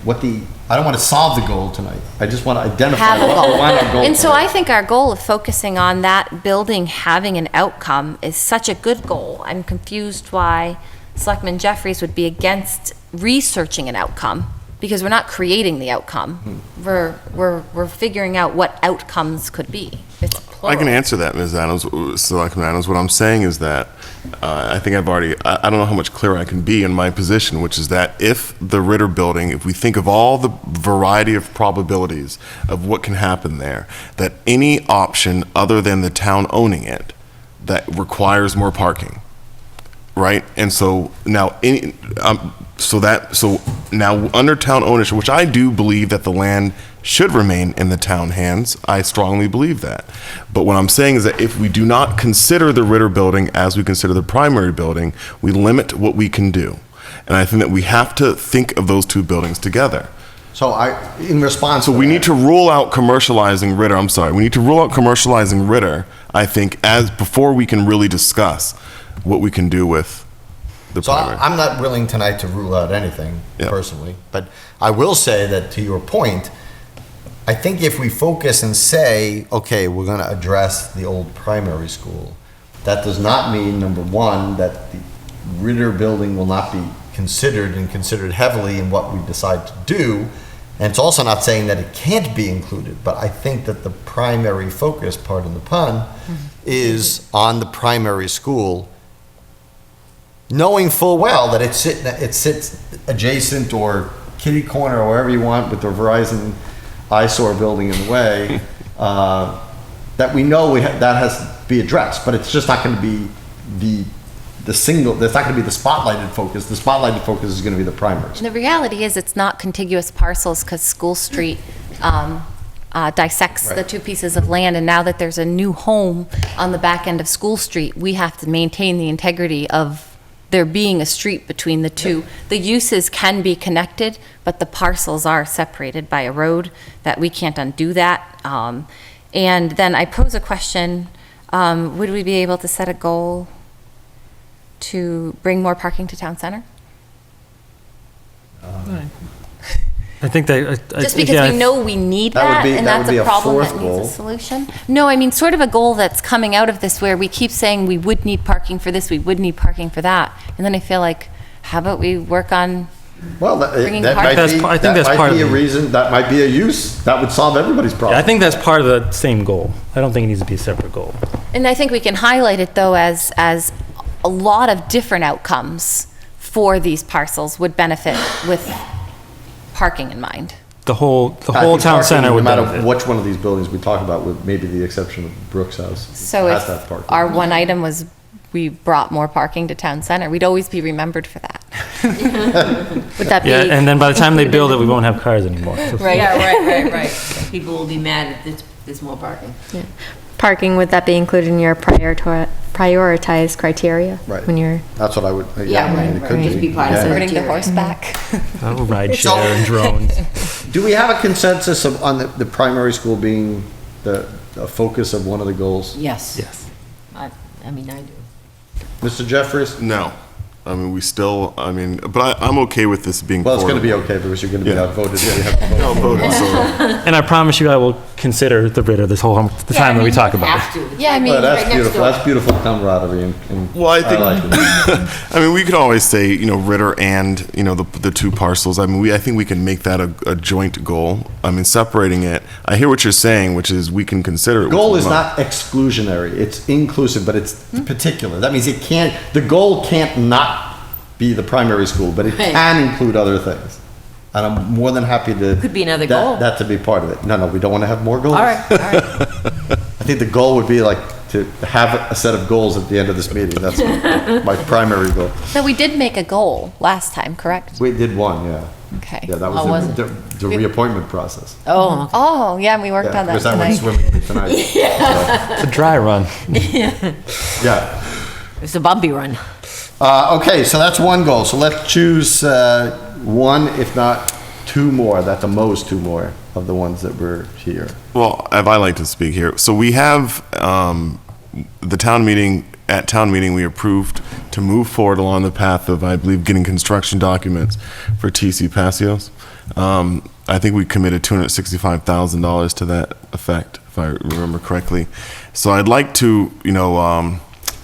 I don't want to solve the goal tonight. I just want to identify have a what we goal. want our goal And so to be. I think our goal of focusing on that building having an outcome is such a good goal. I'm confused why Selectman Jeffries would be against researching an outcome, because we're not creating the outcome. We're figuring out what outcomes could be. It's plural. I can answer that, Ms. Adams, Selectman Adams. What I'm saying is that I think I don't know how much clearer I can be in my position, which is that if the Ritter building, if we think of all the variety of probabilities of what can happen there, that any option other than the town owning it that requires more parking, right? And so now, so now under town ownership, which I do believe that the land should remain in the town hands. I strongly believe that. But what I'm saying is that if we do not consider the Ritter building as we consider the primary building, we limit what we can do. And I think that we have to think of those two buildings together. So in response So we need to rule out commercializing Ritter. I'm sorry. We need to rule out commercializing Ritter, I think, before we can really discuss what we can do with So primary. I'm not willing tonight to rule out anything personally, but I will say that to your point, I think if we focus and say, okay, we're going to address the old primary school, that does not mean, number one, that the Ritter building will not be considered and considered heavily in what we decide to do. And it's also not saying that it can't be included, but I think that the primary focus, pardon the pun, is on the primary school, knowing full well that it sits adjacent or kitty corner or wherever you want with the Verizon eyesore building in the way, that we know that has to be addressed, but it's just not going to be that's not going to be the spotlighted focus. The spotlighted focus is going to be the primary. And the reality is it's not contiguous parcels because School Street dissects the two pieces of land, and now that there's a new home on the back end of School Street, we have to maintain the integrity of there being a street between the two. The uses can be connected, but the parcels are separated by a road that we can't undo that. And then I pose a question, would we be able to set a goal to bring more parking to town center? I think that... Just because we know we need that, and that's a problem that needs a solution? No, I mean, sort of a goal that's coming out of this where we keep saying we would need parking for this, we would need parking for that. And then I feel like, how about we work on bringing parking? That might be a reason, that might be a use, that would solve everybody's problem. I think that's part of the same goal. I don't think it needs to be a separate goal. And I think we can highlight it, though, as a lot of different outcomes for these parcels would benefit with parking in mind. The whole town center would no matter benefit. which one of these buildings we talk about, with maybe the exception of Brooks House. So has if that parking. our one item was we brought more parking to town center, we'd always be remembered for that. Would that be? Yeah, and then by the time they build it, we won't have cars anymore. Right. Yeah, right. People will be mad if there's more parking. Yeah. Parking, would that be included in your prioritized criteria? Right. When you're... That's what I would, it could Needs to be part of the Hurting the criteria. horseback. Oh, ride share and drones. do we have a consensus on the primary school being the focus of one of the goals? Yes. Yes. I mean, I do. Mr. Jeffries? No. I mean, but I'm okay with this being Well, it's going to be affordable. okay because you're going to be Yeah. outvoted. So you have to vote. Outvoted, so. And I promise you I will consider the Ritter the time that we talk about it. Yeah, I mean, Well, that's right next beautiful. door. That's beautiful camaraderie. And Well, I think, like it. I mean, we could always say, Ritter and, the two parcels. I mean, I think we can make that a joint goal. I mean, separating it, I hear what you're saying, which is we can consider it. Goal with is them. not exclusionary. It's inclusive, but it's particular. That means the goal can't not be the primary school, but it can include other things. And I'm more than happy to... Could be another goal. That to be part of it. No, we don't want to have more goals. All right. I think the goal would be to have a set of goals at the end of this meeting. That's my primary goal. So we did make a goal last time, correct? We did one, yeah. Okay. Yeah, that How was was the reappointment process. Oh, okay. Oh, yeah, we worked on that Because I went tonight. swimmingly tonight. It's a dry run. Yeah. It's a bumpy run. Okay, so that's one goal. So let's choose one, if not two more. That's the most two more of the ones that were here. Well, if I like to speak here. So we have the town meeting, at town meeting, we approved to move forward along the path of, I believe, getting construction documents for TC Passios. I think we committed $265,000 to that effect, if I remember correctly. So I'd like to,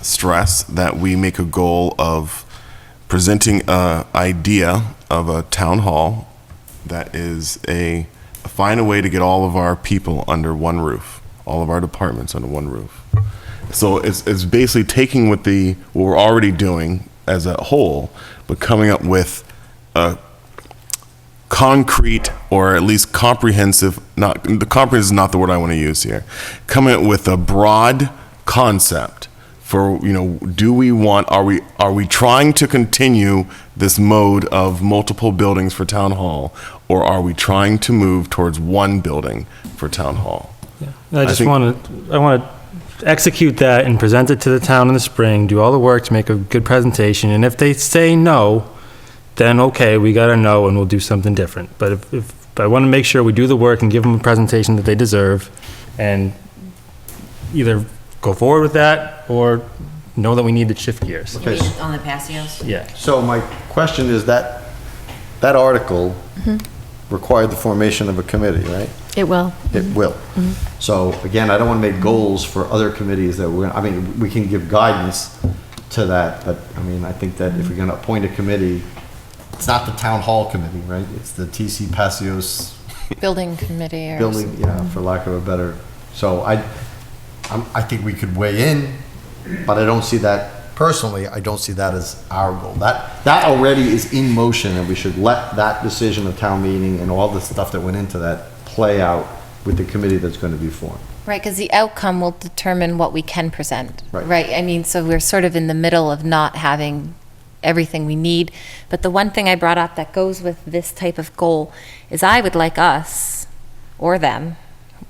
stress that we make a goal of presenting an idea of a town hall that is find a way to get all of our people under one roof, all of our departments under one roof. So it's basically taking what we're already doing as a whole, but coming up with a concrete or at least comprehensive, comprehensive is not the word I want to use here, coming up with a broad concept for, are we trying to continue this mode of multiple buildings for town hall, or are we trying to move towards one building for town hall? I want to execute that and present it to the town in the spring, do all the work to make a good presentation, and if they say no, then okay, we got to know and we'll do something different. But if I want to make sure we do the work and give them a presentation that they deserve, and either go forward with that or know that we need to shift gears. You mean on the patios? Yeah. So my question is that article required the formation of a committee, right? It will. It will. So again, I don't want to make goals for other committees that I mean, we can give guidance to that, but I mean, I think that if we're going to appoint a committee, it's not the town hall committee, right? It's the TC Passios Building committee or. building, for lack of a better. So I think we could weigh in, but I don't see that, personally, I don't see that as our goal. That already is in motion, and we should let that decision of town meeting and all the stuff that went into that play out with the committee that's going to be formed. Right, because the outcome will determine what we can present. Right. I mean, so we're sort of in the middle of not having everything we need. But the one thing I brought up that goes with this type of goal is I would like us, or them,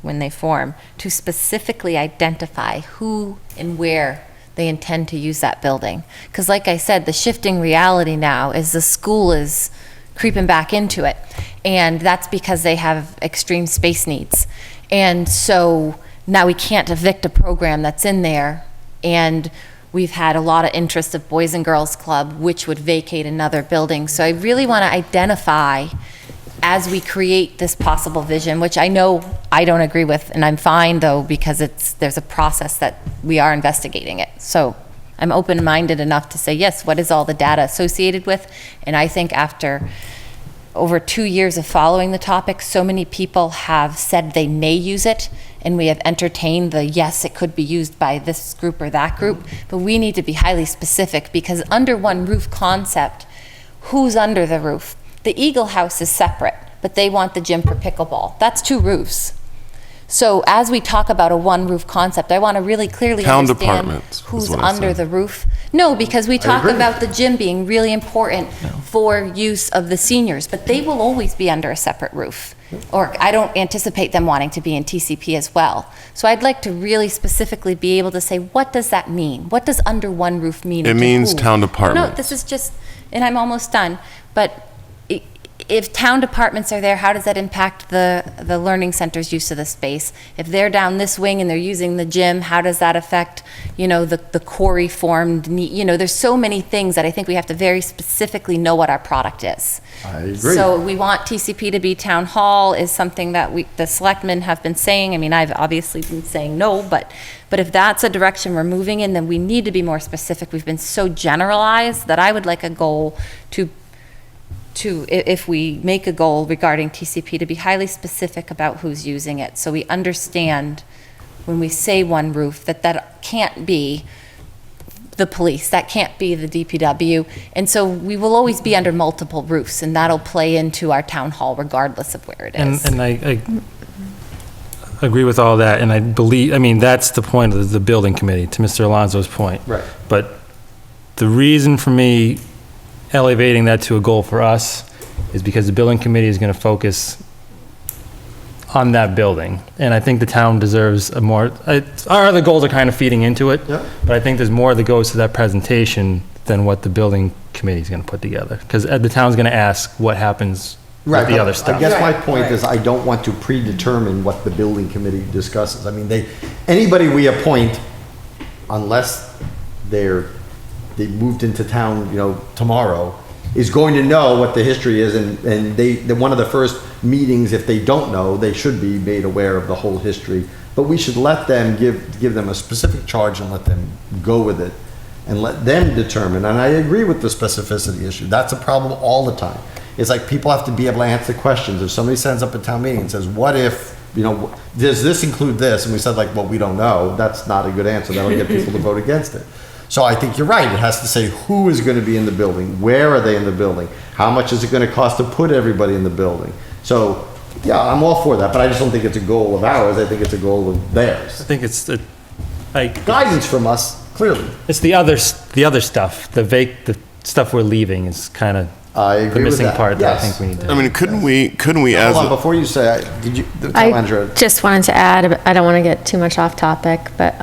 when they form, to specifically identify who and where they intend to use that building. Because like I said, the shifting reality now is the school is creeping back into it. And that's because they have extreme space needs. And so now we can't evict a program that's in there. And we've had a lot of interest of Boys and Girls Club, which would vacate another building. So I really want to identify, as we create this possible vision, which I know I don't agree with, and I'm fine though, because there's a process that we are investigating it. So I'm open-minded enough to say, yes, what is all the data associated with? And I think after over 2 years of following the topic, so many people have said they may use it, and we have entertained the, yes, it could be used by this group or that group, but we need to be highly specific, because under one roof concept, who's under the roof? The Eagle House is separate, but they want the gym for pickleball. That's 2 roofs. So as we talk about a one roof concept, I want to really clearly Town understand departments is who's what I under said. the roof. No, because we talk agree. about the gym being really important for use of the seniors, but they will always be under a separate roof. Or I don't anticipate them wanting to be in TCP as well. So I'd like to really specifically be able to say, what does that mean? What does under one roof mean? It and to means who? town No, departments. this is just, and I'm almost done, but if town departments are there, how does that impact the learning center's use of the space? If they're down this wing and they're using the gym, how does that affect, the quarry formed need? There's so many things that I think we have to very specifically know what our product is. I agree. So we want TCP to be town hall is something that the selectmen have been saying. I mean, I've obviously been saying no, but if that's a direction we're moving in, then we need to be more specific. We've been so generalized that I would like a goal to if we make a goal regarding TCP, to be highly specific about who's using it, so we understand when we say one roof, that can't be the police, that can't be the DPW, and so we will always be under multiple roofs, and that'll play into our town hall regardless of where it is. And I agree with all that, and I believe, that's the point of the building committee, to Mr. Alonso's point. Right. But the reason for me elevating that to a goal for us is because the building committee is going to focus on that building. And I think the town deserves a more, our other goals are kind of feeding into it, Yep. but I think there's more that goes to that presentation than what the building committee is going to put together. Because the town's going to ask what happens with the but other stuff. I guess my point is I don't want to predetermine what the building committee discusses. I mean, anybody we appoint, unless they moved into town, tomorrow, is going to know what the history is, and one of the first meetings, if they don't know, they should be made aware of the whole history. But we should let them give them a specific charge and let them go with it, and let them determine. And I agree with the specificity issue. That's a problem all the time. It's like people have to be able to answer questions. If somebody sends up a town meeting and says, "What if?" Does this include this? And we said, well, we don't know. That's not a good answer. That'll get people to vote against it. So I think you're right. It has to say who is going to be in the building, where are they in the building, how much is it going to cost to put everybody in the building. So, yeah, I'm all for that, but I just don't think it's a goal of ours. I think it's a goal of theirs. I think it's Guidance from us, clearly. It's the other stuff, the stuff we're leaving is kind of the missing part that I think we need to. I mean, couldn't we as Hold on, before you say, the town manager? Just wanted to add, I don't want to get too much off topic, but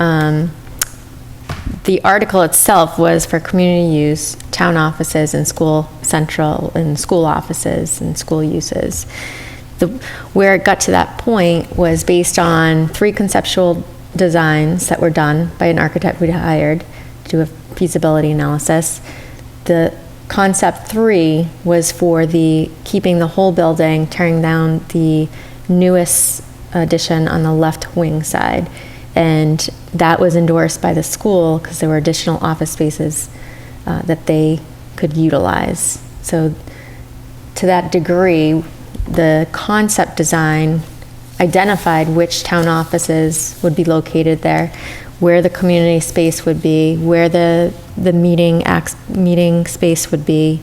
the article itself was for community use, town offices and school central and school offices and school uses. Where it got to that point was based on 3 conceptual designs that were done by an architect we hired, do a feasibility analysis. The concept 3 was for the keeping the whole building, tearing down the newest addition on the left wing side. And that was endorsed by the school because there were additional office spaces that they could utilize. So to that degree, the concept design identified which town offices would be located there, where the community space would be, where the meeting space would be,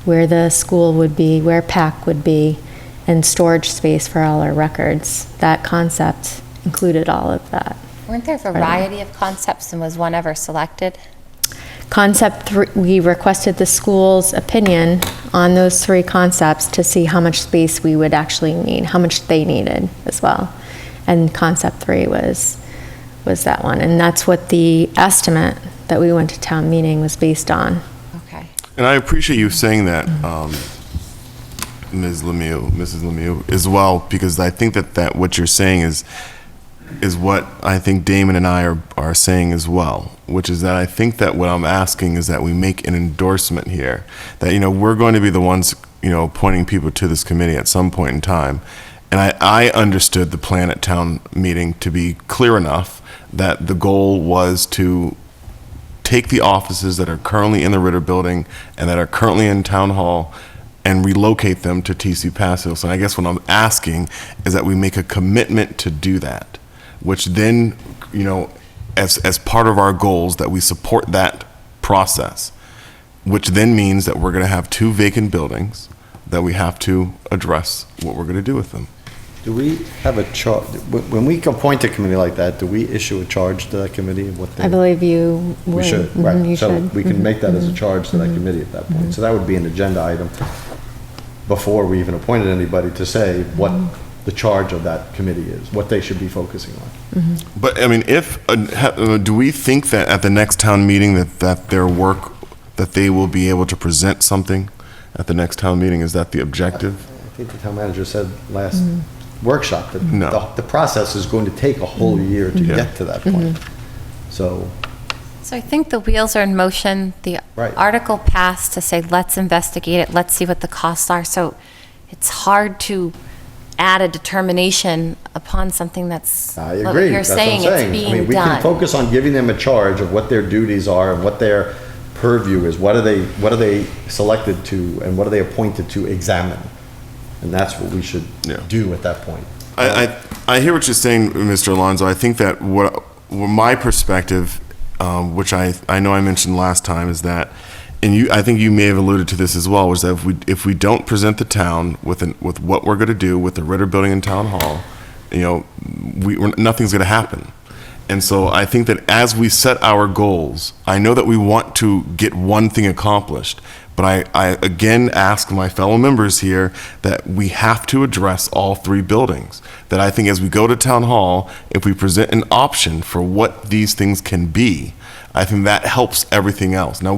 where the school would be, where PAC would be, and storage space for all our records. That concept included all of that. Weren't there a variety of concepts, and was one ever selected? Concept 3, we requested the school's opinion on those 3 concepts to see how much space we would actually need, how much they needed as well. And concept 3 was that one. And that's what the estimate that we went to town meeting was based on. Okay. And I appreciate you saying that, Mrs. Lemieux, as well, because I think that what you're saying is what I think Damon and I are saying as well, which is that I think that what I'm asking is that we make an endorsement here, that, we're going to be the ones, appointing people to this committee at some point in time. And I understood the plan at town meeting to be clear enough that the goal was to take the offices that are currently in the Ritter building and that are currently in town hall and relocate them to TC Passios. And I guess what I'm asking is that we make a commitment to do that, which then, as part of our goals, that we support that process, which then means that we're going to have 2 vacant buildings that we have to address what we're going to do with them. Do we have a charge, when we appoint a committee like that, do we issue a charge to that committee of what they? I believe you would. We should, Mhm, right. you So should. we can make that as a charge to that committee at that point. So that would be an agenda item before we even appointed anybody to say what the charge of that committee is, what they should be focusing on. But I mean, do we think that at the next town meeting that their work, that they will be able to present something at the next town meeting? Is that the objective? I think the town manager said last workshop that No. the process is going to take a whole year to get to that point. So, So I think the wheels are in motion. The Right. article passed to say, let's investigate it, let's see what the costs are. So it's hard to add a determination upon something that's, I what agree. you're That's what I'm saying, saying. it's being I mean, we can done. focus on giving them a charge of what their duties are and what their purview is. What are they selected to, and what are they appointed to examine? And that's what we should do at that point. I hear what you're saying, Mr. Alonso. I think that what my perspective, which I know I mentioned last time, is that, and I think you may have alluded to this as well, was that if we don't present the town with what we're going to do with the Ritter Building and Town Hall, nothing's going to happen. And so I think that as we set our goals, I know that we want to get one thing accomplished, but I again ask my fellow members here that we have to address all 3 buildings. That I think as we go to Town Hall, if we present an option for what these things can be, I think that helps everything else. Now,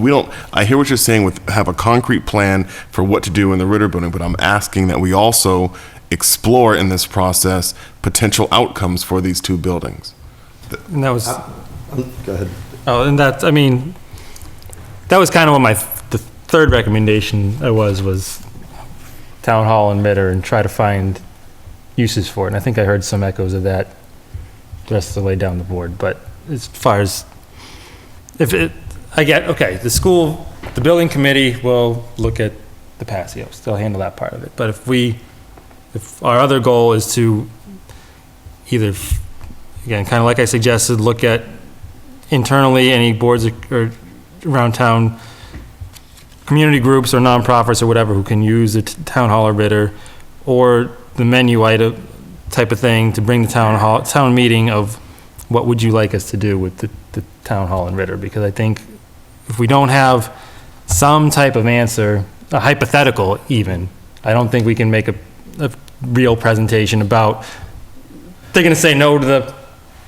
I hear what you're saying with have a concrete plan for what to do in the Ritter Building, but I'm asking that we also explore in this process potential outcomes for these 2 buildings. And that was, Go ahead. oh, and that, I mean, that was kind of what the third recommendation was Town Hall and Ritter, and try to find uses for it. And I think I heard some echoes of that the rest of the way down the board. But as far as, the building committee will look at the patios. They'll handle that part of it. But if our other goal is to either, again, kind of like I suggested, look at internally any boards or around town, community groups or nonprofits or whatever who can use the town hall or Ritter, or the menu item type of thing to bring the town meeting of what would you like us to do with the town hall and Ritter. Because I think if we don't have some type of answer, a hypothetical even, I don't think we can make a real presentation about, they're going to say no to the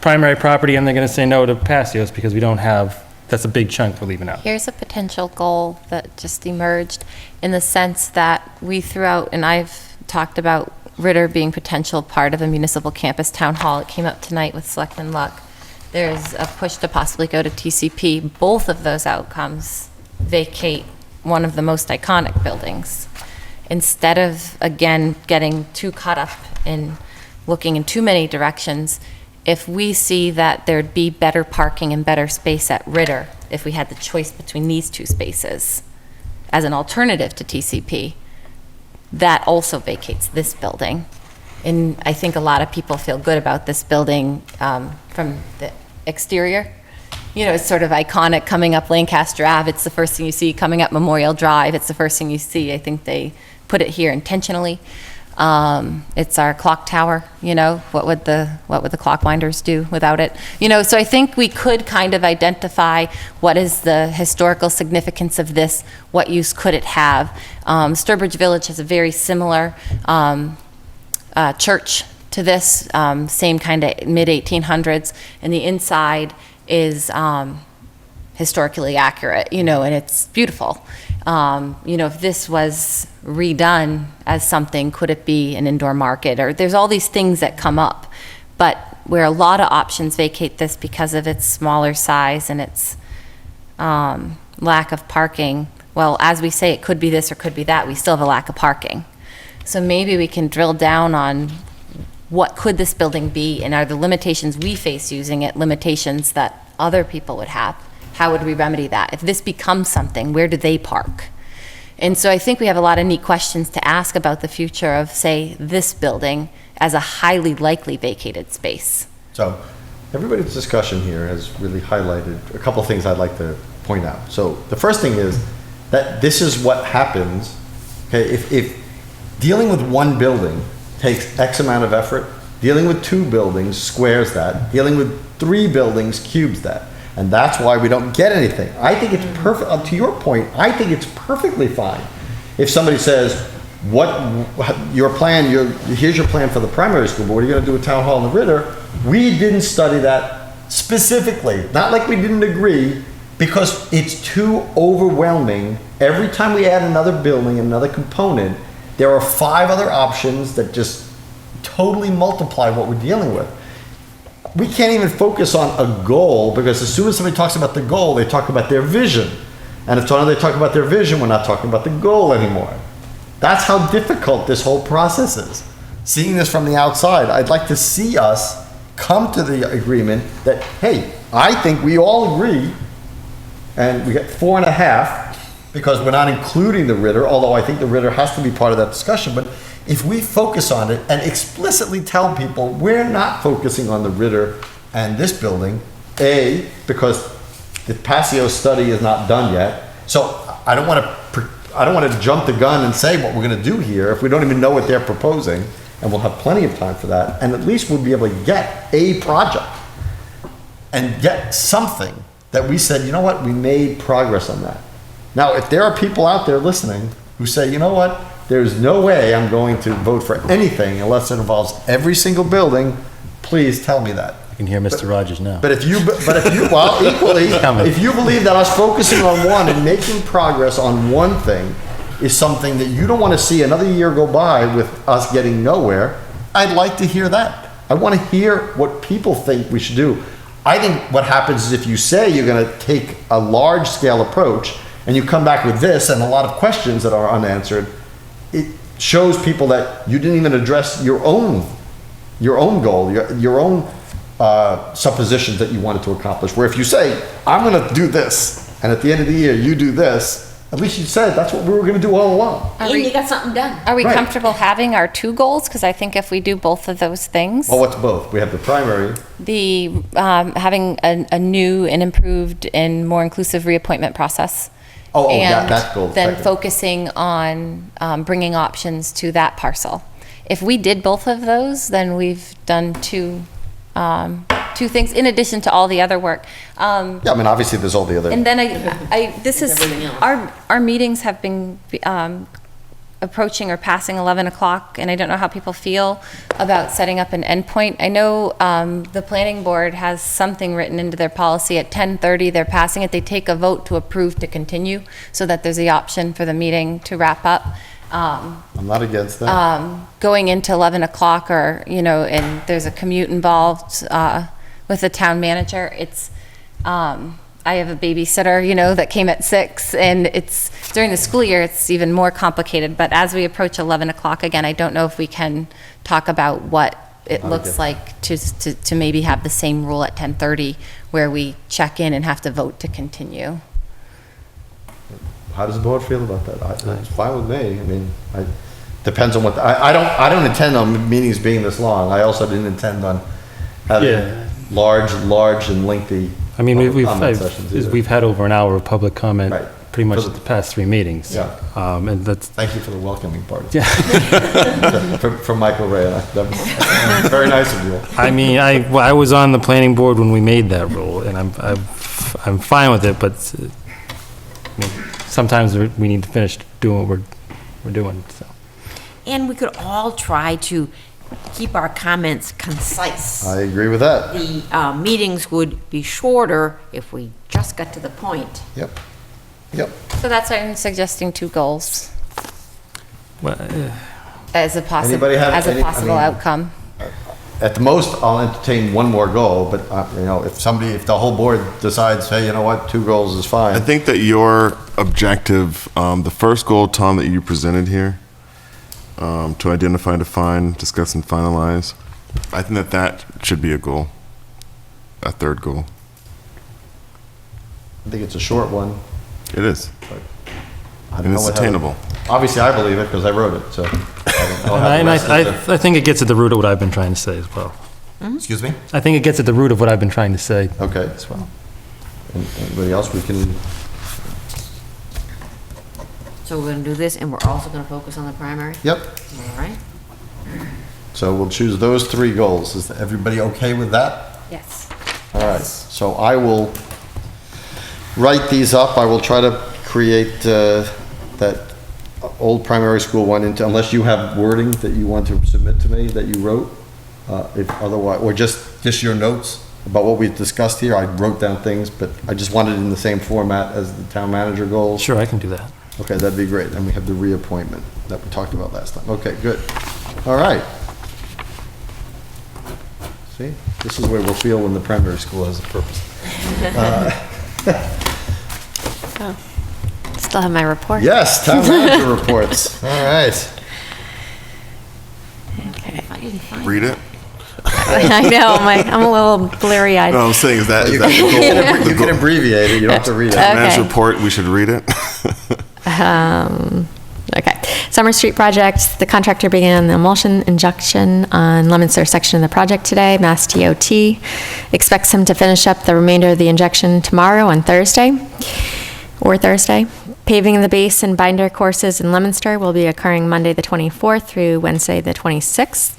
primary property and they're going to say no to patios, because we don't have, that's a big chunk we're leaving out. Here's a potential goal that just emerged, in the sense that we threw out, and I've talked about Ritter being potential part of a municipal campus town hall. It came up tonight with Selectman Luck. there's a push to possibly go to TCP. Both of those outcomes vacate one of the most iconic buildings. Instead of, again, getting too caught up in looking in too many directions, if we see that there'd be better parking and better space at Ritter, if we had the choice between these two spaces as an alternative to TCP, that also vacates this building. And I think a lot of people feel good about this building from the exterior. You know, it's sort of iconic coming up Lancaster Ave. It's the first thing you see coming up Memorial Drive. It's the first thing you see. I think they put it here intentionally. It's our clock tower, you know, what would the clock winders do without it? You know, so I think we could kind of identify what is the historical significance of this, what use could it have. Sturbridge Village has a very similar church to this, same kind of mid-1800s, and the inside is historically accurate, you know, and it's beautiful. You know, if this was redone as something, could it be an indoor market? Or there's all these things that come up, but where a lot of options vacate this because of its smaller size and its lack of parking. Well, as we say, it could be this or could be that. We still have a lack of parking. So maybe we can drill down on what could this building be, and are the limitations we face using it limitations that other people would have? How would we remedy that? If this becomes something, where do they park? And so I think we have a lot of neat questions to ask about the future of, say, this building as a highly likely vacated space. So everybody's discussion here has really highlighted a couple of things I'd like to point out. So the first thing is that this is what happens, okay, if dealing with one building takes X amount of effort, dealing with two buildings squares that, dealing with three buildings cubes that. And that's why we don't get anything. I think it's perfect, to your point, I think it's perfectly fine. If somebody says, here's your plan for the primary school, but what are you gonna do with Town Hall and the Ritter? We didn't study that specifically, not like we didn't agree, because it's too overwhelming. Every time we add another building, another component, there are 5 other options that just totally multiply what we're dealing with. We can't even focus on a goal, because as soon as somebody talks about the goal, they talk about their vision. And if they talk about their vision, we're not talking about the goal anymore. That's how difficult this whole process is. Seeing this from the outside, I'd like to see us come to the agreement that, hey, I think we all agree, and we get 4.5, because we're not including the Ritter, although I think the Ritter has to be part of that discussion. But if we focus on it and explicitly tell people we're not focusing on the Ritter and this building, A, because the Passio study is not done yet. So I don't want to jump the gun and say what we're going to do here if we don't even know what they're proposing, and we'll have plenty of time for that. And at least we'll be able to get a project and get something that we said, you know what, we made progress on that. Now, if there are people out there listening who say, you know what, there's no way I'm going to vote for anything unless it involves every single building, please tell me that. I can hear Mr. Rogers now. But if you, well, equally, if you believe that us focusing on one and making progress on one thing is something that you don't want to see another year go by with us getting nowhere, I'd like to hear that. I want to hear what people think we should do. I think what happens is if you say you're going to take a large scale approach and you come back with this and a lot of questions that are unanswered, it shows people that you didn't even address your own goal, your own suppositions that you wanted to accomplish. Where if you say, I'm going to do this, and at the end of the year you do this, at least you said that's what we were going to do all along. And you got something done. Are we comfortable having our 2 goals? Because I think if we do both of those things. Well, what's both? We have the primary. The having a new and improved and more inclusive reappointment process. Yeah, that's goal. Then focusing on bringing options to that parcel. If we did both of those, then we've done two things in addition to all the other work. Yeah, I mean, obviously there's all the other. And then this is our meetings have been approaching or passing 11 o'clock, and I don't know how people feel about setting up an endpoint. I know the planning board has something written into their policy at 10:30. They're passing it. They take a vote to approve to continue, so that there's the option for the meeting to wrap up. I'm not against that. Going into 11 o'clock, or and there's a commute involved. with the town manager. It's, I have a babysitter, you know, that came at 6, and it's, during the school year, it's even more complicated. But as we approach 11 o'clock again, I don't know if we can talk about what it looks like to maybe have the same rule at 10:30, where we check in and have to vote to continue. How does the board feel about that? It's fine with me. I mean, depends on what, I don't intend on meetings being this long. I also didn't intend on having large and lengthy I mean, comment sessions either. we've had over an hour of public comment Right. pretty much at the past 3 meetings. Yeah. And that's, Thank you for the welcoming part. Yeah. From Michael Ray. That was very nice of you. I mean, I was on the planning board when we made that rule, and I'm fine with it, but I mean, sometimes we need to finish doing what we're doing, so. And we could all try to keep our comments concise. I agree with that. The meetings would be shorter if we just got to the point. Yep. So that's why I'm suggesting 2 goals Well, as a Anybody have any- I possible mean- outcome. At the most, I'll entertain one more goal, but, you know, if the whole board decides, hey, you know what, 2 goals is fine. I think that your objective, the first goal, Tom, that you presented here, to identify, define, discuss, and finalize, I think that should be a goal, a third goal. I think it's a short one. It is. I don't And know it's what attainable. Obviously, I believe it because I wrote it, so. I don't know how the And rest of the- I think it gets at the root of what I've been trying to say as well. Excuse me? I think it gets at the root of what I've been trying to say. Okay. As well. Anybody else? We can, So we're going to do this, and we're also going to focus on the primary? yep. All right. So we'll choose those 3 goals. Is everybody okay with that? Yes. All right, so I will write these up. I will try to create that old primary school one into, unless you have wording that you want to submit to me that you wrote. If otherwise, or just your notes about what we discussed here. I wrote down things, but I just wanted it in the same format as the town manager goals. Sure, I can do that. Okay, that'd be great. And we have the reappointment that we talked about last time. Okay, good. All right. See, this is where we'll feel when the primary school has a purpose. Still have my report. Yes, town manager reports. All right. Read it. I know, I'm a little bleary-eyed. No, I'm saying, is that You the goal? can abbreviate it. You don't have to read it. Okay. Manager's report, we should read it. Okay. Summer Street project, the contractor began the emulsion injection on Leominster section of the project today. Mass DOT expects him to finish up the remainder of the injection tomorrow on Thursday. Paving of the base and binder courses in Leominster will be occurring Monday the 24th through Wednesday the 26th.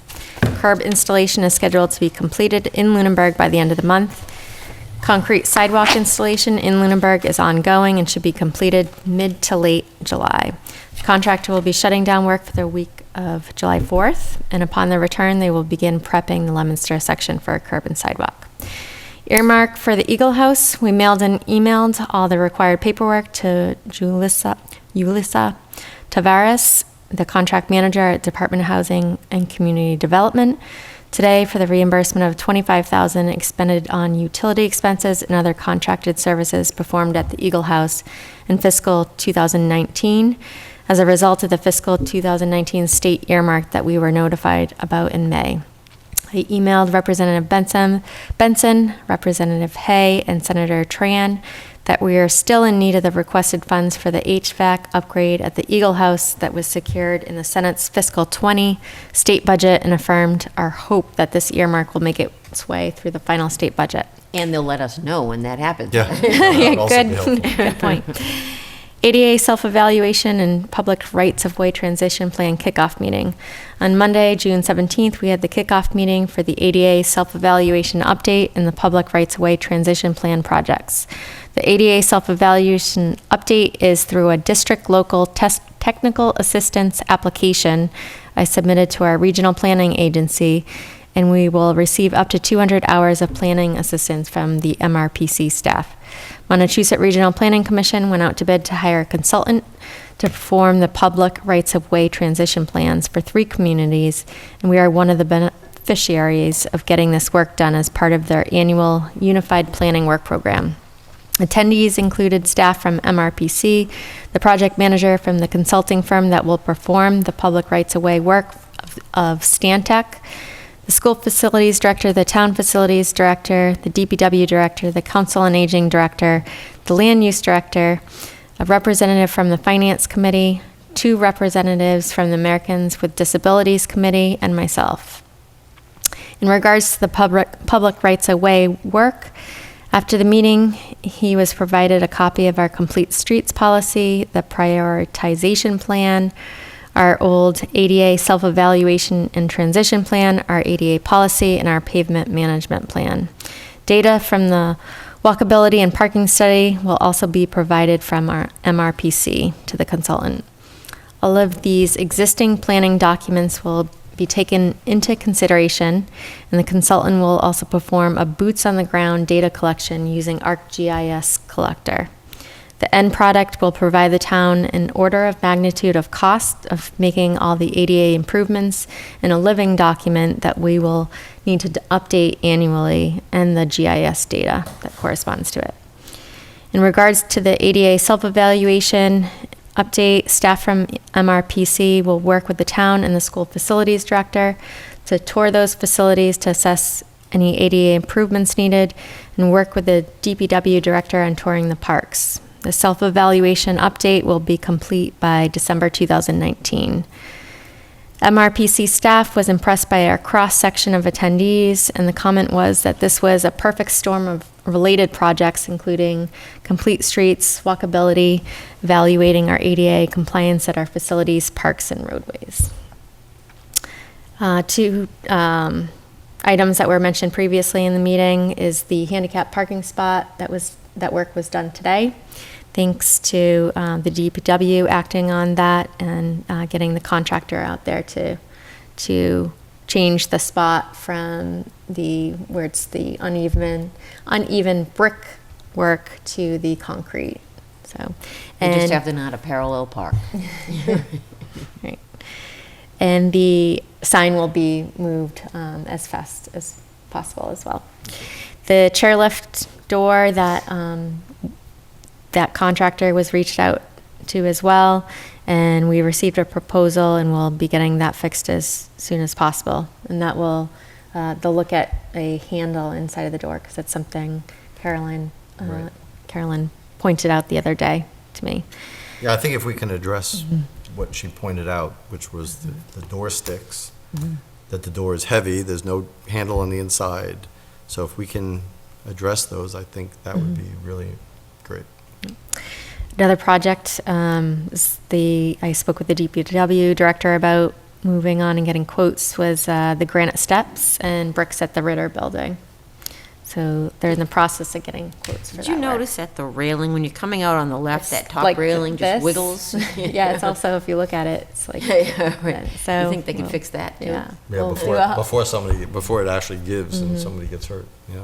Curb installation is scheduled to be completed in Lunenburg by the end of the month. Concrete sidewalk installation in Lunenburg is ongoing and should be completed mid to late July. The contractor will be shutting down work for the week of July 4th, and upon their return, they will begin prepping the Leominster section for a curb and sidewalk. Earmark for the Eagle House, we mailed and emailed all the required paperwork to Julissa Tavares, the contract manager at Department of Housing and Community Development, today for the reimbursement of $25,000 expended on utility expenses and other contracted services performed at the Eagle House in fiscal 2019 as a result of the fiscal 2019 state earmark that we were notified about in May. I emailed Representative Benson, Representative Hay, and Senator Tran that we are still in need of the requested funds for the HVAC upgrade at the Eagle House that was secured in the Senate's fiscal 20 state budget, and affirmed our hope that this earmark will make its way through the final state budget. And they'll let us know when that happens. Yeah. Good point. ADA self-evaluation and public rights-of-way transition plan kickoff meeting. On Monday, June 17th, we had the kickoff meeting for the ADA self-evaluation update and the public rights-of-way transition plan projects. The ADA self-evaluation update is through a district local technical assistance application I submitted to our regional planning agency, and we will receive up to 200 hours of planning assistance from the MRPC staff. Montechusett Regional Planning Commission went out to bid to hire a consultant to perform the public rights-of-way transition plans for 3 communities, and we are one of the beneficiaries of getting this work done as part of their annual Unified Planning Work Program. Attendees included staff from MRPC, the project manager from the consulting firm that will perform the public rights-of-way work of Stantec, the school facilities director, the town facilities director, the DPW director, the council on aging director, the land use director, a representative from the finance committee, 2 representatives from the Americans with Disabilities Committee, and myself. In regards to the public rights-of-way work, after the meeting, he was provided a copy of our complete streets policy, the prioritization plan, our old ADA self-evaluation and transition plan, our ADA policy, and our pavement management plan. Data from the walkability and parking study will also be provided from our MRPC to the consultant. All of these existing planning documents will be taken into consideration, and the consultant will also perform a boots-on-the-ground data collection using ArcGIS Collector. The end product will provide the town an order of magnitude of cost of making all the ADA improvements in a living document that we will need to update annually, and the GIS data that corresponds to it. In regards to the ADA self-evaluation update, staff from MRPC will work with the town and the school facilities director to tour those facilities to assess any ADA improvements needed, and work with the DPW director on touring the parks. The self-evaluation update will be complete by December 2019. MRPC staff was impressed by our cross-section of attendees, and the comment was that this was a perfect storm of related projects, including complete streets, walkability, evaluating our ADA compliance at our facilities, parks, and roadways. 2 items that were mentioned previously in the meeting is the handicap parking spot that work was done today. Thanks to the DPW acting on that and getting the contractor out there to change the spot from where it's the uneven brick work to the concrete. So, You just have to know how to parallel park. Right. And the sign will be moved as fast as possible as well. The chairlift door that contractor was reached out to as well, and we received a proposal, and we'll be getting that fixed as soon as possible. And that will, they'll look at a handle inside of the door, because that's something Carolyn pointed out the other day to me. Yeah, I think if we can address what she pointed out, which was the door sticks, that the door is heavy, there's no handle on the inside. So if we can address those, I think that would be really great. Another project I spoke with the DPW director about moving on and getting quotes was the granite steps and bricks at the Ritter building. So they're in the process of getting quotes for that. Did you notice that the railing, when you're coming out on the left, that top like railing this. just wiggles? Yeah, it's also, if you look at it, it's like, Right. so. You think they can fix that too? Yeah. Yeah, We'll before it actually gives and somebody gets hurt, yeah.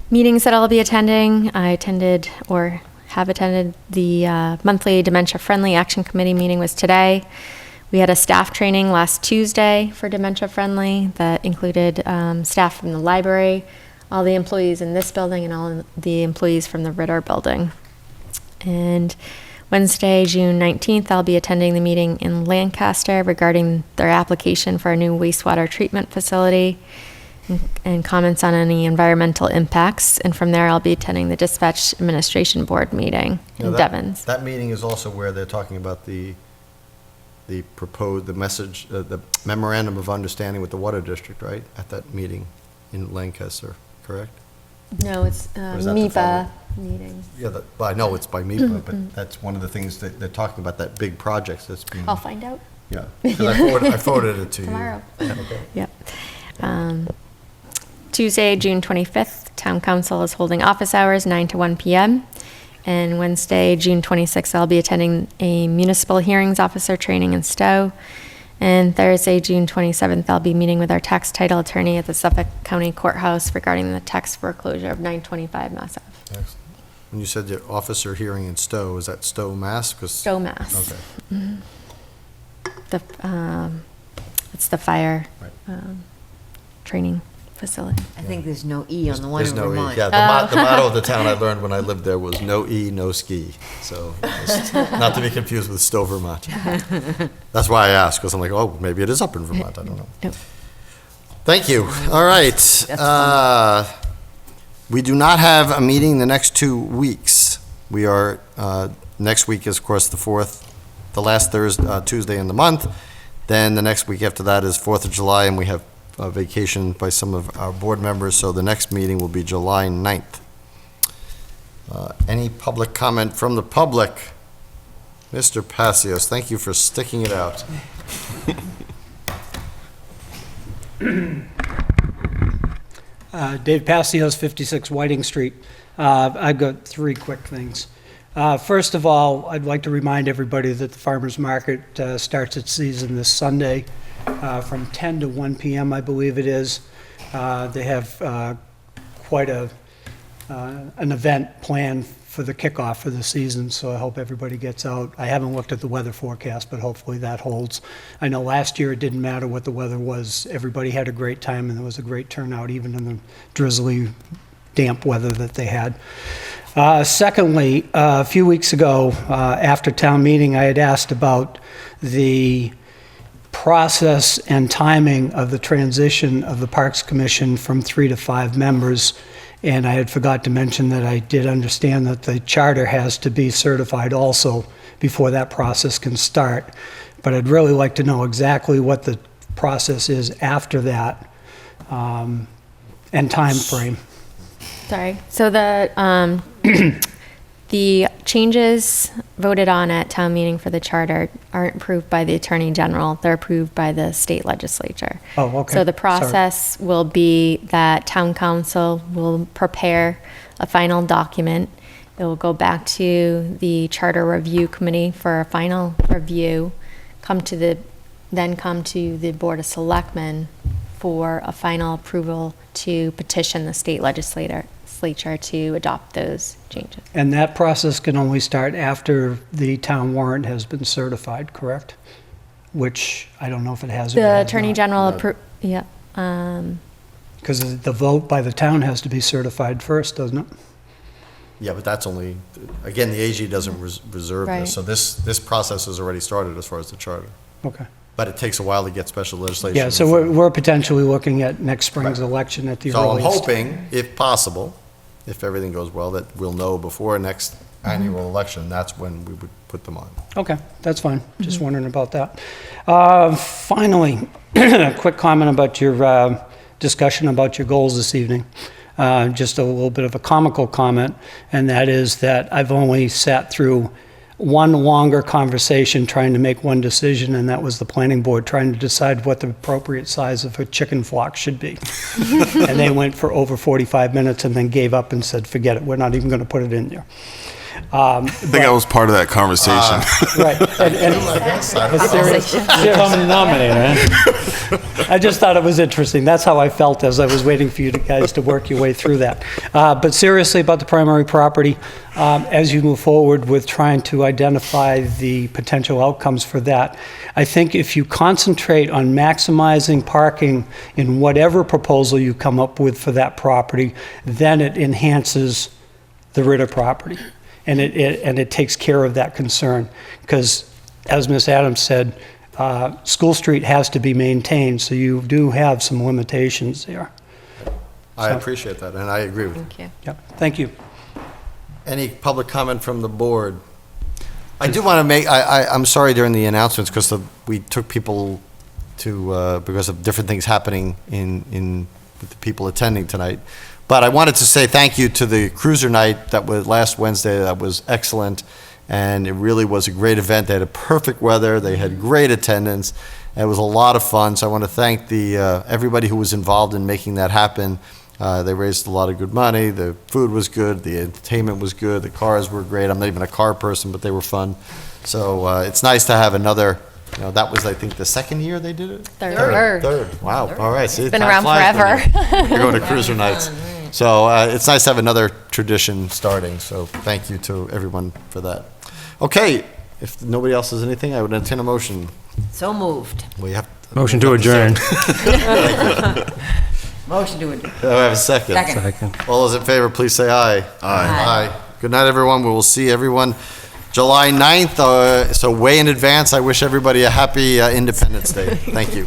Meetings that I'll be attending, I attended or have attended the monthly Dementia Friendly Action Committee meeting was today. We had a staff training last Tuesday for Dementia Friendly that included staff from the library, all the employees in this building, and all the employees from the Ritter building. And Wednesday, June 19th, I'll be attending the meeting in Lancaster regarding their application for a new wastewater treatment facility and comments on any environmental impacts. And from there, I'll be attending the Dispatch Administration Board meeting in Devens. That meeting is also where they're talking about the memorandum of understanding with the water district, right? At that meeting in Lancaster, correct? No, it's Or is that the MEPA following? meeting. Yeah, I know it's by MEPA, but that's one of the things that they're talking about, that big project that's being. I'll find out. Yeah, 'cause I forwarded it to you. Tomorrow. Okay. Yep. Tuesday, June 25th, Town Council is holding office hours 9 to 1 p.m. And Wednesday, June 26th, I'll be attending a municipal hearings officer training in Stowe. And Thursday, June 27th, I'll be meeting with our tax title attorney at the Suffolk County Courthouse regarding the tax foreclosure of 925 Mass Ave. Excellent. When you said the officer hearing in Stowe, is that Stowe, Mass? Stowe, Mass. Okay. Mhm. It's the fire training facility. I think there's no E on the one There's in no Vermont. E. Yeah, the motto of the town I learned when I lived there was no E, no ski. So, not to be confused with Stowe, Vermont. That's why I asked, because I'm like, oh, maybe it is up in Vermont. I don't know. Nope. Thank you. All right. We do not have a meeting the next 2 weeks. We are, next week is, of course, the 4th, the last Tuesday in the month. Then the next week after that is 4th of July, and we have a vacation by some of our board members, so the next meeting will be July 9th. Any public comment from the public? Mr. Passios, thank you for sticking it out. Dave Passios, 56 Whiting Street. I've got 3 quick things. First of all, I'd like to remind everybody that the farmers market starts its season this Sunday from 10 to 1 p.m., I believe it is. They have quite an event planned for the kickoff for the season, so I hope everybody gets out. I haven't looked at the weather forecast, but hopefully that holds. I know last year it didn't matter what the weather was. Everybody had a great time, and there was a great turnout, even in the drizzly, damp weather that they had. Secondly, a few weeks ago, after town meeting, I had asked about the process and timing of the transition of the Parks Commission from 3 to 5 members. And I had forgot to mention that I did understand that the charter has to be certified also before that process can start. But I'd really like to know exactly what the process is after that, and time frame. Sorry. So the changes voted on at town meeting for the charter aren't approved by the Attorney General. They're approved by the state legislature. Oh, okay. So the process will be that town council will prepare a final document. It will go back to the charter review committee for a final review, then come to the Board of Selectmen for a final approval to petition the state legislature to adopt those changes. And that process can only start after the town warrant has been certified, correct? Which I don't know if it has or The has Attorney not. General, yeah. Because the vote by the town has to be certified first, doesn't it? Yeah, but that's only, again, the AG doesn't reserve Right. this, so this process has already started as far as the charter. Okay. But it takes a while to get special legislation. Yeah, so we're potentially looking at next spring's election at the So I'm earliest. hoping, if possible, if everything goes well, that we'll know before next annual election. That's when we would put them on. Okay, that's fine. Just wondering about that. Finally, a quick comment about your discussion about your goals this evening. Just a little bit of a comical comment, and that is that I've only sat through one longer conversation trying to make one decision, and that was the planning board trying to decide what the appropriate size of a chicken flock should be. And they went for over 45 minutes and then gave up and said, forget it, we're not even going to put it in there. I think I was part of that conversation. Right. I just thought it was interesting. That's how I felt as I was waiting for you guys to work your way through that. But seriously, about the primary property, as you move forward with trying to identify the potential outcomes for that, I think if you concentrate on maximizing parking in whatever proposal you come up with for that property, then it enhances the Ritter property. And it takes care of that concern. Because, as Ms. Adams said, School Street has to be maintained, so you do have some limitations there. I appreciate that, and I agree with you. Thank you. Yep, thank you. Any public comment from the board? I do want to make, I'm sorry during the announcements, because we took people to, because of different things happening with the people attending tonight. But I wanted to say thank you to the cruiser night that was last Wednesday. That was excellent, and it really was a great event. They had a perfect weather. They had great attendance. And it was a lot of fun. So I want to thank everybody who was involved in making that happen. They raised a lot of good money. The food was good. The entertainment was good. The cars were great. I'm not even a car person, but they were fun. So it's nice to have another. That was, I think, the second year they did it? Third. Wow. All right. See, It's been time around flies when forever. You're going to cruiser nights. So it's nice to have another tradition starting. So thank you to everyone for that. Okay. If nobody else has anything, I would entertain a motion. So moved. We have Motion to adjourn. Motion to adjourn. Do I have a second? Second. All those in favor, please say aye. Aye. Good night, everyone. We will see everyone July 9th, so way in advance. I wish everybody a happy Independence Day. Thank you.